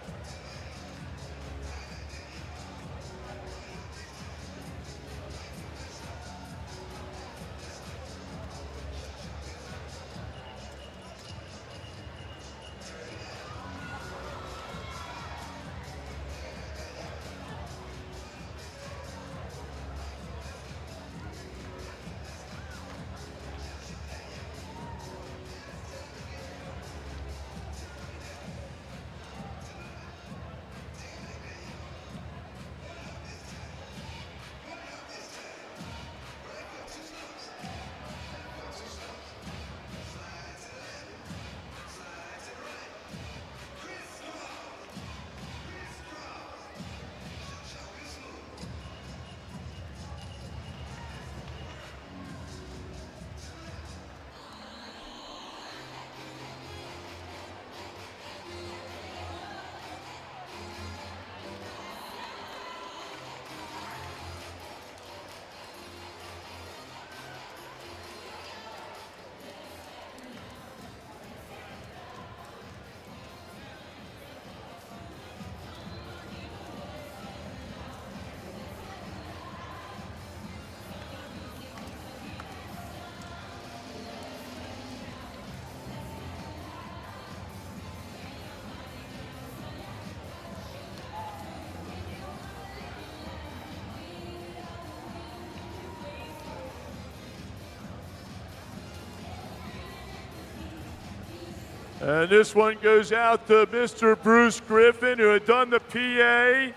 And this one goes out to Mr. Bruce Griffin, who had done the PA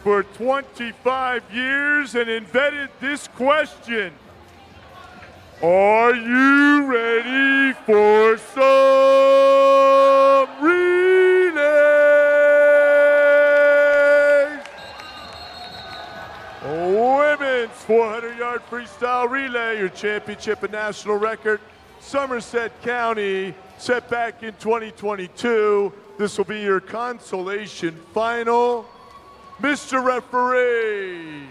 for 25 years and invented this question. Are you ready for some relays? Women's 400-yard freestyle relay, your championship and national record. Somerset County, set back in 2022. This will be your consolation final. Mr. Referee.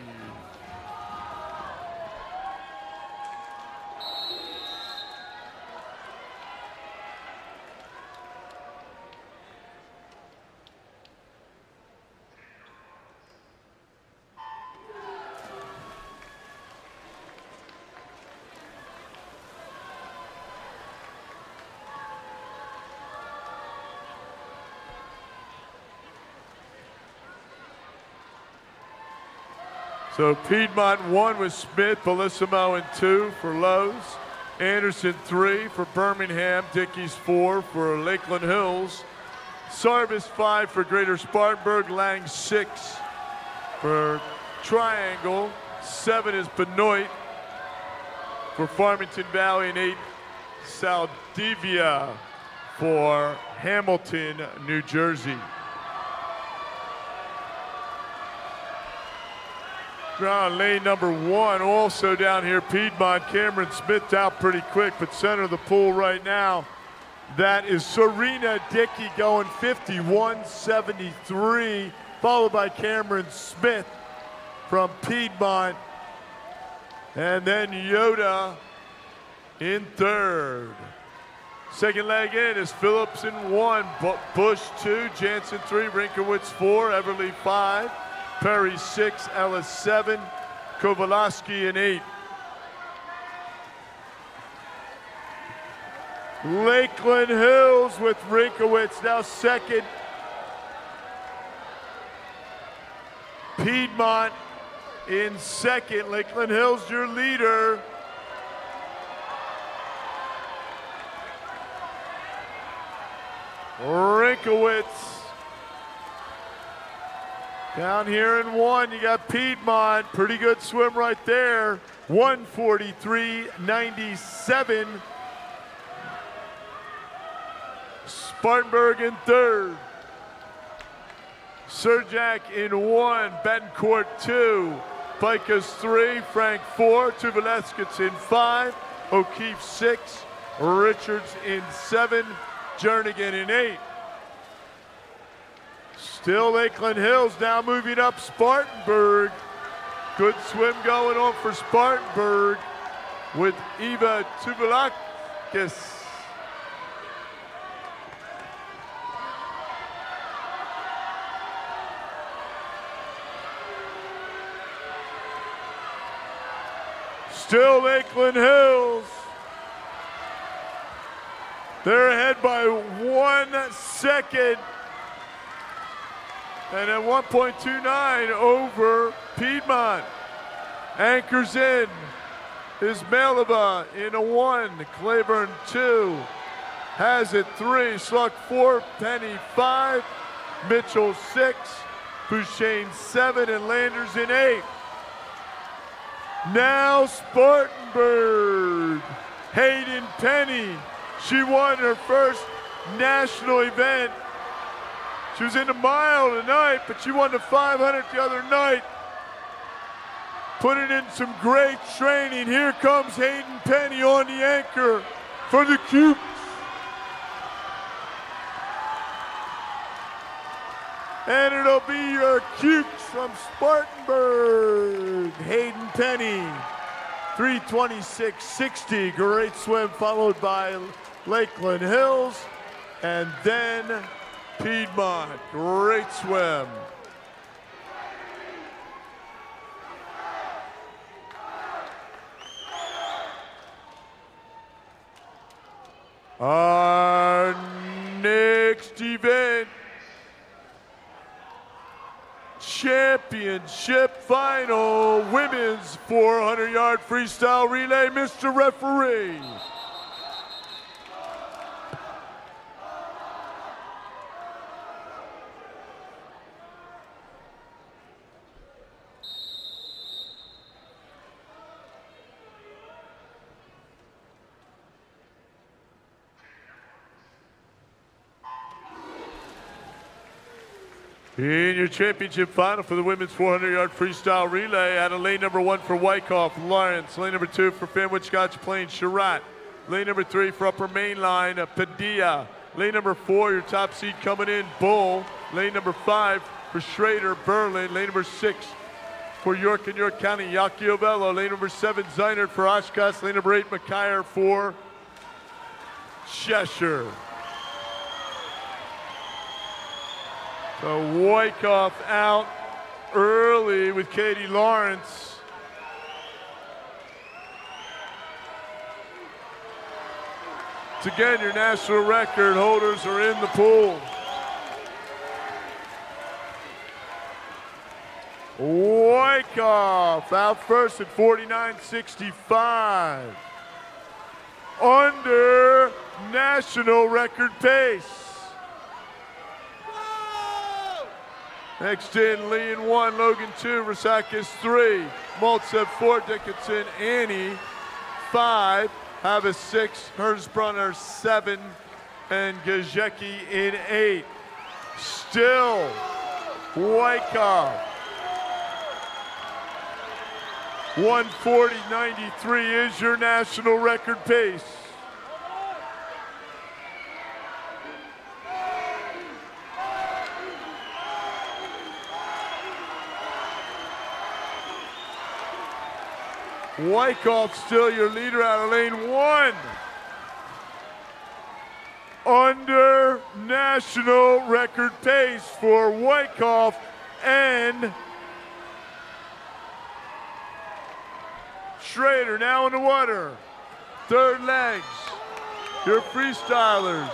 So Piedmont 1 with Smith, Bellissimo in 2 for Lowe's, Anderson 3 for Birmingham, Dickey's 4 for Lakeland Hills, Sarvis 5 for Greater Spartanburg, Lang 6 for Triangle, 7 is Benoit for Farmington Valley, and 8 Saldivia for Hamilton, New Jersey. Ground lane number 1, also down here, Piedmont. Cameron Smith out pretty quick, but center of the pool right now. That is Serena Dickey going 51.73, followed by Cameron Smith from Piedmont. And then Yoda in 3rd. Second leg in is Phillips in 1, Bush 2, Jansen 3, Rinkowitz 4, Everly 5. Perry 6, Ellis 7, Kowalski in 8. Lakeland Hills with Rinkowitz now second. Piedmont in second. Lakeland Hills your leader. Rinkowitz down here in 1, you got Piedmont. Pretty good swim right there. 1:43.97. Spartanburg in 3rd. Surjak in 1. Betancourt 2. Pikus 3. Frank 4. Tuvaleskitz in 5. O'Keefe 6. Richards in 7. Jernigan in 8. Still Lakeland Hills now moving up Spartanburg. Good swim going on for Spartanburg with Eva Tuvalakis. Still Lakeland Hills. They're ahead by 1 second. And at 1.29 over Piedmont. Anchors in is Malava in a 1, Claiborne 2, has it 3, Sluck 4, Penny 5, Mitchell 6, Bouchane 7, and Landers in 8. Now Spartanburg, Hayden Penny. She won her first national event. She was in the mile tonight, but she won the 500 the other night. Putting in some great training. Here comes Hayden Penny on the anchor for the Cubes. And it'll be your Cubes from Spartanburg. Hayden Penny, 3:26.60. Great swim, followed by Lakeland Hills, and then Piedmont. Great swim. Our next event, championship final, women's 400-yard freestyle relay. Mr. Referee. In your championship final for the women's 400-yard freestyle relay, out of lane number 1 for Wyckoff, Lawrence. Lane number 2 for Fanwood Scotch Plains, Sherratt. Lane number 3 for Upper Main Line, Padilla. Lane number 4, your top seed coming in, Bull. Lane number 5 for Schrader, Berlin. Lane number 6 for York and York County, Yaquiovello. Lane number 7, Zeinert for Oshkosh. Lane number 8, McKyer for Cheshire. So Wyckoff out early with Katie Lawrence. It's again, your national record holders are in the pool. Wyckoff out first at 49.65. Under national record pace. Next in, Lee in 1, Logan 2, Rasakis 3, Maltsev 4, Dickinson, Annie 5, Havas 6, Hersbrunner 7, and Gajecki in 8. Still, Wyckoff. 1:40.93 is your national record pace. Wyckoff still your leader out of lane 1. Under national record pace for Wyckoff and Schrader now in the water. Third legs, your freestylers.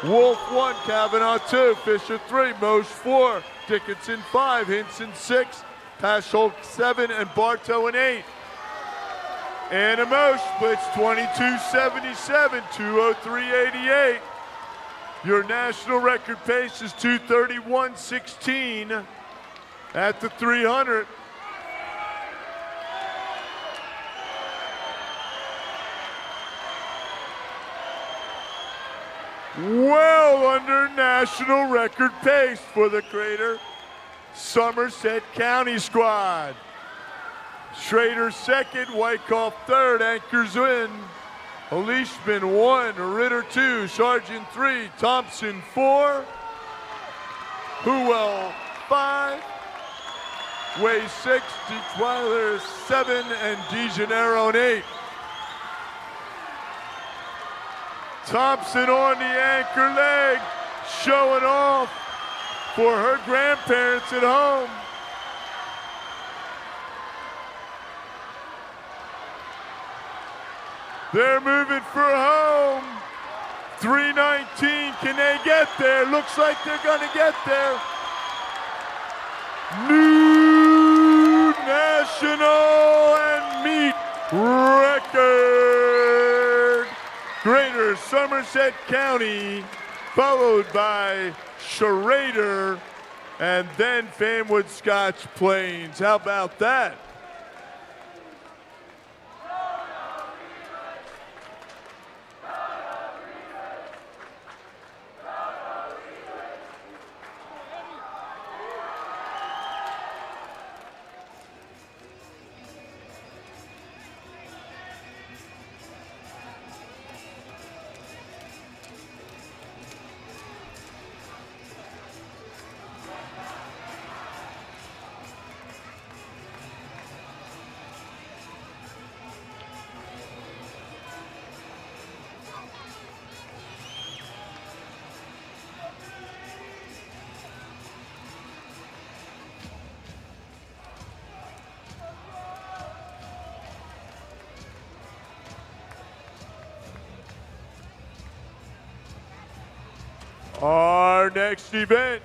Wolf 1, Kavanaugh 2, Fisher 3, Mosh 4, Dickinson 5, Hinson 6, Paschalk 7, and Bartow in 8. And Amos splits 22.77, 2:03.88. Your national record pace is 2:31.16 at the 300. Well under national record pace for the Crater Somerset County squad. Schrader second, Wyckoff third, anchors in. Olishman 1, Ritter 2, Sargent 3, Thompson 4, Hewell 5, Way 6, DeTwiler 7, and DeGenero 8. Thompson on the anchor leg, showing off for her grandparents at home. They're moving for home. 3:19, can they get there? Looks like they're gonna get there. New national and meet record. Greater Somerset County, followed by Schrader, and then Fanwood Scotch Plains. How about that? Our next event,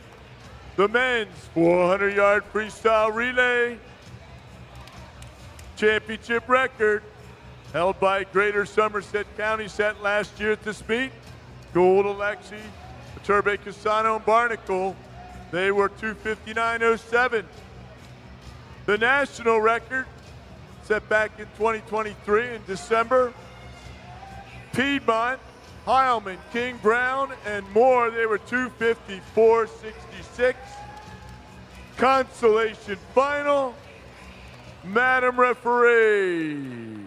the men's 400-yard freestyle relay championship record, held by Greater Somerset County, set last year at this meet. Gold Alexi, Turbe Casano, and Barnacle. They were 2:59.07. The national record, set back in 2023 in December. Piedmont, Heilman, King Brown, and more. They were 2:54.66. Consolation final, Madam Referee.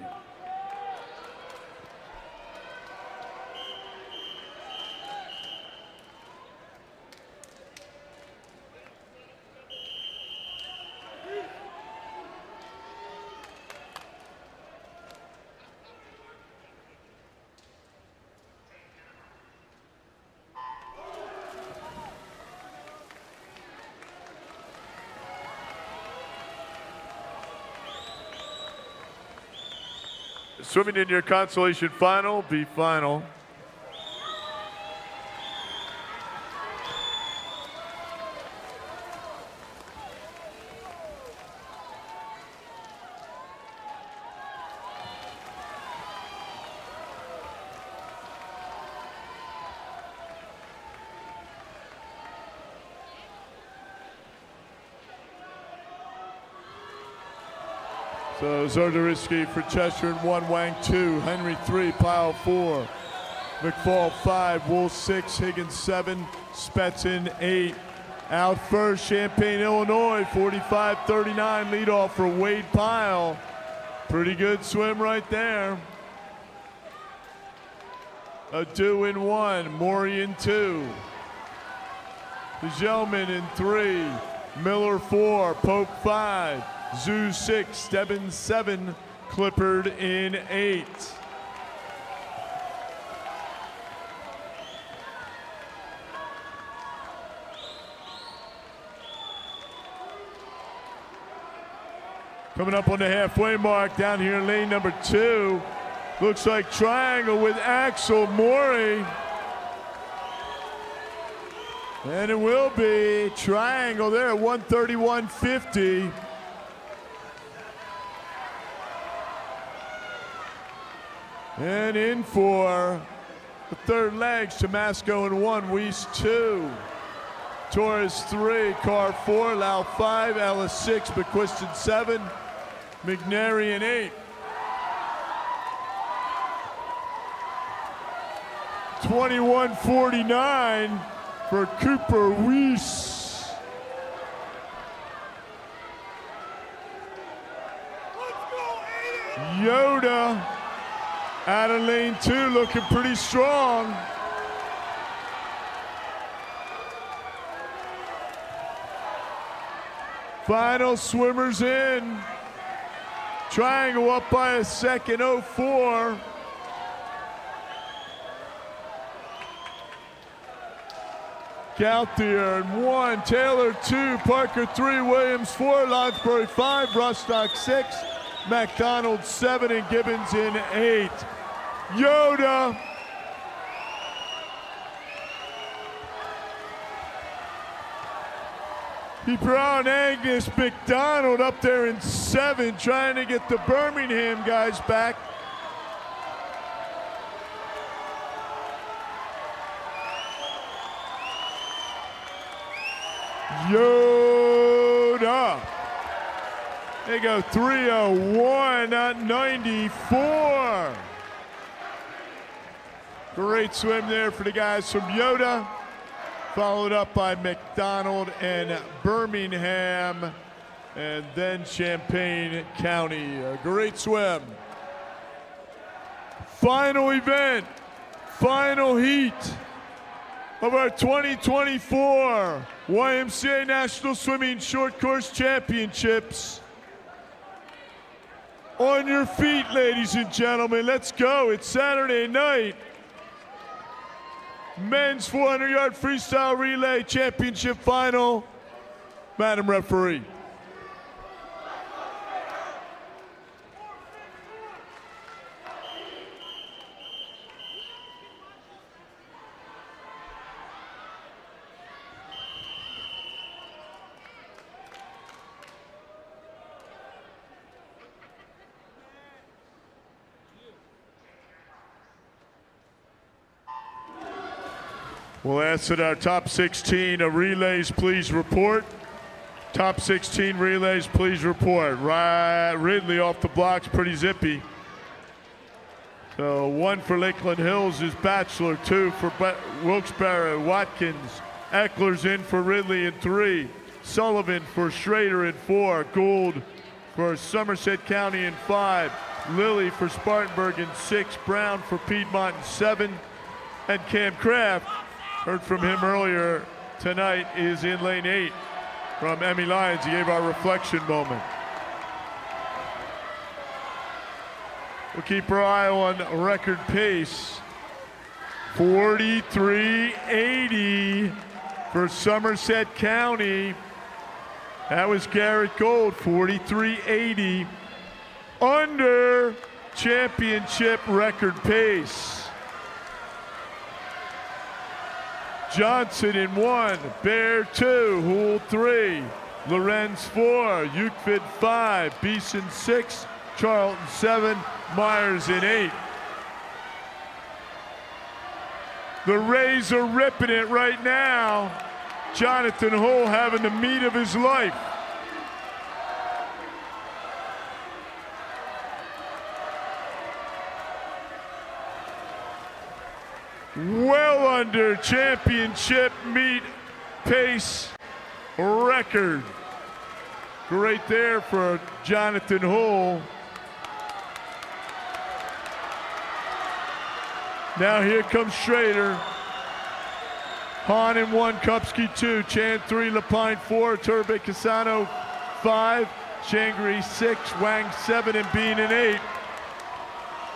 Swimming in your consolation final, B final. So Zardarisky for Cheshire in 1, Wang 2, Henry 3, Pyle 4, McFall 5, Wool 6, Higgins 7, Spetzen 8. Out first, Champaign, Illinois, 45-39, leadoff for Wade Pyle. Pretty good swim right there. Adu in 1, Maury in 2. Gelman in 3, Miller 4, Pope 5. Zoo 6, Stebbins 7, Clippard in 8. Coming up on the halfway mark down here in lane number 2. Looks like triangle with Axel Maury. And it will be triangle there at 1:31.50. And in for the third legs, Tomasco in 1, Weiss 2. Torres 3, Carr 4, Lau 5, Ellis 6, McQuiston 7, McNary in 8. 21:49 for Cooper Weiss. Yoda out of lane 2, looking pretty strong. Final swimmers in. Triangle up by a second, 04. Gauthier in 1, Taylor 2, Parker 3, Williams 4, Lonsbury 5, Rustock 6, McDonald 7, and Gibbons in 8. Yoda. Brown Agnes McDonald up there in 7, trying to get the Birmingham guys back. Yoda. They go 3:01 at 94. Great swim there for the guys from Yoda. Followed up by McDonald and Birmingham, and then Champaign County. A great swim. Final event, final heat of our 2024 YMCA National Swimming Short Course Championships. On your feet, ladies and gentlemen, let's go. It's Saturday night. Men's 400-yard freestyle relay championship final. Madam Referee. We'll ask that our top 16 relays please report. Top 16 relays please report. Ridley off the blocks, pretty zippy. So 1 for Lakeland Hills is Bachelor, 2 for Wilkes-Barre, Watkins. Eckler's in for Ridley in 3. Sullivan for Schrader in 4. Gould for Somerset County in 5. Lilly for Spartanburg in 6. Brown for Piedmont in 7. And Cam Kraft, heard from him earlier tonight, is in lane 8 from Emmy Lyons. He gave our reflection moment. We'll keep our eye on record pace. 43:80 for Somerset County. That was Garrett Gold, 43:80. Under championship record pace. Johnson in 1, Bear 2, Houle 3, Lorenz 4, Ukvid 5, Beeson 6, Charlton 7, Myers in 8. The Rays are ripping it right now. Jonathan Hull having the meat of his life. Well under championship meet pace record. Great there for Jonathan Hull. Now here comes Schrader. Hahn in 1, Kupski 2, Chan 3, Lapine 4, Turbe Casano 5, Shangri 6, Wang 7, and Bean in 8.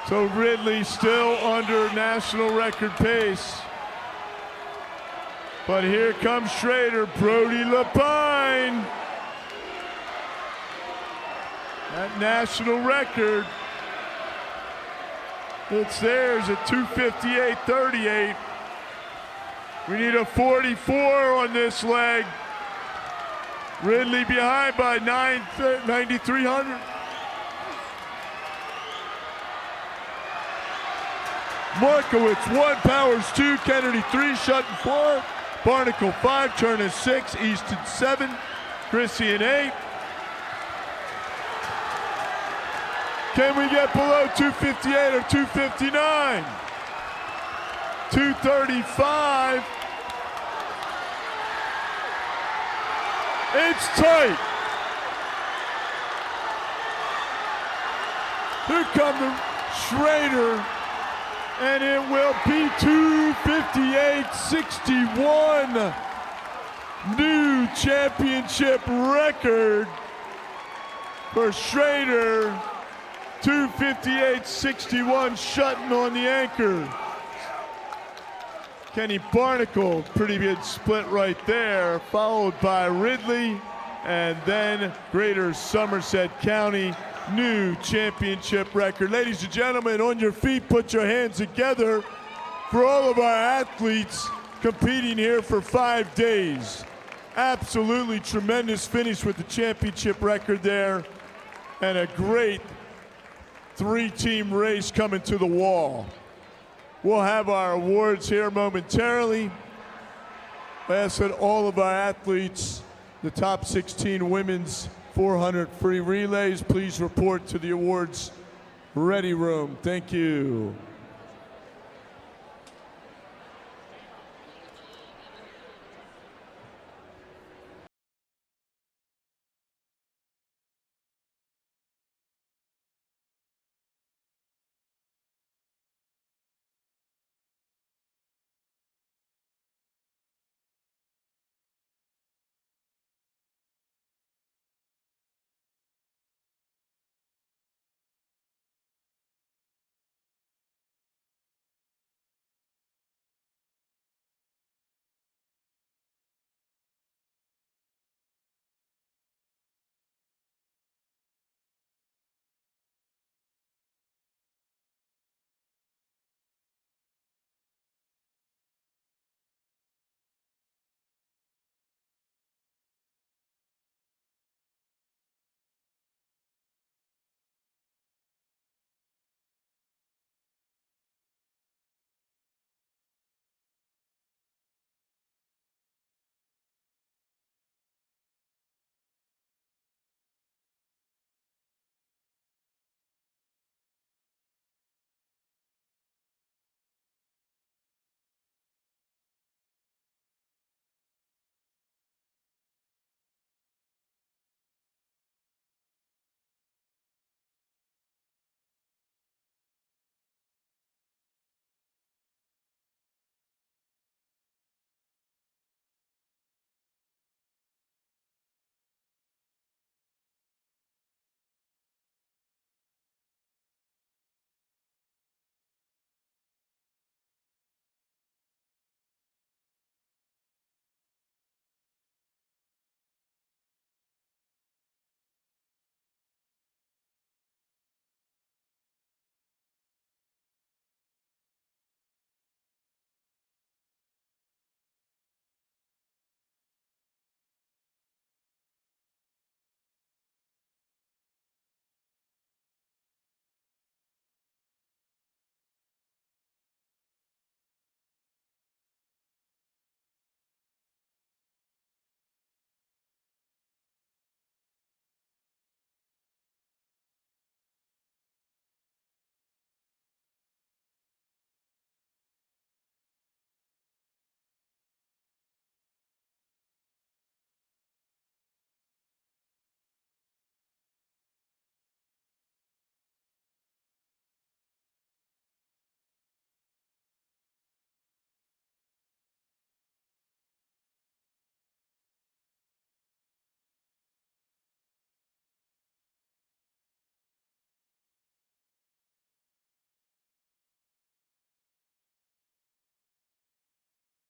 So Ridley still under national record pace. But here comes Schrader, Brody Lapine. That national record, it's theirs at 2:58.38. We need a 44 on this leg. Ridley behind by 9,300. Markowitz 1, Powers 2, Kennedy 3, Sutton 4, Barnacle 5, Turner 6, Easton 7, Chrissy in 8. Can we get below 258 or 259? 235. It's tight. Here comes the Schrader, and it will be 258.61. New championship record for Schrader. 258.61, Sutton on the anchor. Kenny Barnacle, pretty good split right there, followed by Ridley, and then Greater Somerset County new championship record. Ladies and gentlemen, on your feet, put your hands together for all of our athletes competing here for 5 days. Absolutely tremendous finish with the championship record there, and a great 3-team race coming to the wall. We'll have our awards here momentarily. I ask that all of our athletes, the top 16 women's 400 free relays, please report to the awards ready room. Thank you.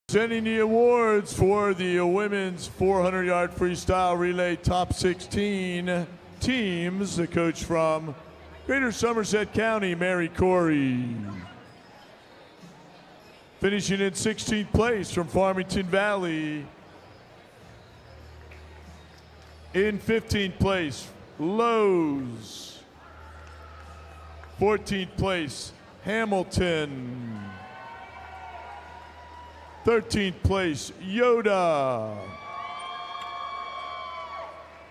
Presenting the awards for the women's 400-yard freestyle relay top 16 teams. The coach from Greater Somerset County, Mary Corey. Finishing in 16th place from Farmington Valley. In 15th place, Lowe's. 14th place, Hamilton. 13th place, Yoda.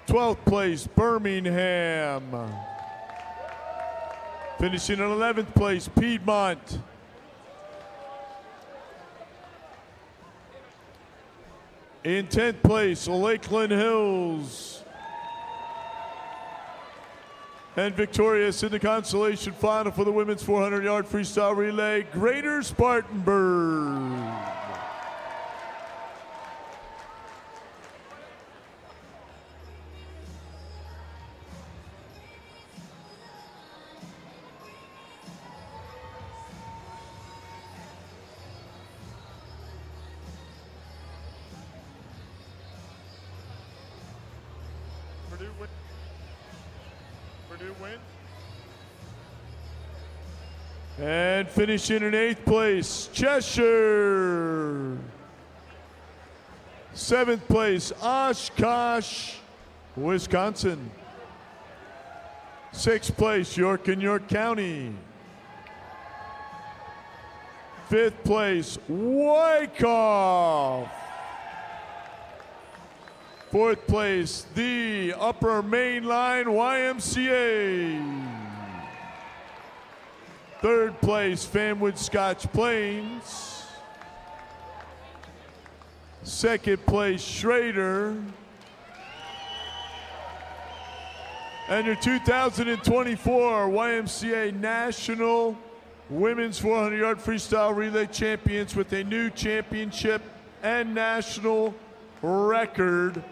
12th place, Birmingham. Finishing in 11th place, Piedmont. In 10th place, Lakeland Hills. And victorious in the consolation final for the women's 400-yard freestyle relay, Greater Spartanburg. Purdue win. And finishing in 8th place, Cheshire. 7th place, Oshkosh, Wisconsin. 6th place, York and York County. 5th place, Wyckoff. 4th place, the Upper Main Line YMCA. 3rd place, Fanwood Scotch Plains. 2nd place, Schrader. And your 2024 YMCA National Women's 400-yard Freestyle Relay Champions with a new championship and national record.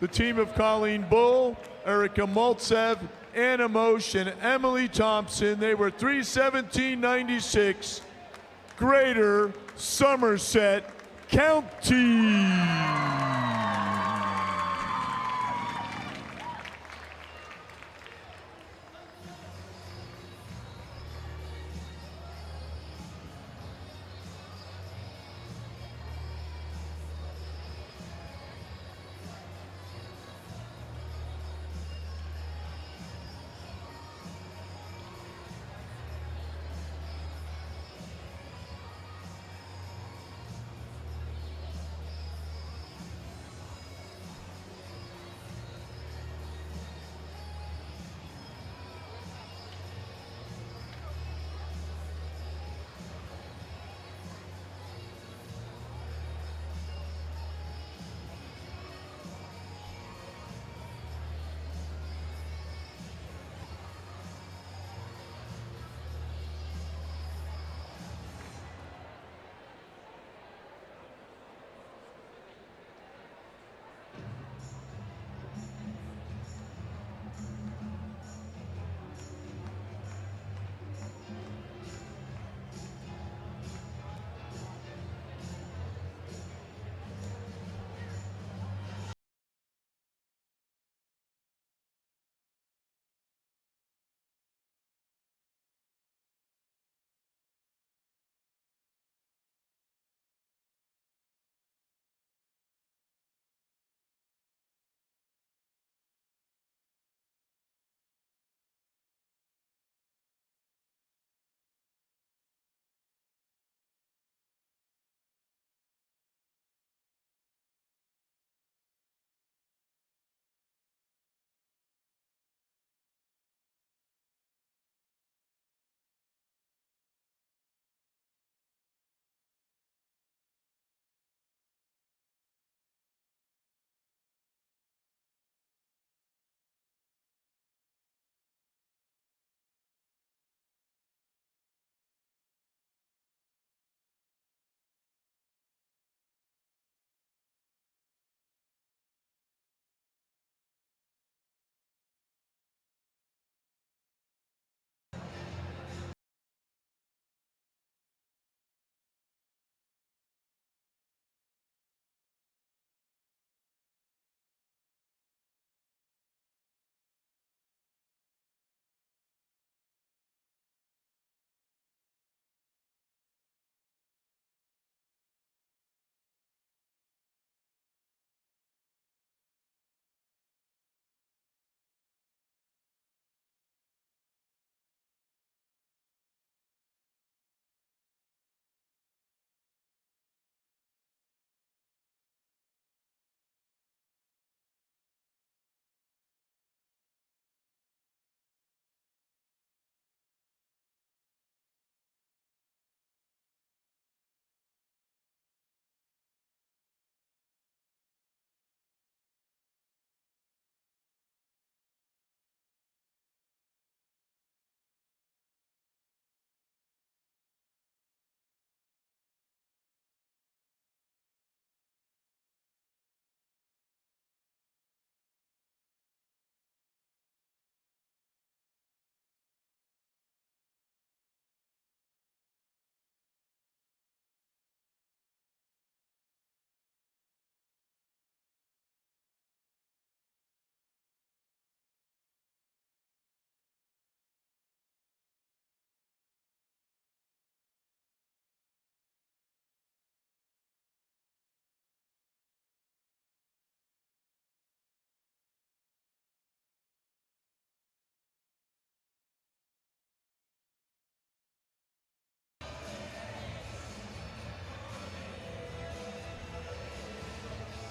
The team of Colleen Bull, Erica Maltsev, Anna Mosh, and Emily Thompson. They were 3:17.96, Greater Somerset County.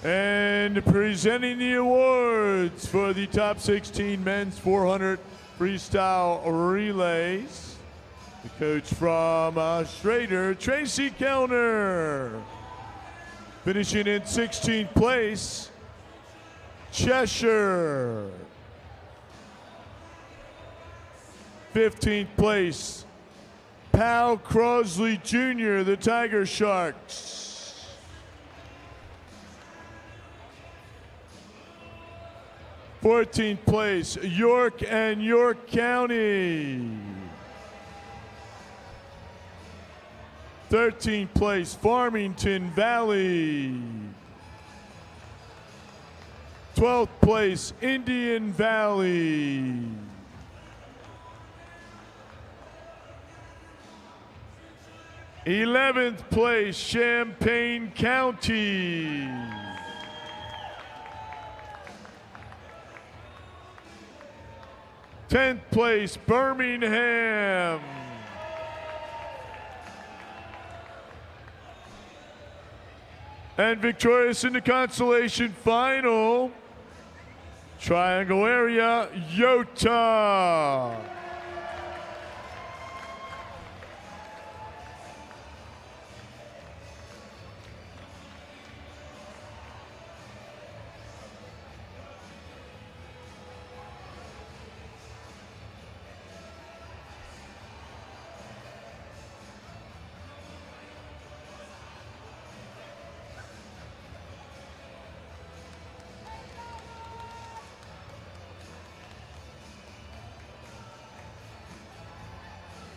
And presenting the awards for the top 16 men's 400 freestyle relays, the coach from Schrader, Tracy Kellner. Finishing in 16th place, Cheshire. 15th place, Pal Crosley Jr., the Tiger Sharks. 14th place, York and York County. 13th place, Farmington Valley. 12th place, Indian Valley. 11th place, Champaign County. 10th place, Birmingham. And victorious in the consolation final, Triangle area, Utah.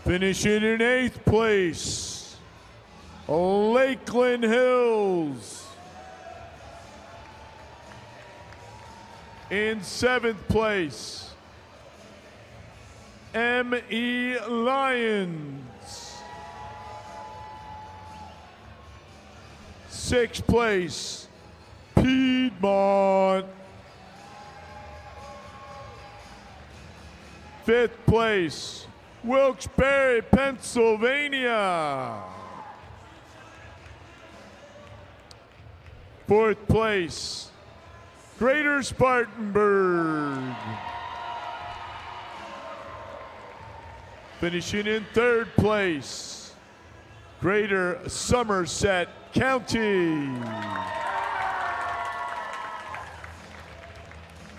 Finishing in 8th place, Lakeland Hills. In 7th place, M.E. Lions. 6th place, Piedmont. 5th place, Wilkes-Barre, Pennsylvania. 4th place, Greater Spartanburg. Finishing in 3rd place, Greater Somerset County.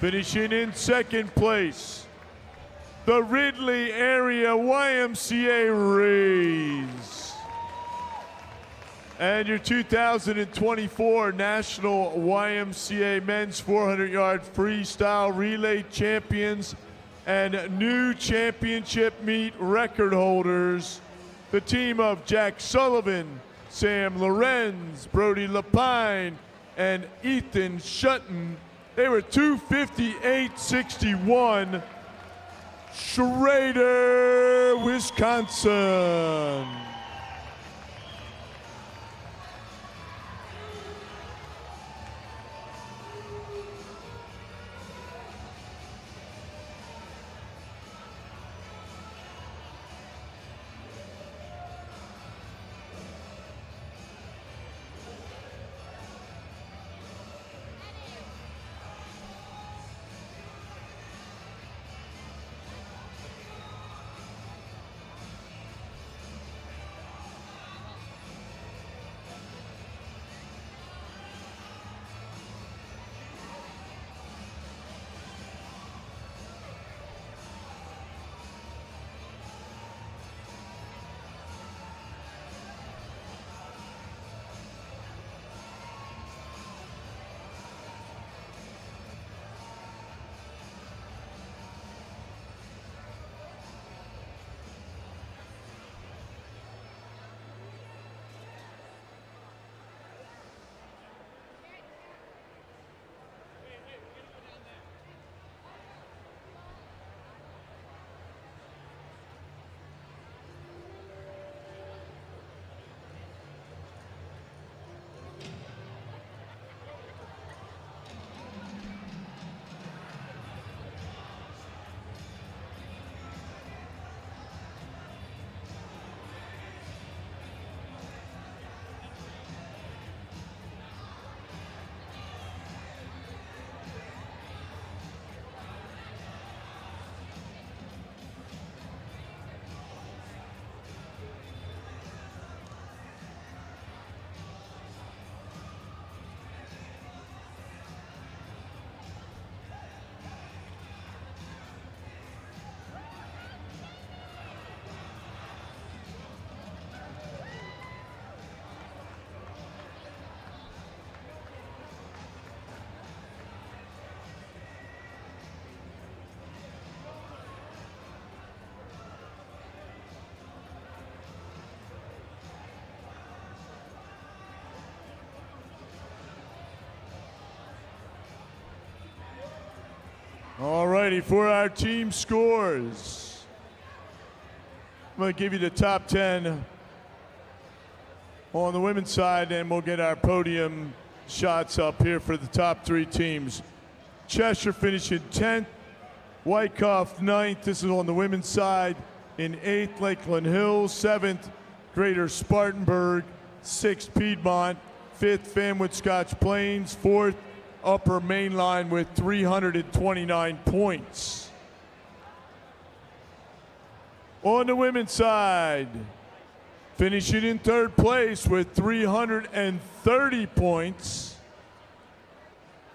Finishing in 2nd place, the Ridley Area YMCA Rays. And your 2024 National YMCA Men's 400-Yard Freestyle Relay Champions and new championship meet record holders, the team of Jack Sullivan, Sam Lorenz, Brody Lapine, and Ethan Shutton. They were 2:58.61. Schrader, Wisconsin. righty, for our team scores, I'm going to give you the top 10 on the women's side, and we'll get our podium shots up here for the top 3 teams. Cheshire finishing 10th, Wyckoff 9th, this is on the women's side. In 8th, Lakeland Hills, 7th, Greater Spartanburg, 6th, Piedmont, 5th, Fanwood Scotch Plains, 4th, Upper Mainline with 329 points. On the women's side, finishing in 3rd place with 330 points,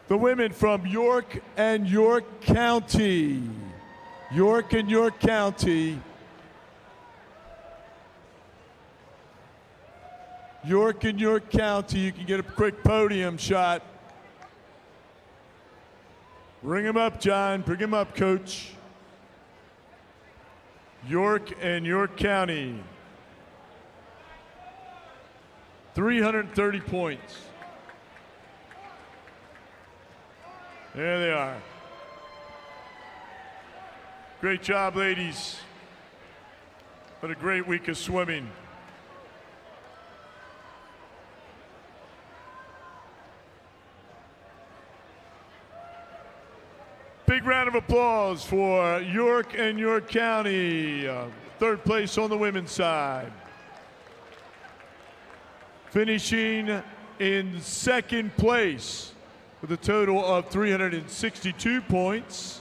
the women from York and York County. York and York County. York and York County, you can get a quick podium shot. Bring him up, John. Bring him up, Coach. York and York County. 330 points. There they are. Great job, ladies. What a great week of swimming. Big round of applause for York and York County, 3rd place on the women's side. Finishing in 2nd place with a total of 362 points,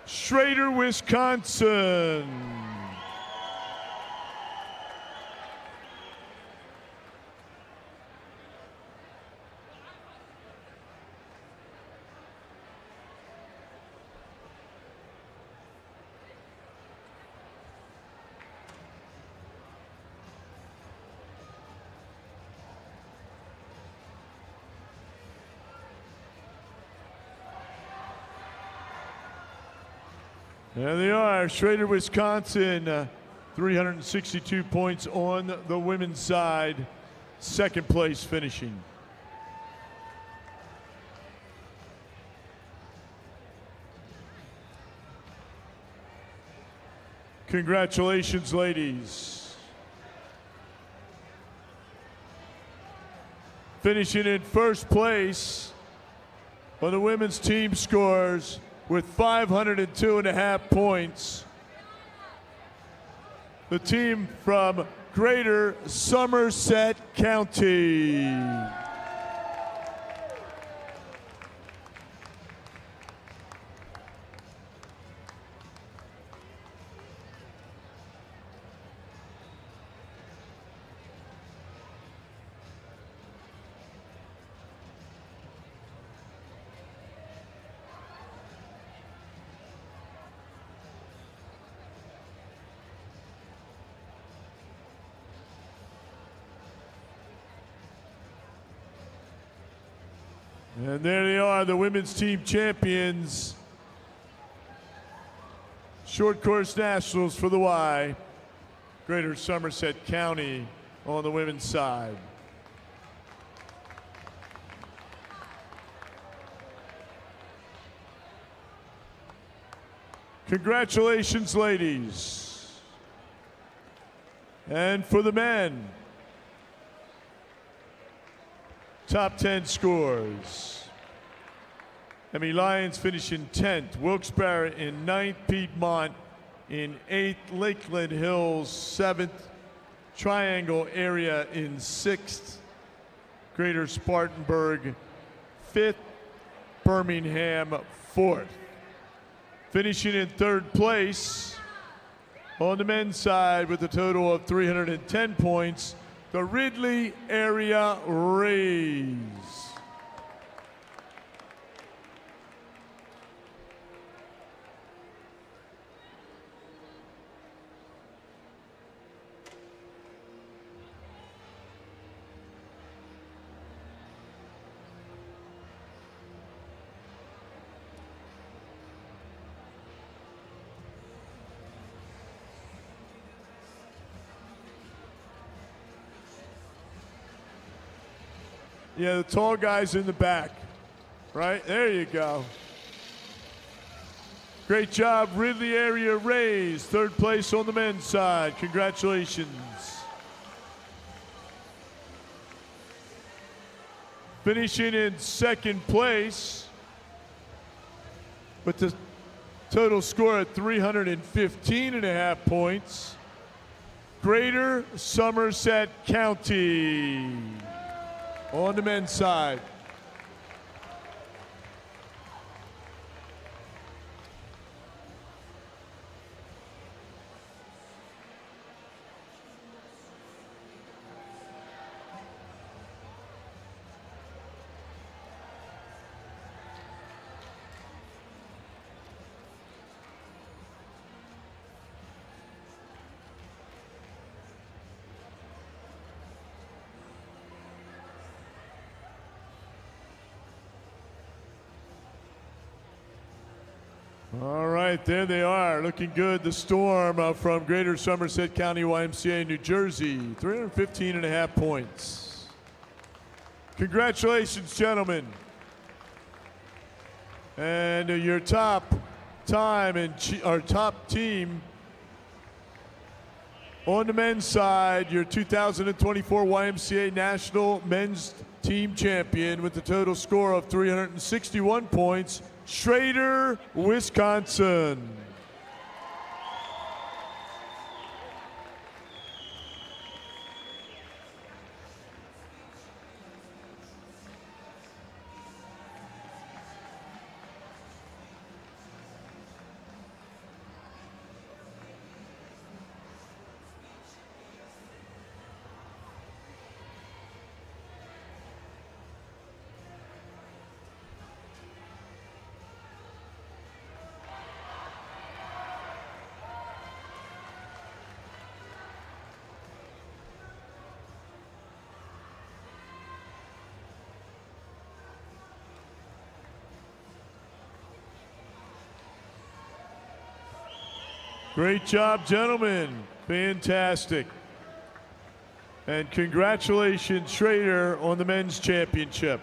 Schrader, Wisconsin. There they are, Schrader, Wisconsin, 362 points on the women's side, 2nd place finishing. Congratulations, ladies. Finishing in 1st place on the women's team scores with 502.5 points, the team from Greater Somerset County. And there they are, the women's team champions. Short course nationals for the Y. Greater Somerset County on the women's side. Congratulations, ladies. And for the men, top 10 scores. Emmy Lyons finishing 10th, Wilkes-Barre in 9th, Piedmont in 8th, Lakeland Hills 7th, Triangle area in 6th, Greater Spartanburg 5th, Birmingham 4th. Finishing in 3rd place on the men's side with a total of 310 points, the Ridley area Rays. Yeah, the tall guy's in the back, right? There you go. Great job, Ridley Area Rays, third place on the men's side. Congratulations. Finishing in second place with the total score at 315.5 points, Greater Somerset County on the men's side. All right, there they are, looking good. The Storm from Greater Somerset County, YMCA, New Jersey, 315.5 points. Congratulations, gentlemen. And your top time and our top team on the men's side, your 2024 YMCA National Men's Team Champion with a total score of 361 points, Schrader, Wisconsin. Great job, gentlemen. Fantastic. And congratulations, Schrader, on the men's championship.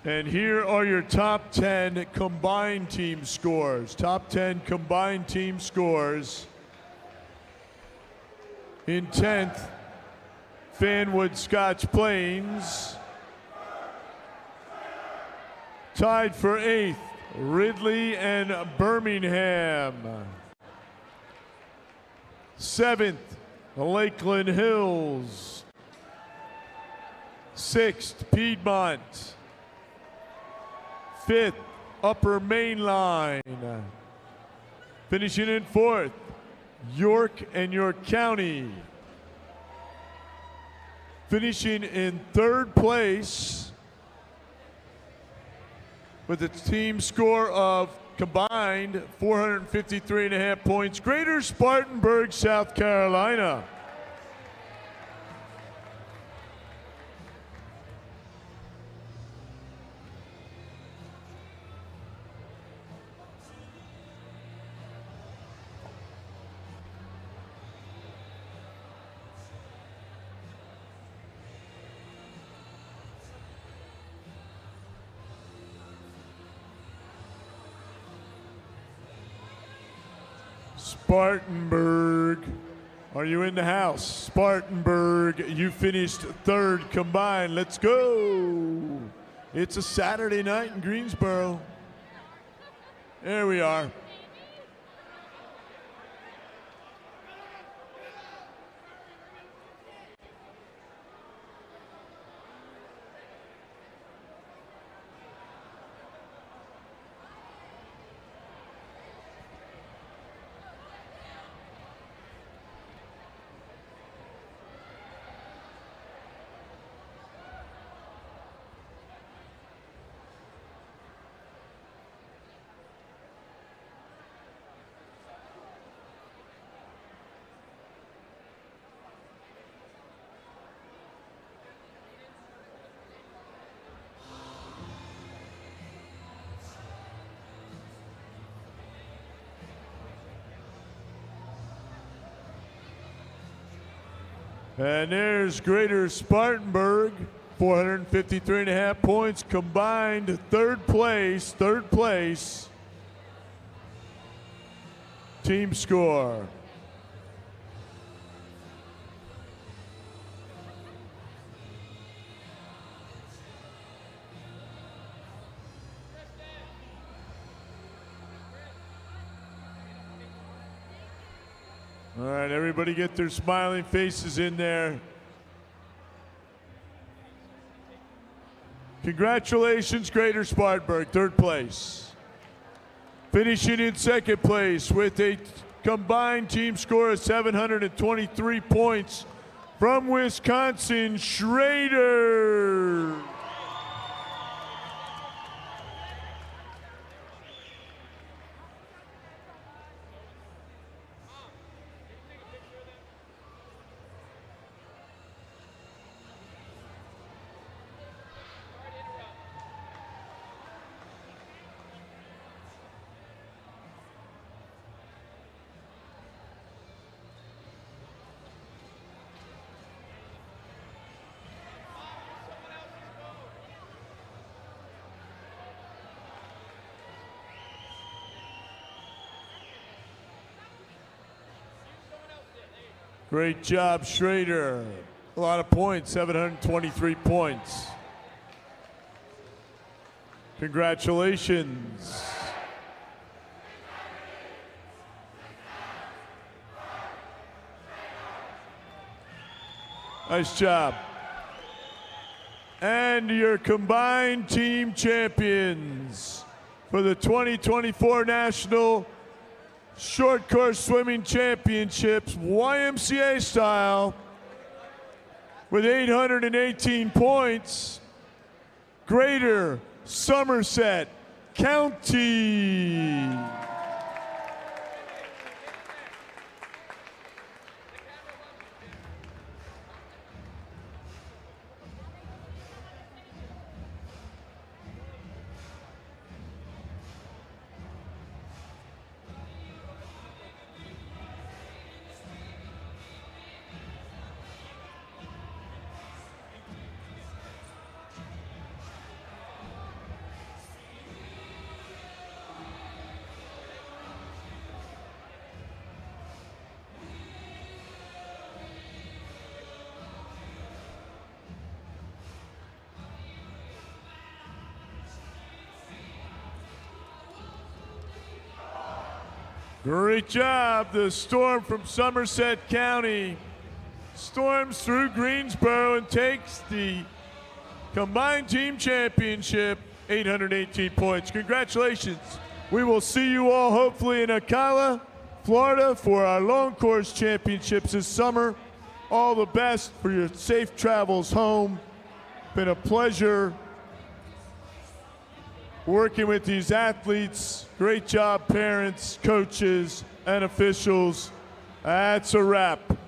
And here are your top 10 combined team scores. Top 10 combined team scores. In 10th, Fanwood Scotch Plains. Tied for 8th, Ridley and Birmingham. 7th, Lakeland Hills. 6th, Piedmont. 5th, Upper Mainline. Finishing in 4th, York and York County. Finishing in 3rd place with a team score of combined 453.5 points, Greater Spartanburg, South Carolina. Spartanburg, are you in the house? Spartanburg, you finished 3rd combined. Let's go. It's a Saturday night in Greensboro. There we are. And there's Greater Spartanburg 453.5 points combined. Third place. Team score. All right, everybody get their smiling faces in there. Congratulations, Greater Spartanburg, third place. Finishing in second place with a combined team score of 723 points from Wisconsin, Schrader. Great job, Schrader. A lot of points, 723 points. Congratulations. Nice job. And your combined team champions for the 2024 National Short Course Swimming Championships, YMCA style, with 818 points, Greater Somerset County. Great job. The Storm from Somerset County storms through Greensboro and takes the combined team championship, 818 points. Congratulations. We will see you all hopefully in Ocala, Florida for our long course championships this summer. All the best for your safe travels home. Been a pleasure working with these athletes. Great job, parents, coaches, and officials. That's a wrap.